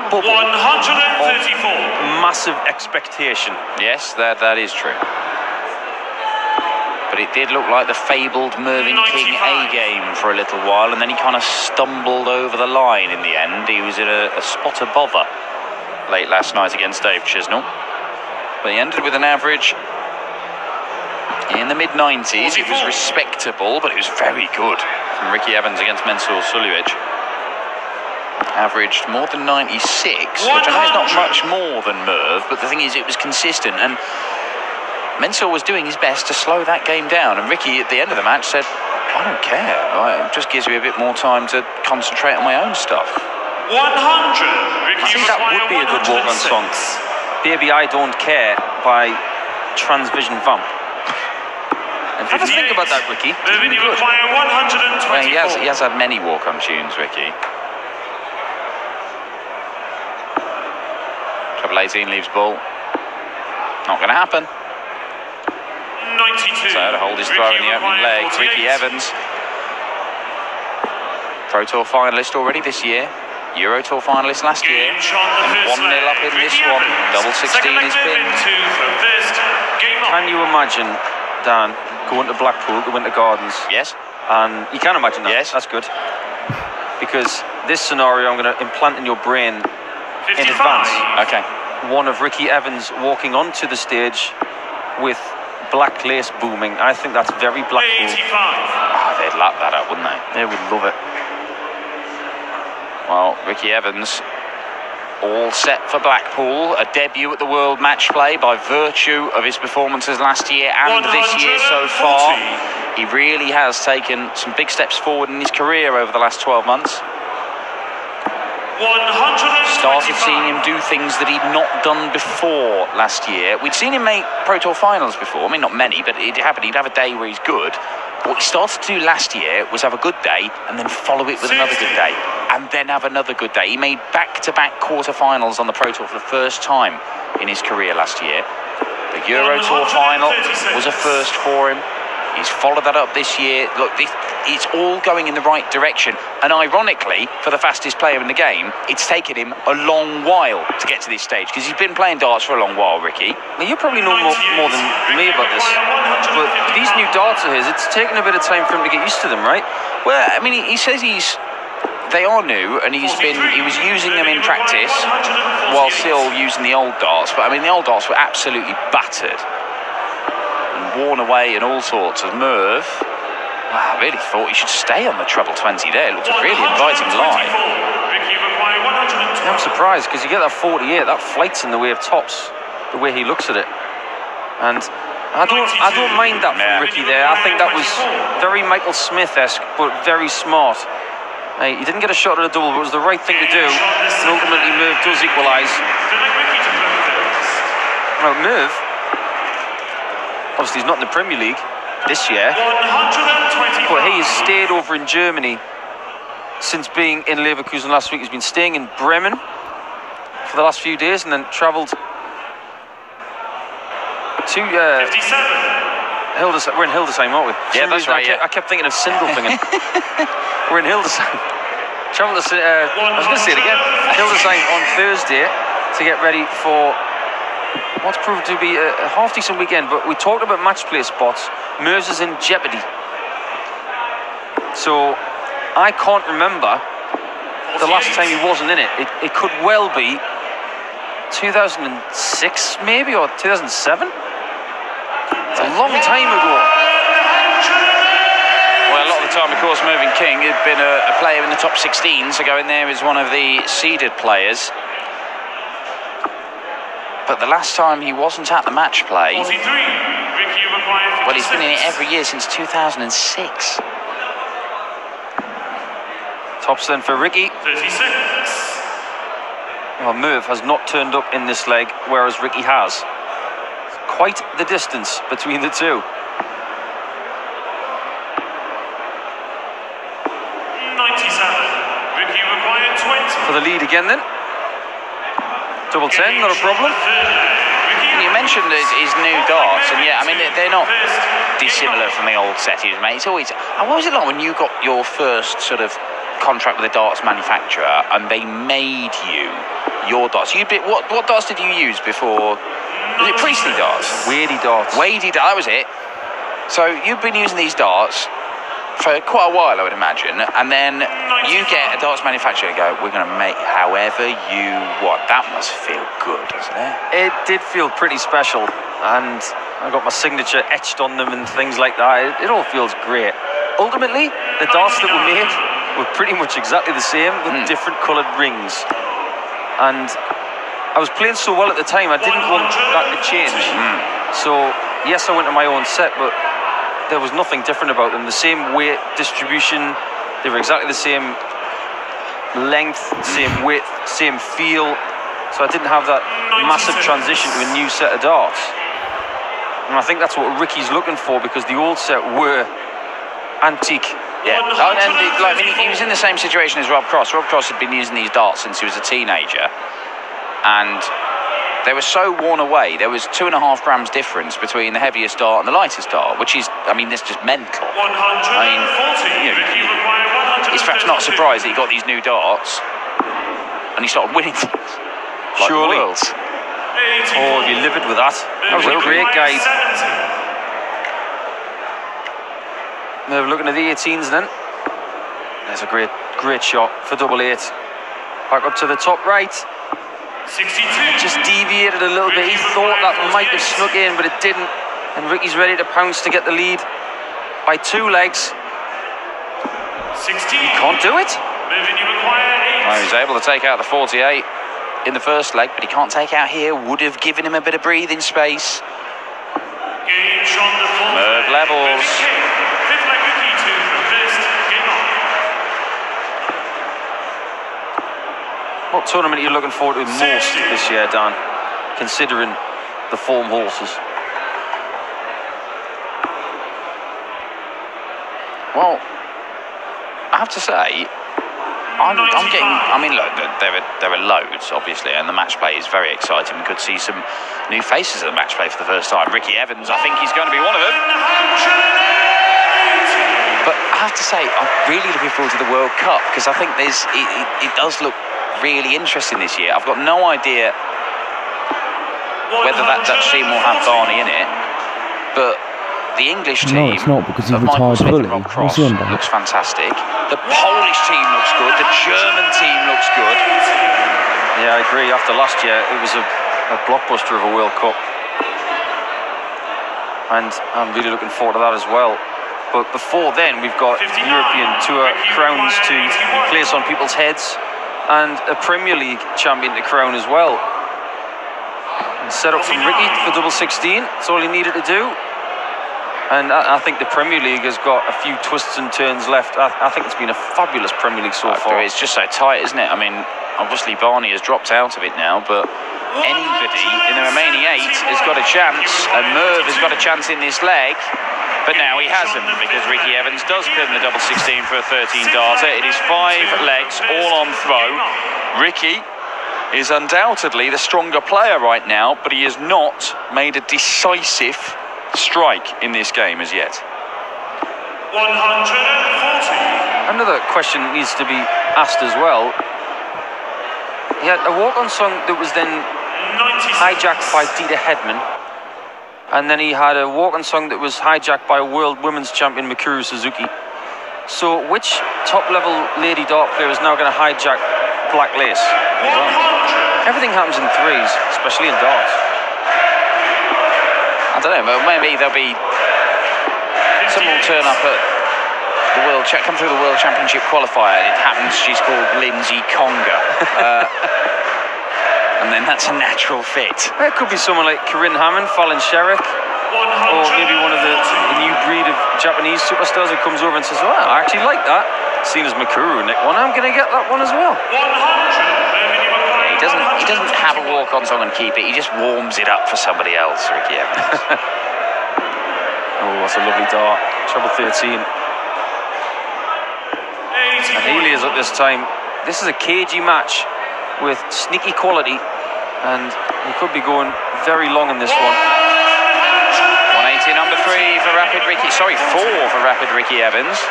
bubble 134. of massive expectation. Yes, that is true. But it did look like the fabled Mervyn King 95. A-game for a little while, and then he kind of stumbled over the line in the end. He was in a spot of bother late last night against Dave Chisnell. But he ended with an average in the mid-90s. It was respectable, but it was very good from Ricky Evans against Mensur Suljovic. Averaged more than 96, which I know is not much more than Merv, but the thing is, it was consistent, and Mensur was doing his best to slow that game down, and Ricky at the end of the match said, I don't care, it just gives me a bit more time to concentrate on my own stuff. 100. I think that would be a good walk-on song. Baby I Don't Care by Transvision Vamp. Have a think about that, Ricky. Mervyn, you require 124. Well, he has had many walk-on tunes, Ricky. Treble 18 leaves ball. Not going to happen. 92. So to hold his throw in the opening leg, Ricky Evans, Pro Tour finalist already this year, Euro Tour finalist last year, and 1-0 up in this one, double 16 is pinned. Can you imagine, Dan, going to Blackpool, to Winter Gardens? Yes. And you can imagine that. Yes. That's good. Because this scenario I'm going to implant in your brain in advance. Okay. One of Ricky Evans walking onto the stage with black lace booming. I think that's very Blackpool. 85. Oh, they'd lap that up, wouldn't they? They would love it. Well, Ricky Evans, all set for Blackpool. A debut at the World Match Play by virtue of his performances last year and this year so far. He really has taken some big steps forward in his career over the last 12 months. 125. Started seeing him do things that he'd not done before last year. We'd seen him make Pro Tour finals before. I mean, not many, but it happened. He'd have a day where he's good. What he started to do last year was have a good day and then follow it with another good day and then have another good day. He made back-to-back quarter-finals on the Pro Tour for the first time in his career last year. The Euro Tour final was a first for him. He's followed that up this year. Look, it's all going in the right direction. And ironically, for the fastest player in the game, it's taken him a long while to get to this stage because he's been playing darts for a long while, Ricky. Now, you probably know more than me about this, but these new darts of his, it's taken a bit of time for him to get used to them, right? Well, I mean, he says they are new, and he was using them in practice while still using the old darts. But I mean, the old darts were absolutely battered and worn away and all sorts. As Merv, wow, I really thought he should stay on the treble 20 there. It looked a really inviting line. I'm surprised because you get that 48, that flights in the way of tops, the way he looks at it, and I don't mind that from Ricky there. I think that was very Michael Smith-esque, but very smart. He didn't get a shot at a double, but it was the right thing to do. And ultimately, Merv does equalise. Well, Merv, obviously, he's not in the Premier League this year, but he has stayed over in Germany since being in Leverkusen last week. He's been staying in Bremen for the last few days and then travelled to Hildesheim. We're in Hildesheim, aren't we? Yeah, that's right. I kept thinking of Sindelfingen. We're in Hildesheim. Travelled to, I was going to say it again, Hildesheim on Thursday to get ready for what's proved to be a half-decent weekend. But we talked about match play spots. Merv's is in jeopardy. So I can't remember the last time he wasn't in it. It could well be 2006 maybe, or 2007. It's a long time ago. Well, a lot of the time, of course, Mervyn King had been a player in the top 16, so going there as one of the seeded players. But the last time he wasn't at the match play, well, he's been in it every year since 2006. Tops then for Ricky. 36. Well, Merv has not turned up in this leg, whereas Ricky has. Quite the distance between the two. 97. Ricky required 20. For the lead again then. Double 10, not a problem. You mentioned his new darts, and yeah, I mean, they're not dissimilar from the old set he was made. It's always. And what was it like when you got your first sort of contract with a darts manufacturer and they made you your darts? What darts did you use before? Was it Priestley darts? Wadey darts. Wadey darts, that was it. So you've been using these darts for quite a while, I would imagine, and then you get a darts manufacturer and go, we're going to make however you want. That must feel good, doesn't it? It did feel pretty special, and I got my signature etched on them and things like that. It all feels great. Ultimately, the darts that were made were pretty much exactly the same with different coloured rings. And I was playing so well at the time, I didn't want that to change. So, yes, I went to my own set, but there was nothing different about them. The same weight distribution, they were exactly the same length, same width, same feel. So I didn't have that massive transition to a new set of darts. And I think that's what Ricky's looking for, because the old set were antique. Yeah, and like, I mean, he was in the same situation as Rob Cross. Rob Cross had been using these darts since he was a teenager, and they were so worn away. There was 2.5 grams difference between the heaviest dart and the lightest dart, which is, I mean, that's just mental. 140. I mean, you know, it's perhaps not surprised that he got these new darts and he started winning things. Like Surely. the worlds. Oh, you livid with that. That was a great guide. Now looking at the 18s then. There's a great shot for double 8. Back up to the top right. 62. Just deviated a little bit. He thought that might have snuck in, but it didn't. And Ricky's ready to pounce to get the lead by 2 legs. 16. He can't do it. Mervin, you require 8. Well, he was able to take out the 48 in the first leg, but he can't take out here. Would have given him a bit of breathing space. Game shot the 4th Merv leg. levels. Mervin King. 5th leg Ricky 2 from first. Game on. What tournament are you looking forward to most this year, Dan? Considering the form horses. Well, I have to say, I'm getting. I mean, look, there are loads, obviously, and the match play is very exciting. We could see some new faces at the match play for the first time. Ricky Evans, I think he's going to be one of them. But I have to say, I'm really looking forward to the World Cup because I think it does look really interesting this year. I've got no idea whether that Dutch team will have Barney in it, but the English team No, it's not, because he's of Michael retired Smith fully. and Rob What's Cross he on about? looks fantastic. The Polish team looks good. The German team looks good. Yeah, I agree. After last year, it was a blockbuster of a World Cup. And I'm really looking forward to that as well. But before then, we've got European Tour crowns to place on people's heads and a Premier League champion to crown as well. And set up from Ricky for double 16. That's all he needed to do. And I think the Premier League has got a few twists and turns left. I think it's been a fabulous Premier League so far. It's just so tight, isn't it? I mean, obviously Barney has dropped out of it now, but anybody in the remaining 8 has got a chance, and Merv has got a chance in this leg, but now he hasn't, because Ricky Evans does pin the double 16 for a 13 darter. It is 5 legs, all on throw. Ricky is undoubtedly the stronger player right now, but he has not made a decisive strike in this game as yet. 140. Another question needs to be asked as well. He had a walk-on song that was then 96. hijacked by Dieter Hedman, and then he had a walk-on song that was hijacked by world women's champion Mikuru Suzuki. So which top-level lady dart player is now going to hijack Black Lace? 100. Everything happens in threes, especially in darts. I don't know, but maybe there'll be someone will turn up at the come through the World Championship qualifier, and it happens she's called Lindsay Conga. And then that's a natural fit. It could be someone like Corinne Hammond, Fallon Sherrick, or maybe one of the new breed of Japanese superstars who comes over and says, "Oh, I actually like that." Seen as Mikuru, Nick one, I'm going to get that one as well. 100. He doesn't have a walk-on song and keep it. He just warms it up for somebody else, Ricky Evans. Oh, that's a lovely dart. Treble 13. And Healy is up this time. This is a cagey match with sneaky quality, and he could be going very long in this one. 180 number 3 for Rapid Ricky. Sorry, 4 for Rapid Ricky Evans.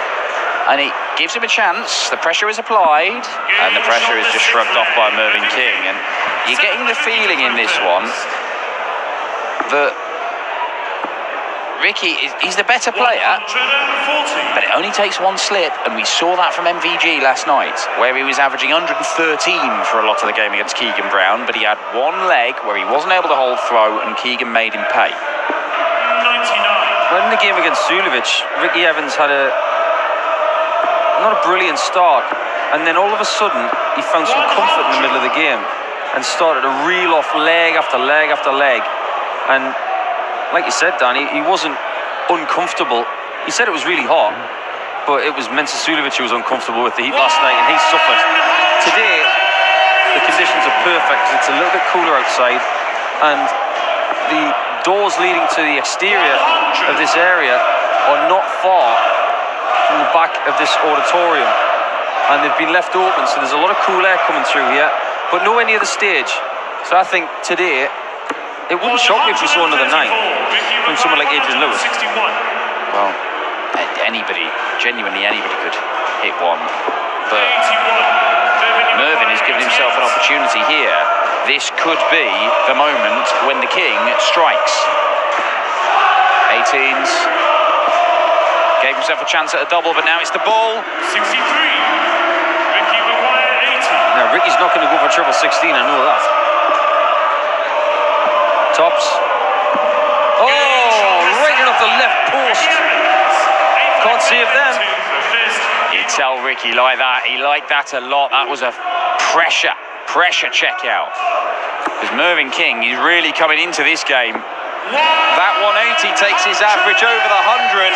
And it gives him a chance. The pressure is applied, and the pressure is just shrugged off by Mervyn King. And you're getting the feeling in this one that Ricky, he's the better player, but it only takes one slip, and we saw that from MVG last night, where he was averaging 113 for a lot of the game against Keegan Brown, but he had one leg where he wasn't able to hold throw, and Keegan made him pay. 99. Well, in the game against Sulevic, Ricky Evans had not a brilliant start, and then all of a sudden he found some comfort in the middle of the game and started to reel off leg after leg after leg. And like you said, Dan, he wasn't uncomfortable. He said it was really hot, but it was Mensur Sulevic who was uncomfortable with the heat last night, and he suffered. Today the conditions are perfect because it's a little bit cooler outside, and the doors leading to the exterior of this area are not far from the back of this auditorium, and they've been left open, so there's a lot of cool air coming through here, but nowhere near the stage. So I think today it wouldn't shock me if we saw another 9 from someone like Adrian Lewis. 61. Well, anybody, genuinely anybody could hit one, but 81. Mervyn has given himself an opportunity here. This could be the moment when the king strikes. 18s. Gave himself a chance at a double, but now it's the ball. 63. Ricky required 80. Now Ricky's not going to go for triple 16, I know that. Tops. Oh, left post. Can't save them. You tell Ricky like that. He liked that a lot. That was a pressure check out. Because Mervyn King is really coming into this game. That 180 takes his average over the 100.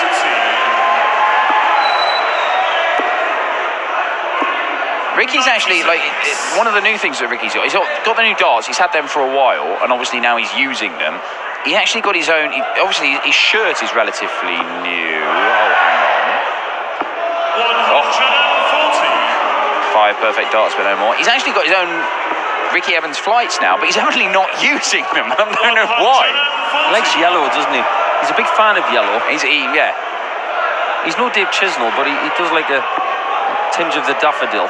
Ricky's actually, like, one of the new things that Ricky's got, he's got the new darts, he's had them for a while, and obviously now he's using them. He actually got his own, obviously his shirt is relatively new. Oh, hang on. 5 perfect darts, but no more. He's actually got his own Ricky Evans flights now, but he's actually not using them. I don't know why. He likes yellow, doesn't he? He's a big fan of yellow. Yeah. He's no Dave Chisnell, but he does like a tinge of the daffodil.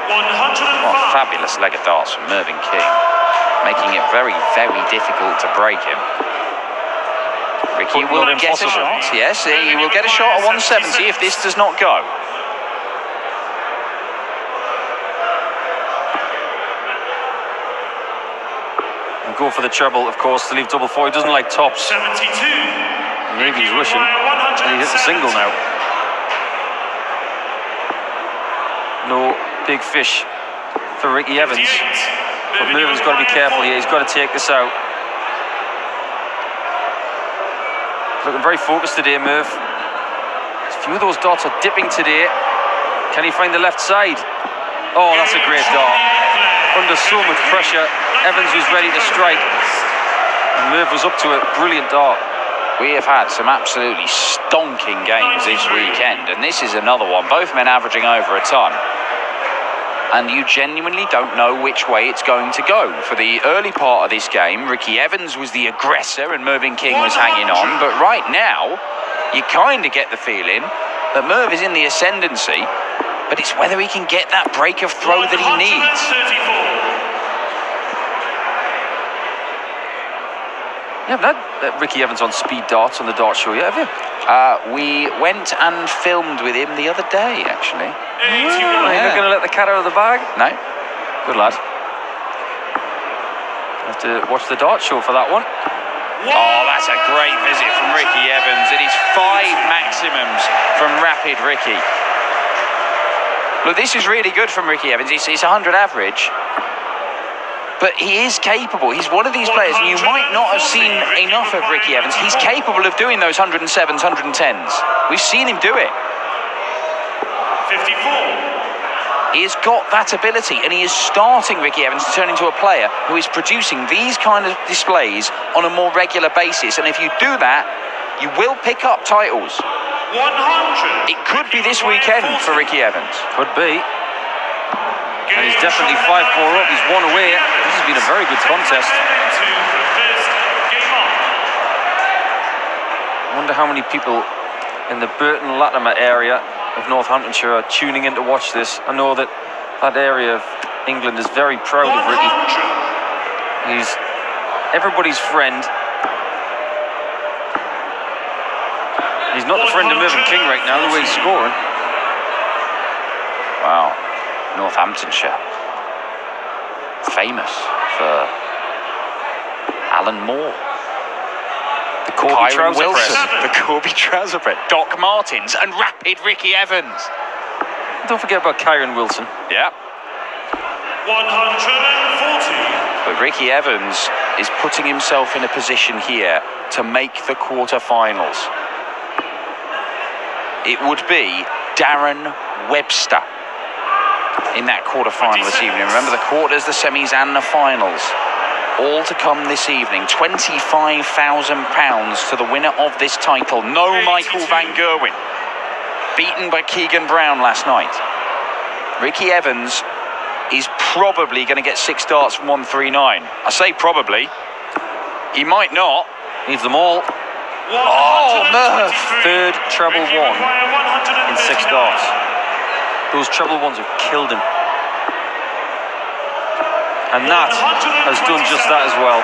105. Oh, fabulous leg of darts from Mervyn King, making it very, very difficult to break him. Ricky will get a shot. Yes, he will get a shot at 170 if this does not go. And go for the treble, of course, to leave double 4. He doesn't like tops. 72. Maybe he's wishing. And he hits a single now. No big fish for Ricky Evans. But Mervin's got to be careful here. He's got to take this out. Looking very focused today, Merv. A few of those darts are dipping today. Can he find the left side? Oh, that's a great dart. Under so much pressure, Evans was ready to strike. And Merv was up to it. Brilliant dart. We have had some absolutely stonking games this weekend, and this is another one. Both men averaging over a ton. And you genuinely don't know which way it's going to go. For the early part of this game, Ricky Evans was the aggressor and Mervyn King was hanging on. But right now, you kind of get the feeling that Merv is in the ascendancy, but it's whether he can get that break of throw that he needs. You haven't had Ricky Evans on speed darts on the dart show yet, have you? We went and filmed with him the other day, actually. You're not going to let the cat out of the bag? No. Good lad. Have to watch the dart show for that one. Oh, that's a great visit from Ricky Evans. It is 5 maximums from Rapid Ricky. Look, this is really good from Ricky Evans. It's 100 average. But he is capable. He's one of these players, and you might not have seen enough of Ricky Evans. He's capable of doing those 107s, 110s. We've seen him do it. 54. He has got that ability, and he is starting Ricky Evans to turn into a player who is producing these kind of displays on a more regular basis. And if you do that, you will pick up titles. 100. It could be this weekend for Ricky Evans. Could be. And he's definitely 5-4 up. He's 1 away. This has been a very good contest. I wonder how many people in the Burton Latimer area of Northamptonshire are tuning in to watch this. I know that that area of England is very proud of Ricky. He's everybody's friend. He's not the friend of Mervyn King right now, the way he's scoring. Wow. Northamptonshire, famous for Alan Moore, The Corby trouser Wilson, press. the Corby trouser press, Doc Martens, and Rapid Ricky Evans. Don't forget about Kyron Wilson. Yeah. 140. But Ricky Evans is putting himself in a position here to make the quarter-finals. It would be Darren Webster in that quarter-final this evening. Remember, the quarters, the semis and the finals all to come this evening. £25,000 to the winner of this title. No Michael van Gerwen, beaten by Keegan Brown last night. Ricky Evans is probably going to get 6 darts from 139. I say probably. He might not. Needs them all. Oh, Merv. Third treble 1 in 6 darts. Those treble 1s have killed him. And that has done just that as well.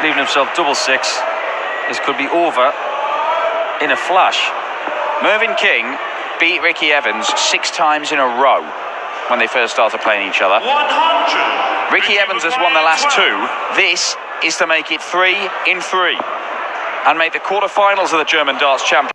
Leaving himself double 6. This could be over in a flash. Mervyn King beat Ricky Evans 6 times in a row when they first started playing each other. 100. Ricky Evans has won the last 2. This is to make it 3 in 3 and make the quarter-finals of the German Darts Championship.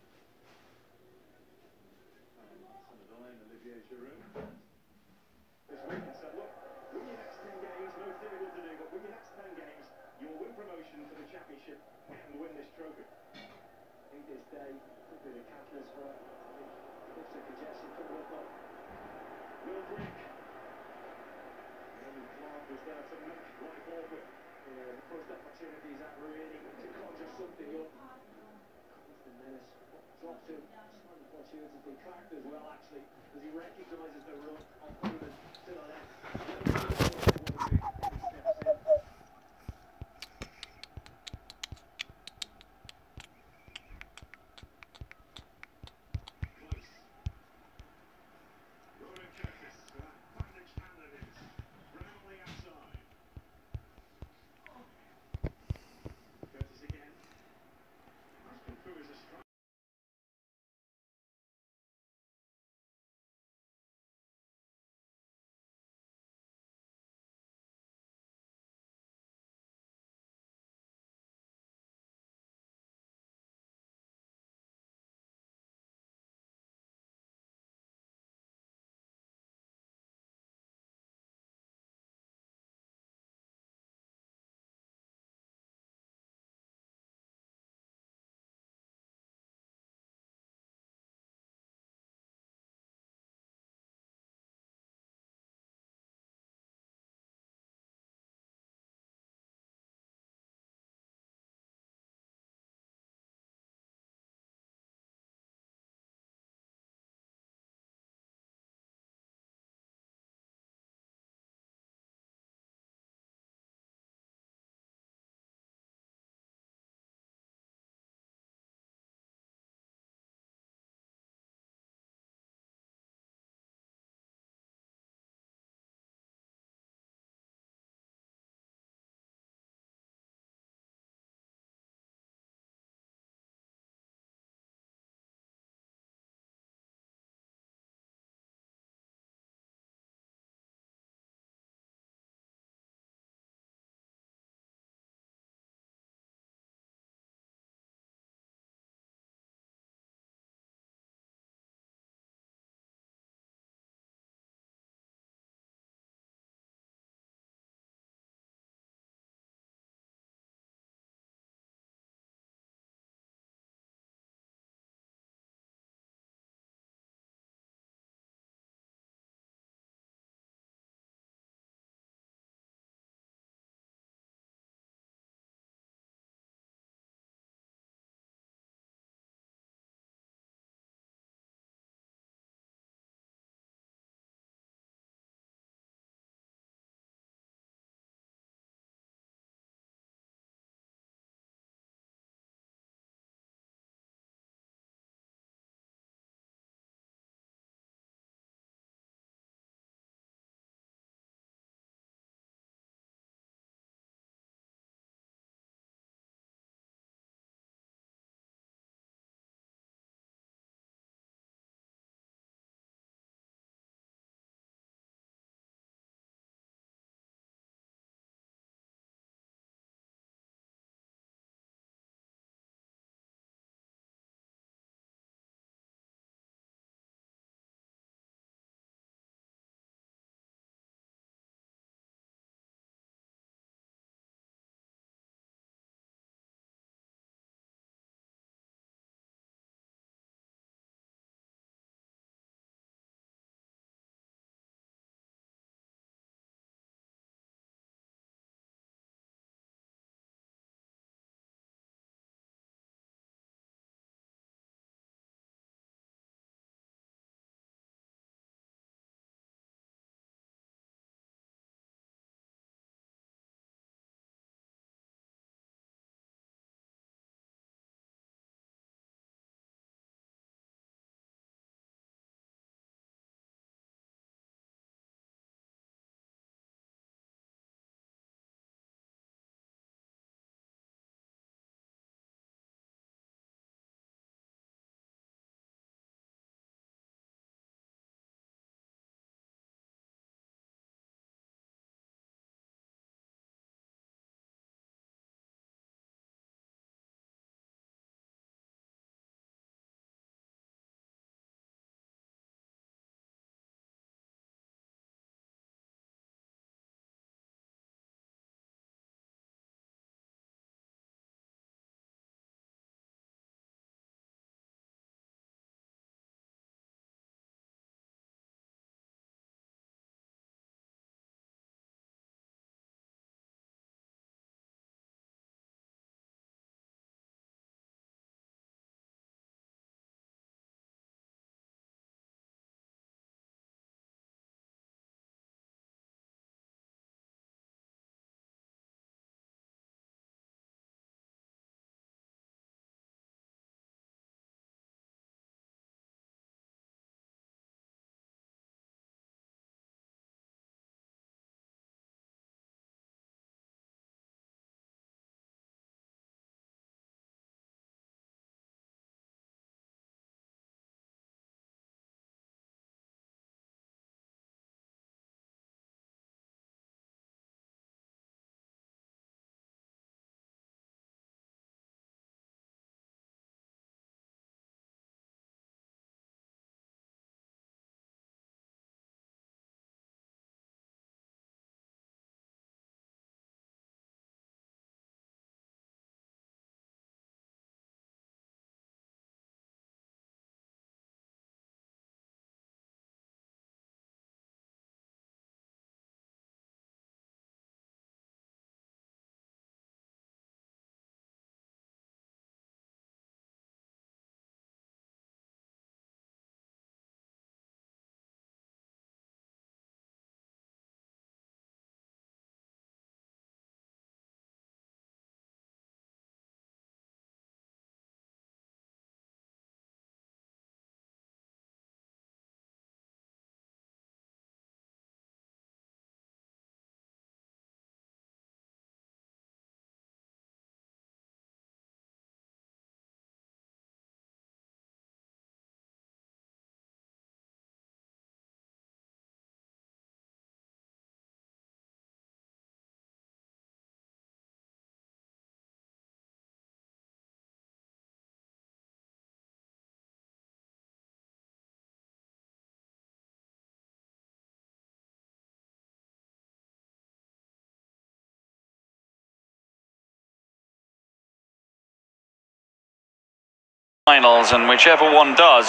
finals, and whichever one does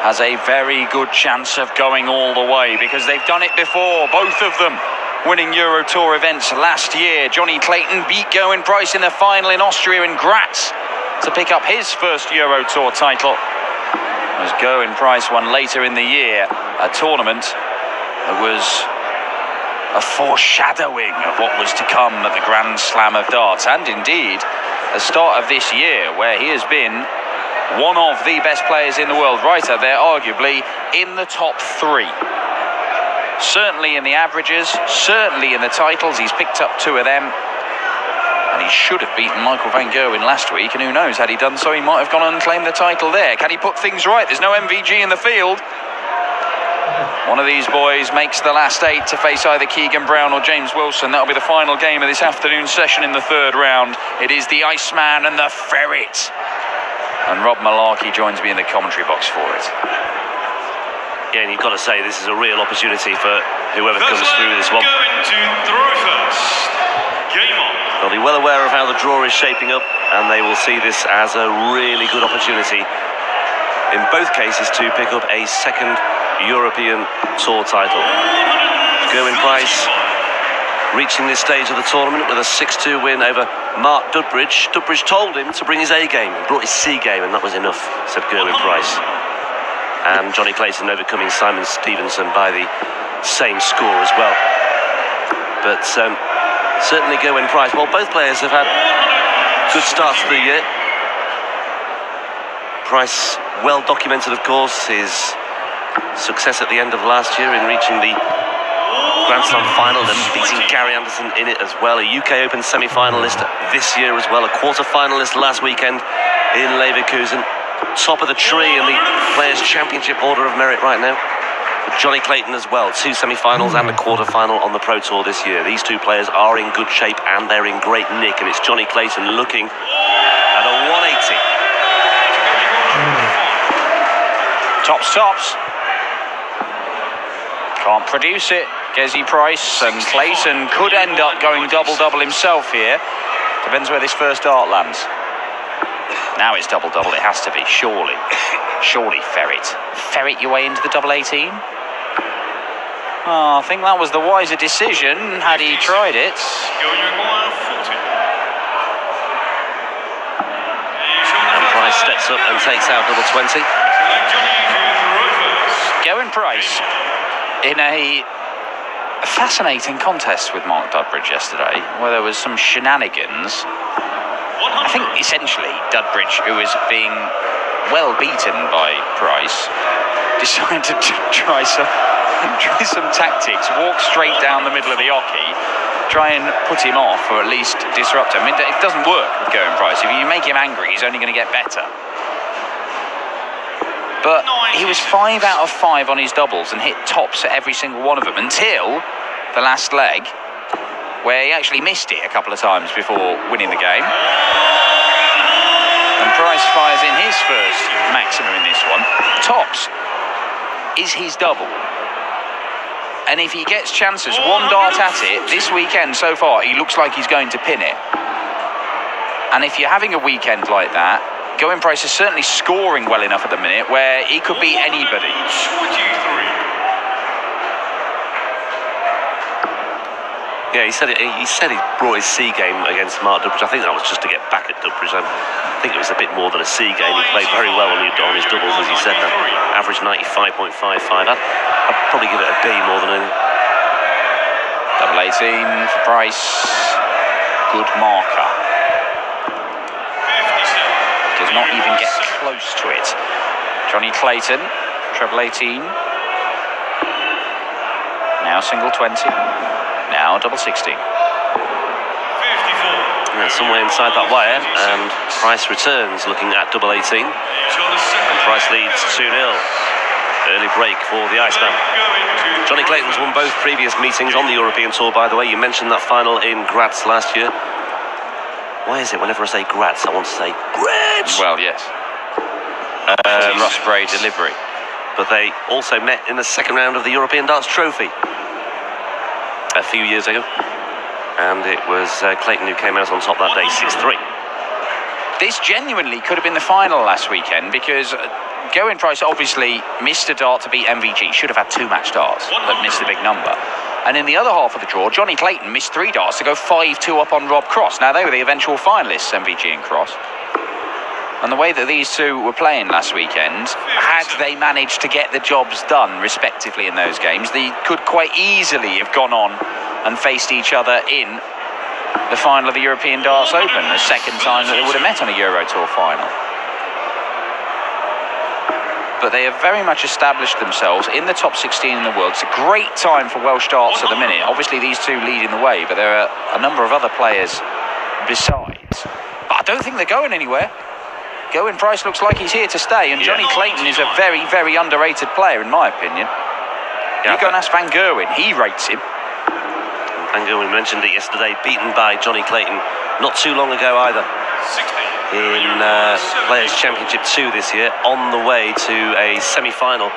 has a very good chance of going all the way, because they've done it before, both of them winning Euro Tour events last year. Jonny Clayton beat Gerwyn Price in the final in Austria in Graz to pick up his first Euro Tour title, as Gerwyn Price won later in the year a tournament that was a foreshadowing of what was to come at the Grand Slam of darts, and indeed the start of this year, where he has been one of the best players in the world. Right up there, arguably in the top 3. Certainly in the averages, certainly in the titles. He's picked up 2 of them, and he should have beaten Michael van Gerwen last week, and who knows, had he done so, he might have gone and claimed the title there. Can he put things right? There's no MVG in the field. One of these boys makes the last 8 to face either Keegan Brown or James Wilson. That'll be the final game of this afternoon session in the 3rd round. It is the Iceman and the Ferret. And Rob Malarkey joins me in the commentary box for it. Yeah, and you've got to say this is a real opportunity for whoever comes through this one. Going to throw first. Game on. They'll be well aware of how the draw is shaping up, and they will see this as a really good opportunity in both cases to pick up a 2nd European Tour title. Gerwyn Price reaching this stage of the tournament with a 6-2 win over Mark Dudbridge. Dudbridge told him to bring his A game, he brought his C game, and that was enough, said Gerwyn Price. And Jonny Clayton overcoming Simon Stevenson by the same score as well. But certainly Gerwyn Price, well, both players have had good starts to the year. Price, well documented, of course, his success at the end of last year in reaching the Grand Slam final and beating Gary Anderson in it as well. A UK Open semi-finalist this year as well. A quarter-finalist last weekend in Leverkusen. Top of the tree in the Players' Championship order of merit right now. Jonny Clayton as well. 2 semi-finals and a quarter-final on the Pro Tour this year. These 2 players are in good shape and they're in great nick. And it's Jonny Clayton looking at a 180. Tops. Can't produce it. Gezi Price, and Clayton could end up going double-double himself here. Depends where this first dart lands. Now it's double-double, it has to be, surely. Surely, Ferret. Ferret your way into the double 18? Oh, I think that was the wiser decision, had he tried it. And Price steps up and takes out double 20. Gerwyn Price in a fascinating contest with Mark Dudbridge yesterday, where there was some shenanigans. I think essentially Dudbridge, who was being well beaten by Price, decided to try some tactics, walk straight down the middle of the hockey, try and put him off, or at least disrupt him. I mean, it doesn't work with Gerwyn Price. If you make him angry, he's only going to get better. But he was 5 out of 5 on his doubles and hit tops at every single one of them until the last leg, where he actually missed it a couple of times before winning the game. And Price fires in his first maximum in this one. Tops is his double. And if he gets chances, 1 dart at it this weekend so far, he looks like he's going to pin it. And if you're having a weekend like that, Gerwyn Price is certainly scoring well enough at the minute where he could beat anybody. Yeah, he said he brought his C game against Mark Dudbridge. I think that was just to get back at Dudbridge. I think it was a bit more than a C game. He played very well on his doubles, as he said. That average 95.55. I'd probably give it a B more than anything. Double 18 for Price. Good marker. Does not even get close to it. Jonny Clayton, treble 18. Now single 20. Now double 16. 54. Yeah, somewhere inside that wire, and Price returns looking at double 18. And Price leads 2-0. Early break for the Iceman. Jonny Clayton's won both previous meetings on the European Tour, by the way. You mentioned that final in Graz last year. Why is it whenever I say Graz, I want to say Graz? Well, yes. Rossbray delivery. But they also met in the 2nd round of the European Darts Trophy a few years ago. And it was Clayton who came out on top that day, 6-3. this genuinely could have been the final last weekend, because Gerwyn Price obviously missed a dart to beat MVG. Should have had 2 match darts, but missed a big number. And in the other half of the draw, Jonny Clayton missed 3 darts to go 5-2 up on Rob Cross. Now, they were the eventual finalists, MVG and Cross. And the way that these two were playing last weekend, had they managed to get the jobs done respectively in those games, they could quite easily have gone on and faced each other in the final of the European Darts Open, the second time that they would have met on a Euro Tour final. But they have very much established themselves in the top 16 in the world. It's a great time for Welsh darts at the minute. Obviously, these two leading the way, but there are a number of other players besides. But I don't think they're going anywhere. Gerwyn Price looks like he's here to stay, and Jonny Clayton is a very, very underrated player, in my opinion. You go and ask Van Gerwen, he rates him. Van Gerwen mentioned it yesterday, beaten by Jonny Clayton not too long ago either. In Players' Championship 2 this year, on the way to a semi-final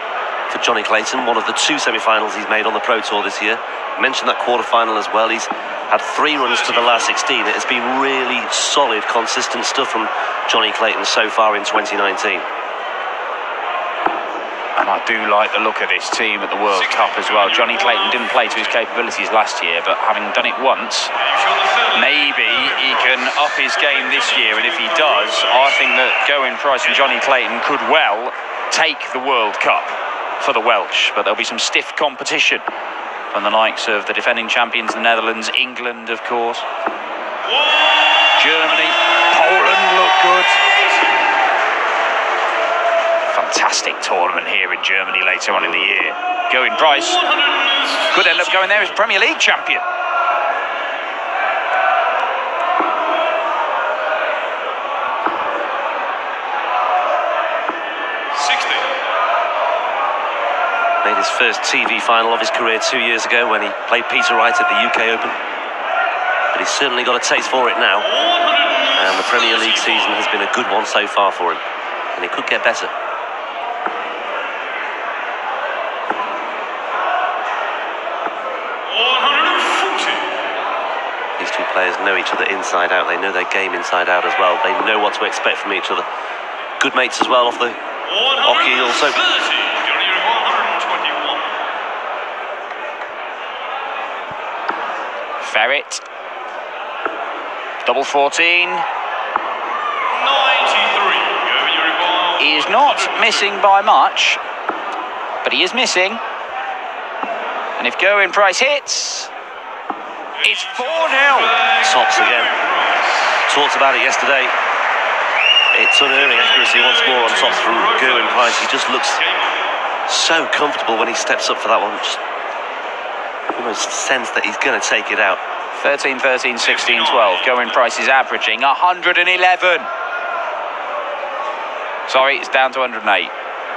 for Jonny Clayton, one of the 2 semi-finals he's made on the Pro Tour this year. Mentioned that quarter-final as well. He's had 3 runs to the last 16. It has been really solid, consistent stuff from Jonny Clayton so far in 2019. And I do like the look of this team at the World Cup as well. Jonny Clayton didn't play to his capabilities last year, but having done it once, maybe he can up his game this year. And if he does, I think that Gerwyn Price and Jonny Clayton could well take the World Cup for the Welsh. But there'll be some stiff competition from the likes of the defending champions, the Netherlands, England, of course. Germany, Poland look good. Fantastic tournament here in Germany later on in the year. Gerwyn Price could end up going there as Premier League champion. Made his first TV final of his career 2 years ago when he played Peter Wright at the UK Open. But he's certainly got a taste for it now. And the Premier League season has been a good one so far for him. And it could get better. These two players know each other inside out. They know their game inside out as well. They know what to expect from each other. Good mates as well off the hockey also. Ferret. Double 14. 93. He is not missing by much, but he is missing. And if Gerwyn Price hits, it's 4-0. Tops again. Talked about it yesterday. It's unerring accuracy once more on tops from Gerwyn Price. He just looks so comfortable when he steps up for that one. Just almost sense that he's going to take it out. 13, 13, 16, 12. Gerwyn Price is averaging 111. Sorry, it's down to 108.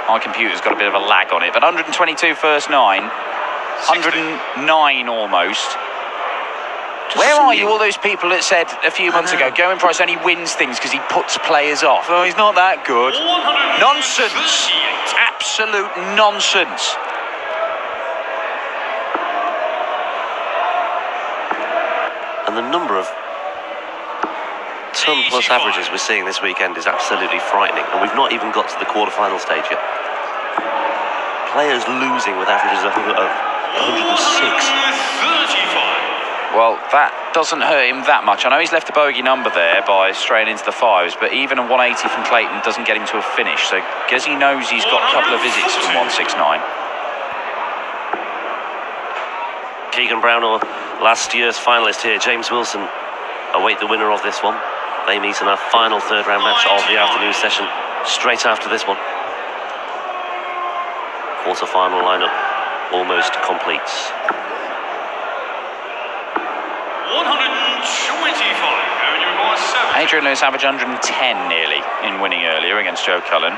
My computer's got a bit of a lag on it, but 122 first 9. 109 almost. Where are you, all those people that said a few months ago Gerwyn Price only wins things because he puts players off? Oh, he's not that good. Nonsense. Absolute nonsense. And the number of ton-plus averages we're seeing this weekend is absolutely frightening. And we've not even got to the quarter-final stage yet. Players losing with averages of 106. Well, that doesn't hurt him that much. I know he's left a bogey number there by straying into the 5s, but even a 180 from Clayton doesn't get him to a finish. So Gezi knows he's got a couple of visits from 169. Keegan Brownell, last year's finalist here, James Wilson, await the winner of this one. They meet in our final third-round match of the afternoon session, straight after this one. Quarter-final lineup almost completes. 125. Adrian Lewis averaged 110 nearly in winning earlier against Joe Cullen.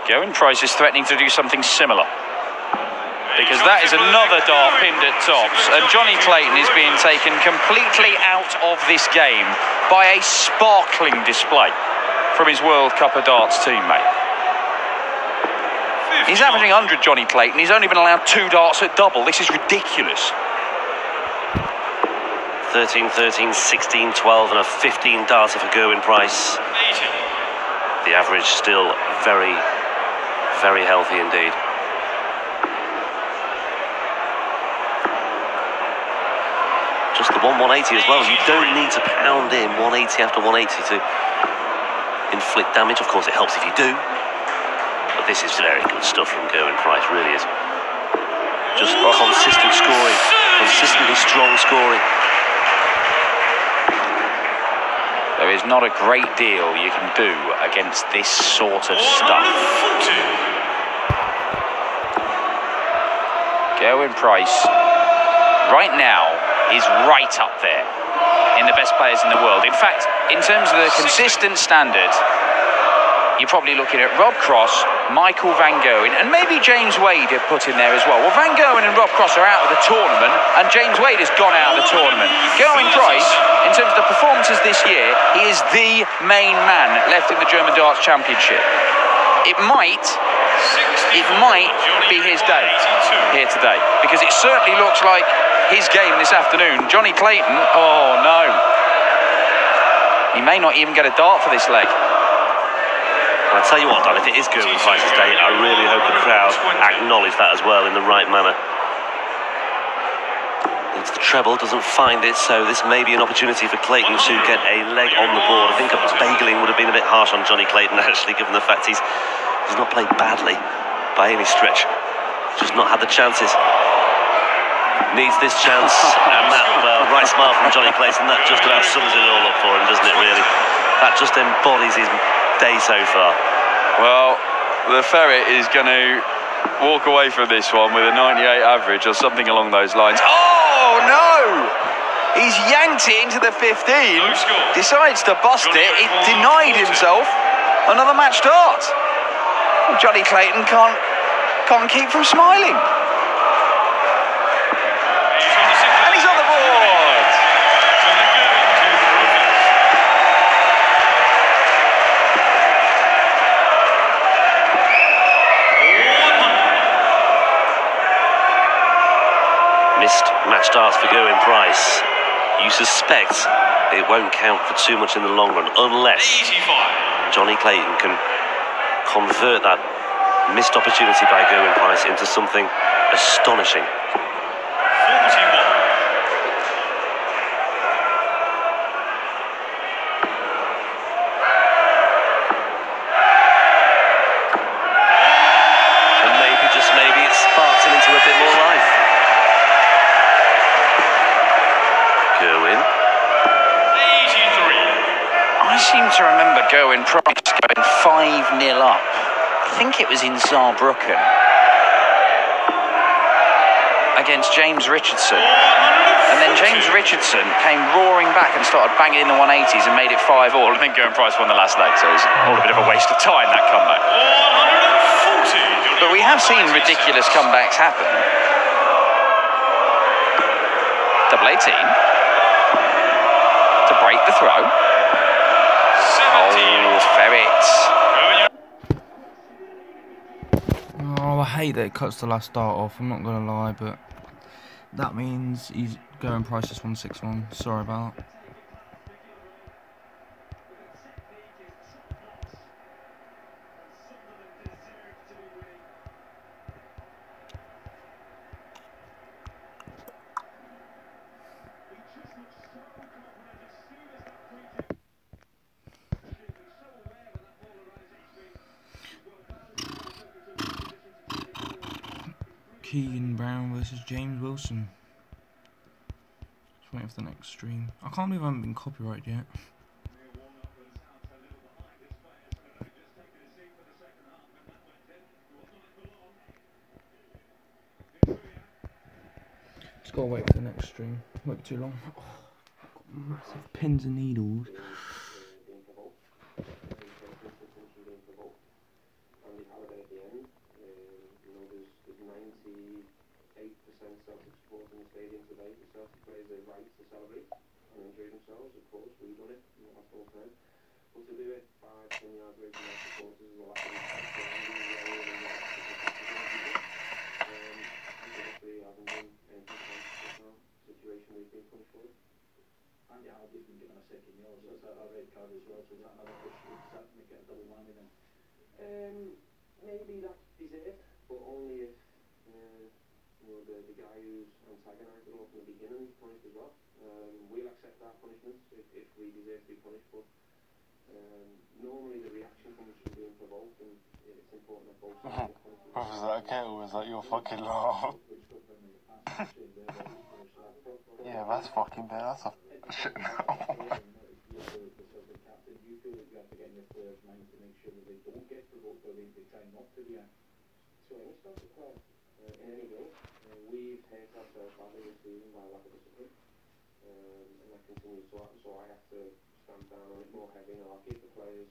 Gerwyn Price is threatening to do something similar, because that is another dart pinned at tops, and Jonny Clayton is being taken completely out of this game by a sparkling display from his World Cup of Darts teammate. He's averaging 100, Jonny Clayton. He's only been allowed 2 darts at double. This is ridiculous. 13-13, 16-12 and a 15 darter for Gerwyn Price. The average still very, very healthy indeed. Just the 180 as well. You don't need to pound in 180 after 180 to inflict damage. Of course, it helps if you do. But this is very good stuff from Gerwyn Price, really is. Just consistent scoring, consistently strong scoring. There is not a great deal you can do against this sort of stuff. Gerwyn Price, right now, is right up there in the best players in the world. In fact, in terms of the consistent standard, you're probably looking at Rob Cross, Michael Van Gerwen, and maybe James Wade are put in there as well. Well, Van Gerwen and Rob Cross are out of the tournament, and James Wade has gone out of the tournament. Gerwyn Price, in terms of the performances this year, he is the main man left in the German Darts Championship. It might be his day here today, because it certainly looks like his game this afternoon. Jonny Clayton, oh no. He may not even get a dart for this leg. Well, I tell you what, Dan, if it is Gerwyn Price's day, I really hope the crowd acknowledge that as well in the right manner. It's the treble, doesn't find it, so this may be an opportunity for Clayton to get a leg on the board. I think a bageling would have been a bit harsh on Jonny Clayton, actually, given the fact he's not played badly by any stretch. Just not had the chances. Needs this chance, and that, well, right smile from Jonny Clayton, that just about sums it all up for him, doesn't it, really? That just embodies his day so far. Well, the ferret is going to walk away from this one with a 98 average or something along those lines. Oh no! He's yanked it into the 15, decides to bust it. He denied himself another match start. Well, Jonny Clayton can't keep from smiling. And he's on the board. Missed match starts for Gerwyn Price. You suspect it won't count for too much in the long run, unless Jonny Clayton can convert that missed opportunity by Gerwyn Price into something astonishing. 41. And maybe, just maybe, it sparks him into a bit more life. Gerwyn. 83. I seem to remember Gerwyn Price going 5-0 up. I think it was in Saarbrücken against James Richardson. And then James Richardson came roaring back and started banging in the 180s and made it 5-all. And then Gerwyn Price won the last leg, so it was all a bit of a waste of time, that comeback. 140. But we have seen ridiculous comebacks happen. Double 18 to break the throw. 17. Oh, ferret. Oh, I hate that it cuts the last dart off, I'm not going to lie, but that means he's going Price just 161. Sorry about that. Keegan Brown versus James Wilson. Just waiting for the next stream. I can't believe I haven't been copyrighted yet. Just gotta wait for the next stream. Won't be too long. Oh, I've got massive pins and needles. Andy Hardy's been given a second yellow, so it's a red card as well. So is that another push? Does that make it a double whammy then? Maybe that's deserved, but only if the guy who's antagonised it all from the beginning is punished as well. We'll accept that punishment if we deserve to be punished, but normally the reaction comes from being provoked, and it's important that both sides get punished. Was that a kettle? Was that your fucking laugh? Yeah, that's fucking bad. That's a shit now. You feel that you have to get in your players' minds to make sure that they don't get provoked or they try not to react. So any sports player, in any game, we've hurt ourselves badly this season by lack of discipline, and that continues to happen, so I have to stand down on it more heavy, and I'll give the players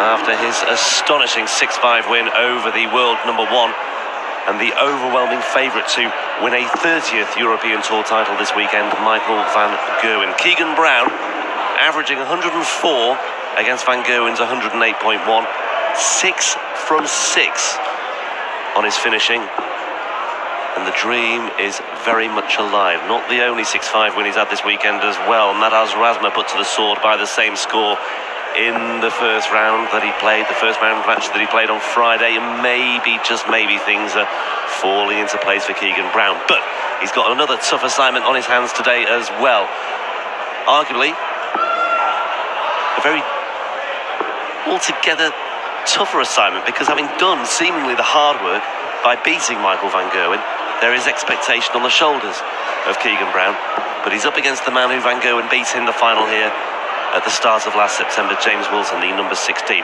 after his astonishing 6-5 win over the world number 1 and the overwhelming favourite to win a 30th European Tour title this weekend, Michael van Gerwen. Keegan Brown averaging 104 against Van Gerwen's 108.1. 6 from 6 on his finishing. And the dream is very much alive. Not the only 6-5 win he's had this weekend as well. Nadaz Razma put to the sword by the same score in the first round that he played, the first round match that he played on Friday. And maybe, just maybe, things are falling into place for Keegan Brown. But he's got another tough assignment on his hands today as well. Arguably, a very altogether tougher assignment, because having done seemingly the hard work by beating Michael van Gerwen, there is expectation on the shoulders of Keegan Brown. But he's up against the man who Van Gerwen beat in the final here at the start of last September, James Wilson, the number 16.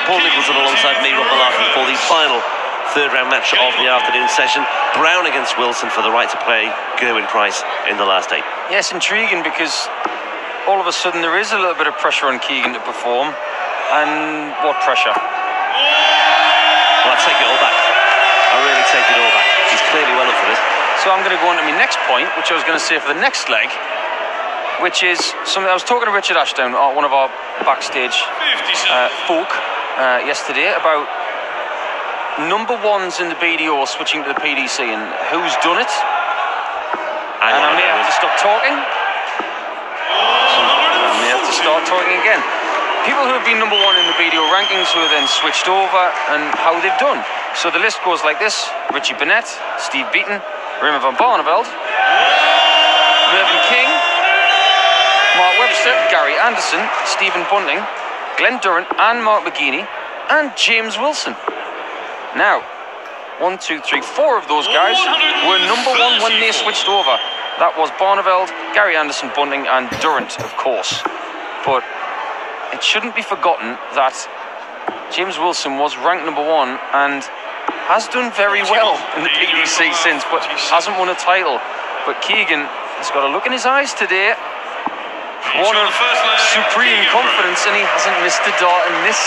Paul Nicholson alongside me, Rob Malarkey, for the final third round match of the afternoon session. Brown against Wilson for the right to play Gerwyn Price in the last 8. Yes, intriguing, because all of a sudden there is a little bit of pressure on Keegan to perform. And what pressure? Well, I take it all back. I really take it all back. He's clearly well up for this. So I'm going to go on to my next point, which I was going to say for the next leg, which is something I was talking to Richard Ashdown, one of our backstage folk, yesterday, about number 1s in the BDO switching to the PDC and who's done it. And I may have to stop talking. I may have to start talking again. People who have been number 1 in the BDO rankings who are then switched over and how they've done. So the list goes like this: Richie Burnett, Steve Beaton, Raymond van Barneveld, Mervin King, Mark Webster, Gary Anderson, Stephen Bunting, Glenn Durrant and Mark McGeaney, and James Wilson. Now, 1, 2, 3, 4 of those guys were number 1 when they switched over. That was Barneveld, Gary Anderson, Bunting and Durrant, of course. But it shouldn't be forgotten that James Wilson was ranked number 1 and has done very well in the PDC since, but hasn't won a title. But Keegan has got a look in his eyes today, one of supreme confidence, and he hasn't missed a dart in this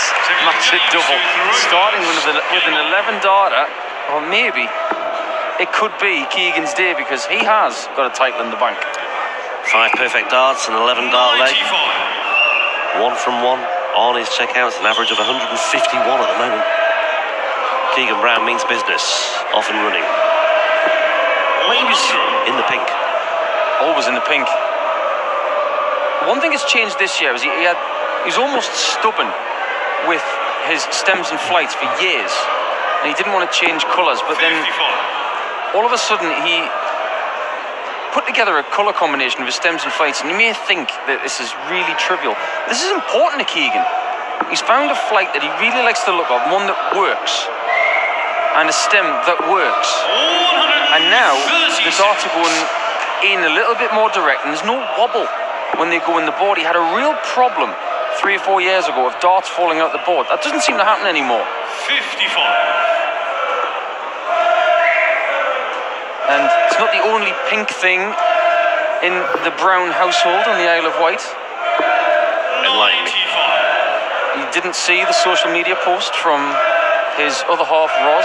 match at double. Starting with an 11 darter, or maybe it could be Keegan's day, because he has got a title in the bank. 5 perfect darts, an 11 dart leg. 1 from 1 on his checkouts, an average of 151 at the moment. Keegan Brown means business, off and running. When he was in the pink. Always in the pink. One thing that's changed this year is he's almost stubborn with his stems and flights for years. And he didn't want to change colours, but then all of a sudden he put together a colour combination of his stems and flights, and you may think that this is really trivial. This is important to Keegan. He's found a flight that he really likes the look of, one that works, and a stem that works. And now the darts are going in a little bit more direct, and there's no wobble when they go in the board. He had a real problem 3 or 4 years ago of darts falling out the board. That doesn't seem to happen anymore. 55. And it's not the only pink thing in the Brown household on the Isle of Wight. Enlighten me. He didn't see the social media post from his other half, Roz.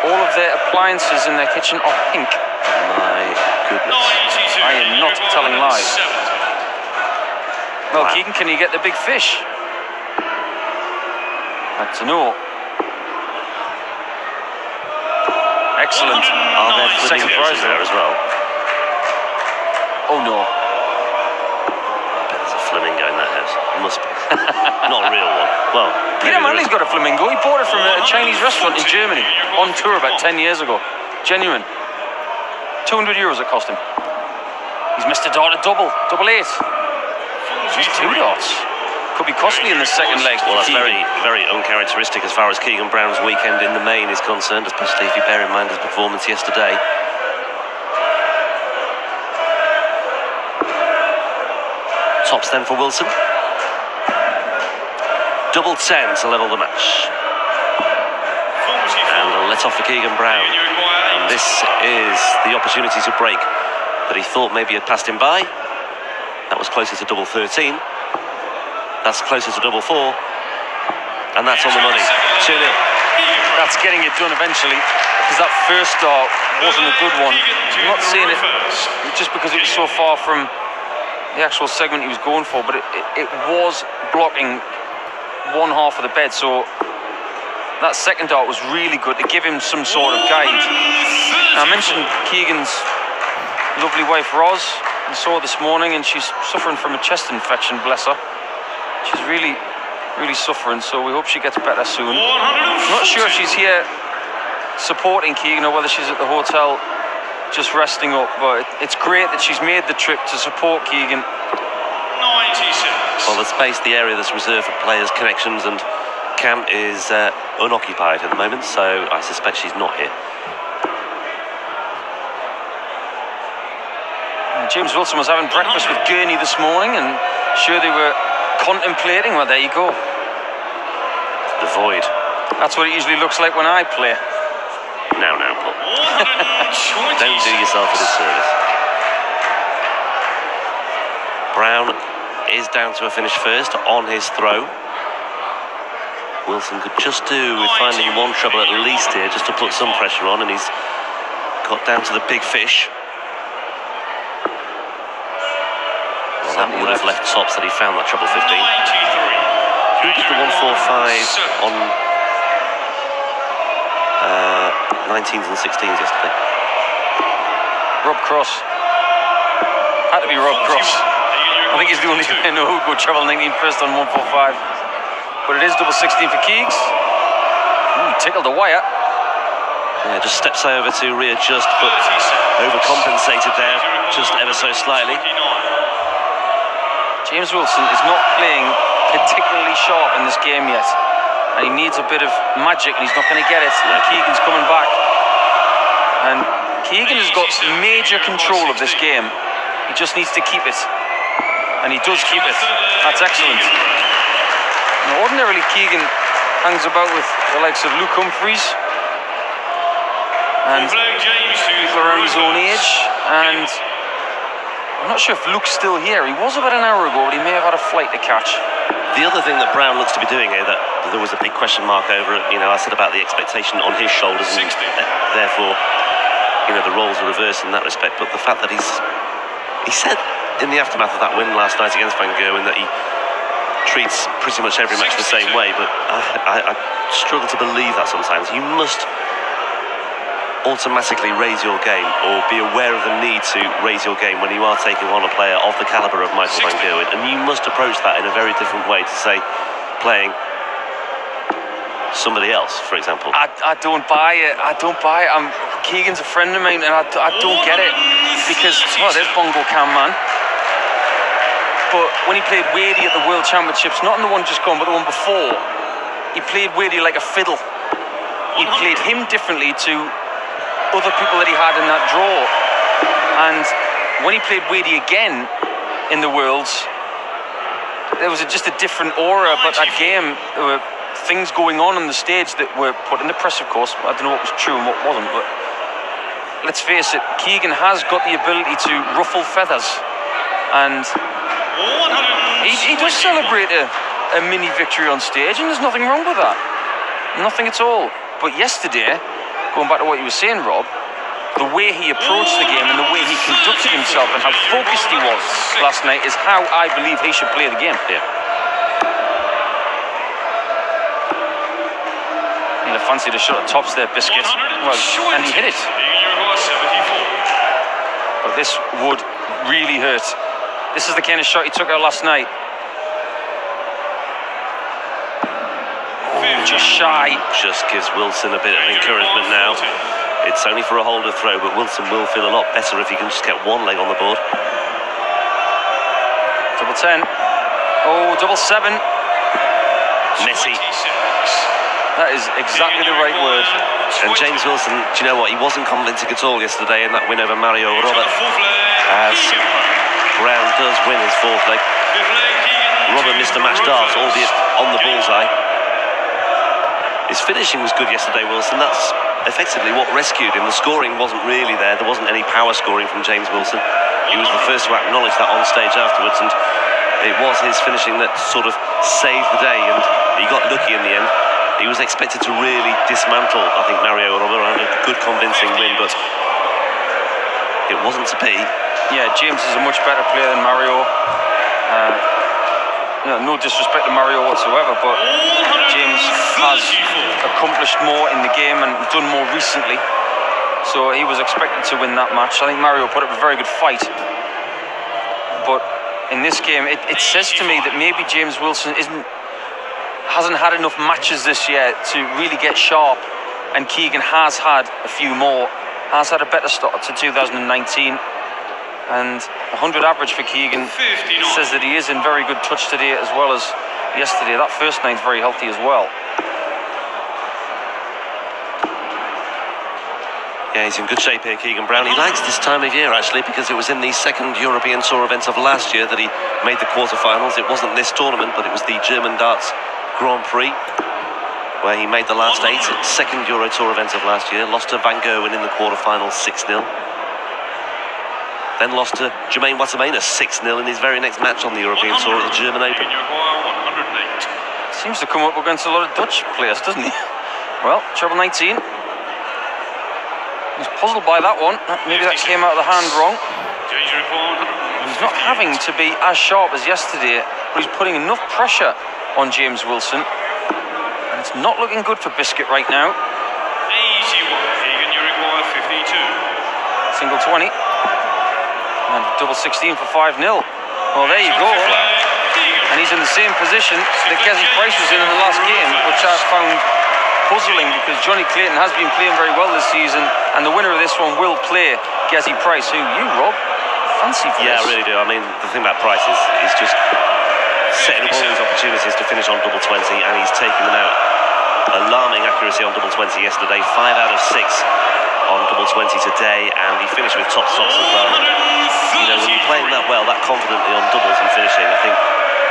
All of their appliances in their kitchen are pink. My goodness. I am not telling lies. Well, Wow. Keegan, can you get the big fish? That's a no. Excellent. Are there Second flamingos prize in there as well? Oh no. I bet there's a flamingo in that house. Must be. Not a real one. Well, Peter Manley's got a flamingo. He bought it from a Chinese restaurant in Germany on tour about 10 years ago. Genuine. €200 it cost him. He's missed a dart at double 8. Just 2 darts. Could be costly in the second leg. Well, that's very, very uncharacteristic as far as Keegan Brown's weekend in the main is concerned, especially if you bear in mind his performance yesterday. Tops then for Wilson. Double 10 to level the match. And a let off for Keegan Brown. And this is the opportunity to break that he thought maybe had passed him by. That was closer to double 13. That's closer to double four. And that's on the money. 2-0. That's getting it done eventually, because that first start wasn't a good one. I'm not saying it just because it was so far from the actual segment he was going for, but it was blocking one half of the bed, so that second dart was really good to give him some sort of guide. Now, I mentioned Keegan's lovely wife Roz, I saw her this morning, and she's suffering from a chest infection, bless her. She's really suffering, so we hope she gets better soon. I'm not sure if she's here supporting Keegan or whether she's at the hotel just resting up, but it's great that she's made the trip to support Keegan. 96. Well, the space, the area that's reserved for players' connections and camp is unoccupied at the moment, so I suspect she's not here. James Wilson was having breakfast with Gurney this morning, and sure they were contemplating. Well, there you go. The void. That's what it usually looks like when I play. Now, Paul. Don't do yourself a disservice. Brown is down to a finish first on his throw. Wilson could just do with finding one trouble at least here, just to put some pressure on, and he's got down to the big fish. Well, that would have left tops that he found that trouble 15. Who did the 145 on 19s and 16s yesterday? Rob Cross. Had to be Rob Cross. I think he's the only guy I know who would go treble 19 first on 145. But it is double 16 for Keegs. Ooh, tickled the wire. Yeah, just steps over to readjust, but overcompensated there, just ever so slightly. James Wilson is not playing particularly sharp in this game yet, and he needs a bit of magic, and he's not going to get it. And Keegan's coming back, and Keegan has got major control of this game. He just needs to keep it, and he does keep it. That's excellent. Now, ordinarily Keegan hangs about with the likes of Luke Humphreys and people around his own age, and I'm not sure if Luke's still here. He was about an hour ago, but he may have had a flight to catch. The other thing that Brown looks to be doing here, that there was a big question mark over it, I said about the expectation on his shoulders, and therefore, the roles are reversed in that respect. But the fact that he said in the aftermath of that win last night against Van Gerwen that he treats pretty much every match the same way, but I struggle to believe that sometimes. You must automatically raise your game, or be aware of the need to raise your game when you are taking on a player of the calibre of Michael Van Gerwen, and you must approach that in a very different way to, say, playing somebody else, for example. I don't buy it. Keegan's a friend of mine, and I don't get it, because, there's Bongo Cam Man. But when he played Wadey at the World Championships, not in the one just gone, but the one before, he played Wadey like a fiddle. He played him differently to other people that he had in that draw, and when he played Wadey again in the Worlds, there was just a different aura about that game. There were things going on the stage that were put in the press, of course. I don't know what was true and what wasn't, but let's face it, Keegan has got the ability to ruffle feathers, and he does celebrate a mini victory on stage, and there's nothing wrong with that, nothing at all. But yesterday, going back to what you were saying, Rob, the way he approached the game and the way he conducted himself and how focused he was last night is how I believe he should play the game. Yeah. He'll have fancied a shot at tops there, Biscuit. Well, and he hit it. But this would really hurt. This is the kind of shot he took out last night. Just shy. Just gives Wilson a bit of encouragement now. It's only for a holder throw, but Wilson will feel a lot better if he can just get one leg on the board. Double 10. Oh, double 7. Messy. That is exactly the right word. And James Wilson, do you know what? He wasn't convincing at all yesterday in that win over Mario Robert. As Brown does win his fourth leg. Robert missed a match dart, albeit on the bullseye. His finishing was good yesterday, Wilson. That's effectively what rescued him. The scoring wasn't really there. There wasn't any power scoring from James Wilson. He was the first to acknowledge that on stage afterwards, and it was his finishing that sort of saved the day, and he got lucky in the end. He was expected to really dismantle, I think, Mario Robert, and a good convincing win, but it wasn't to be. Yeah, James is a much better player than Mario. No disrespect to Mario whatsoever, but James has accomplished more in the game and done more recently, so he was expected to win that match. I think Mario put up a very good fight, but in this game it says to me that maybe James Wilson hasn't had enough matches this year to really get sharp, and Keegan has had a few more, has had a better start to 2019, and 100 average for Keegan says that he is in very good touch today as well as yesterday. That first nine's very healthy as well. Yeah, he's in good shape here, Keegan Brown. He likes this time of year, actually, because it was in the second European Tour event of last year that he made the quarterfinals. It wasn't this tournament, but it was the German darts Grand Prix, where he made the last 8. Second Euro Tour event of last year. Lost to Van Gerwen in the quarterfinals 6-0. Then lost to Jermaine Wattamina 6-0 in his very next match on the European Tour at the German Open. Seems to come up against a lot of Dutch players, doesn't he? Well, treble 19. He's puzzled by that one. Maybe that came out of the hand wrong. He's not having to be as sharp as yesterday, but he's putting enough pressure on James Wilson. And it's not looking good for Biscuit right now. 81, Keegan, you require 52. Single 20. And double 16 for 5-0. Well, there you go. And he's in the same position that Gezi Price was in the last game, which I found puzzling because Jonny Clayton has been playing very well this season, and the winner of this one will play Gezi Price, who you, Rob, fancy for Yeah, this. I really do. I mean, the thing about Price is just setting up all these opportunities to finish on double 20, and he's taking them out. Alarming accuracy on double 20 yesterday, 5 out of 6 on double 20 today, and he finished with top stops as well. You know, when you're playing that well, that confidently on doubles and finishing, I think,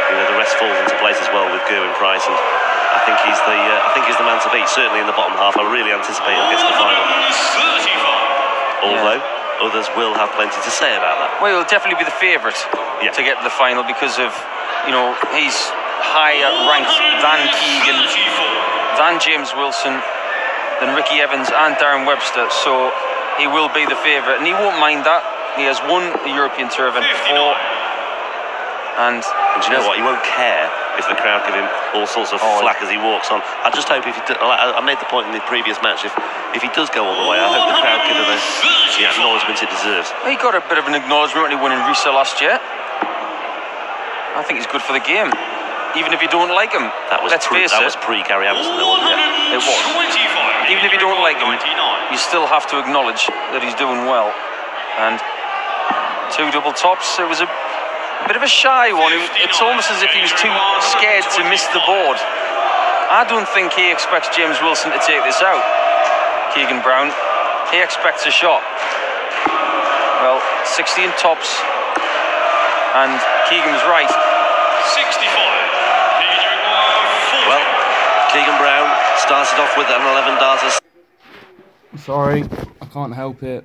you know, the rest falls into place as well with Gerwyn Price, and I think he's the man to beat. Certainly in the bottom half, I really anticipate he'll get to the final. Although others will have plenty to say about that. Well, he'll definitely be the favourite to get to the final because of, you know, he's higher ranked than Keegan, than James Wilson, than Ricky Evans and Darren Webster, so he will be the favourite, and he won't mind that. He has won the European Tour event before, and you know what, he won't care if the crowd give him all sorts of flack as he walks on. I just hope if he I made the point in the previous match, if he does go all the way, I hope the crowd give him the acknowledgement it deserves. He got a bit of an acknowledgement when he won in Risa last year. I think he's good for the game, even if you don't like him. That was pre-Gary Anderson, though, wasn't it? It was. Even if you don't like him, you still have to acknowledge that he's doing well. And 2 double tops, it was a bit of a shy one. It's almost as if he was too scared to miss the board. I don't think he expects James Wilson to take this out, Keegan Brown. He expects a shot. Well, 16 tops, and Keegan was right. 65. Well, Keegan Brown started off with an 11 darters. Sorry, I can't help it.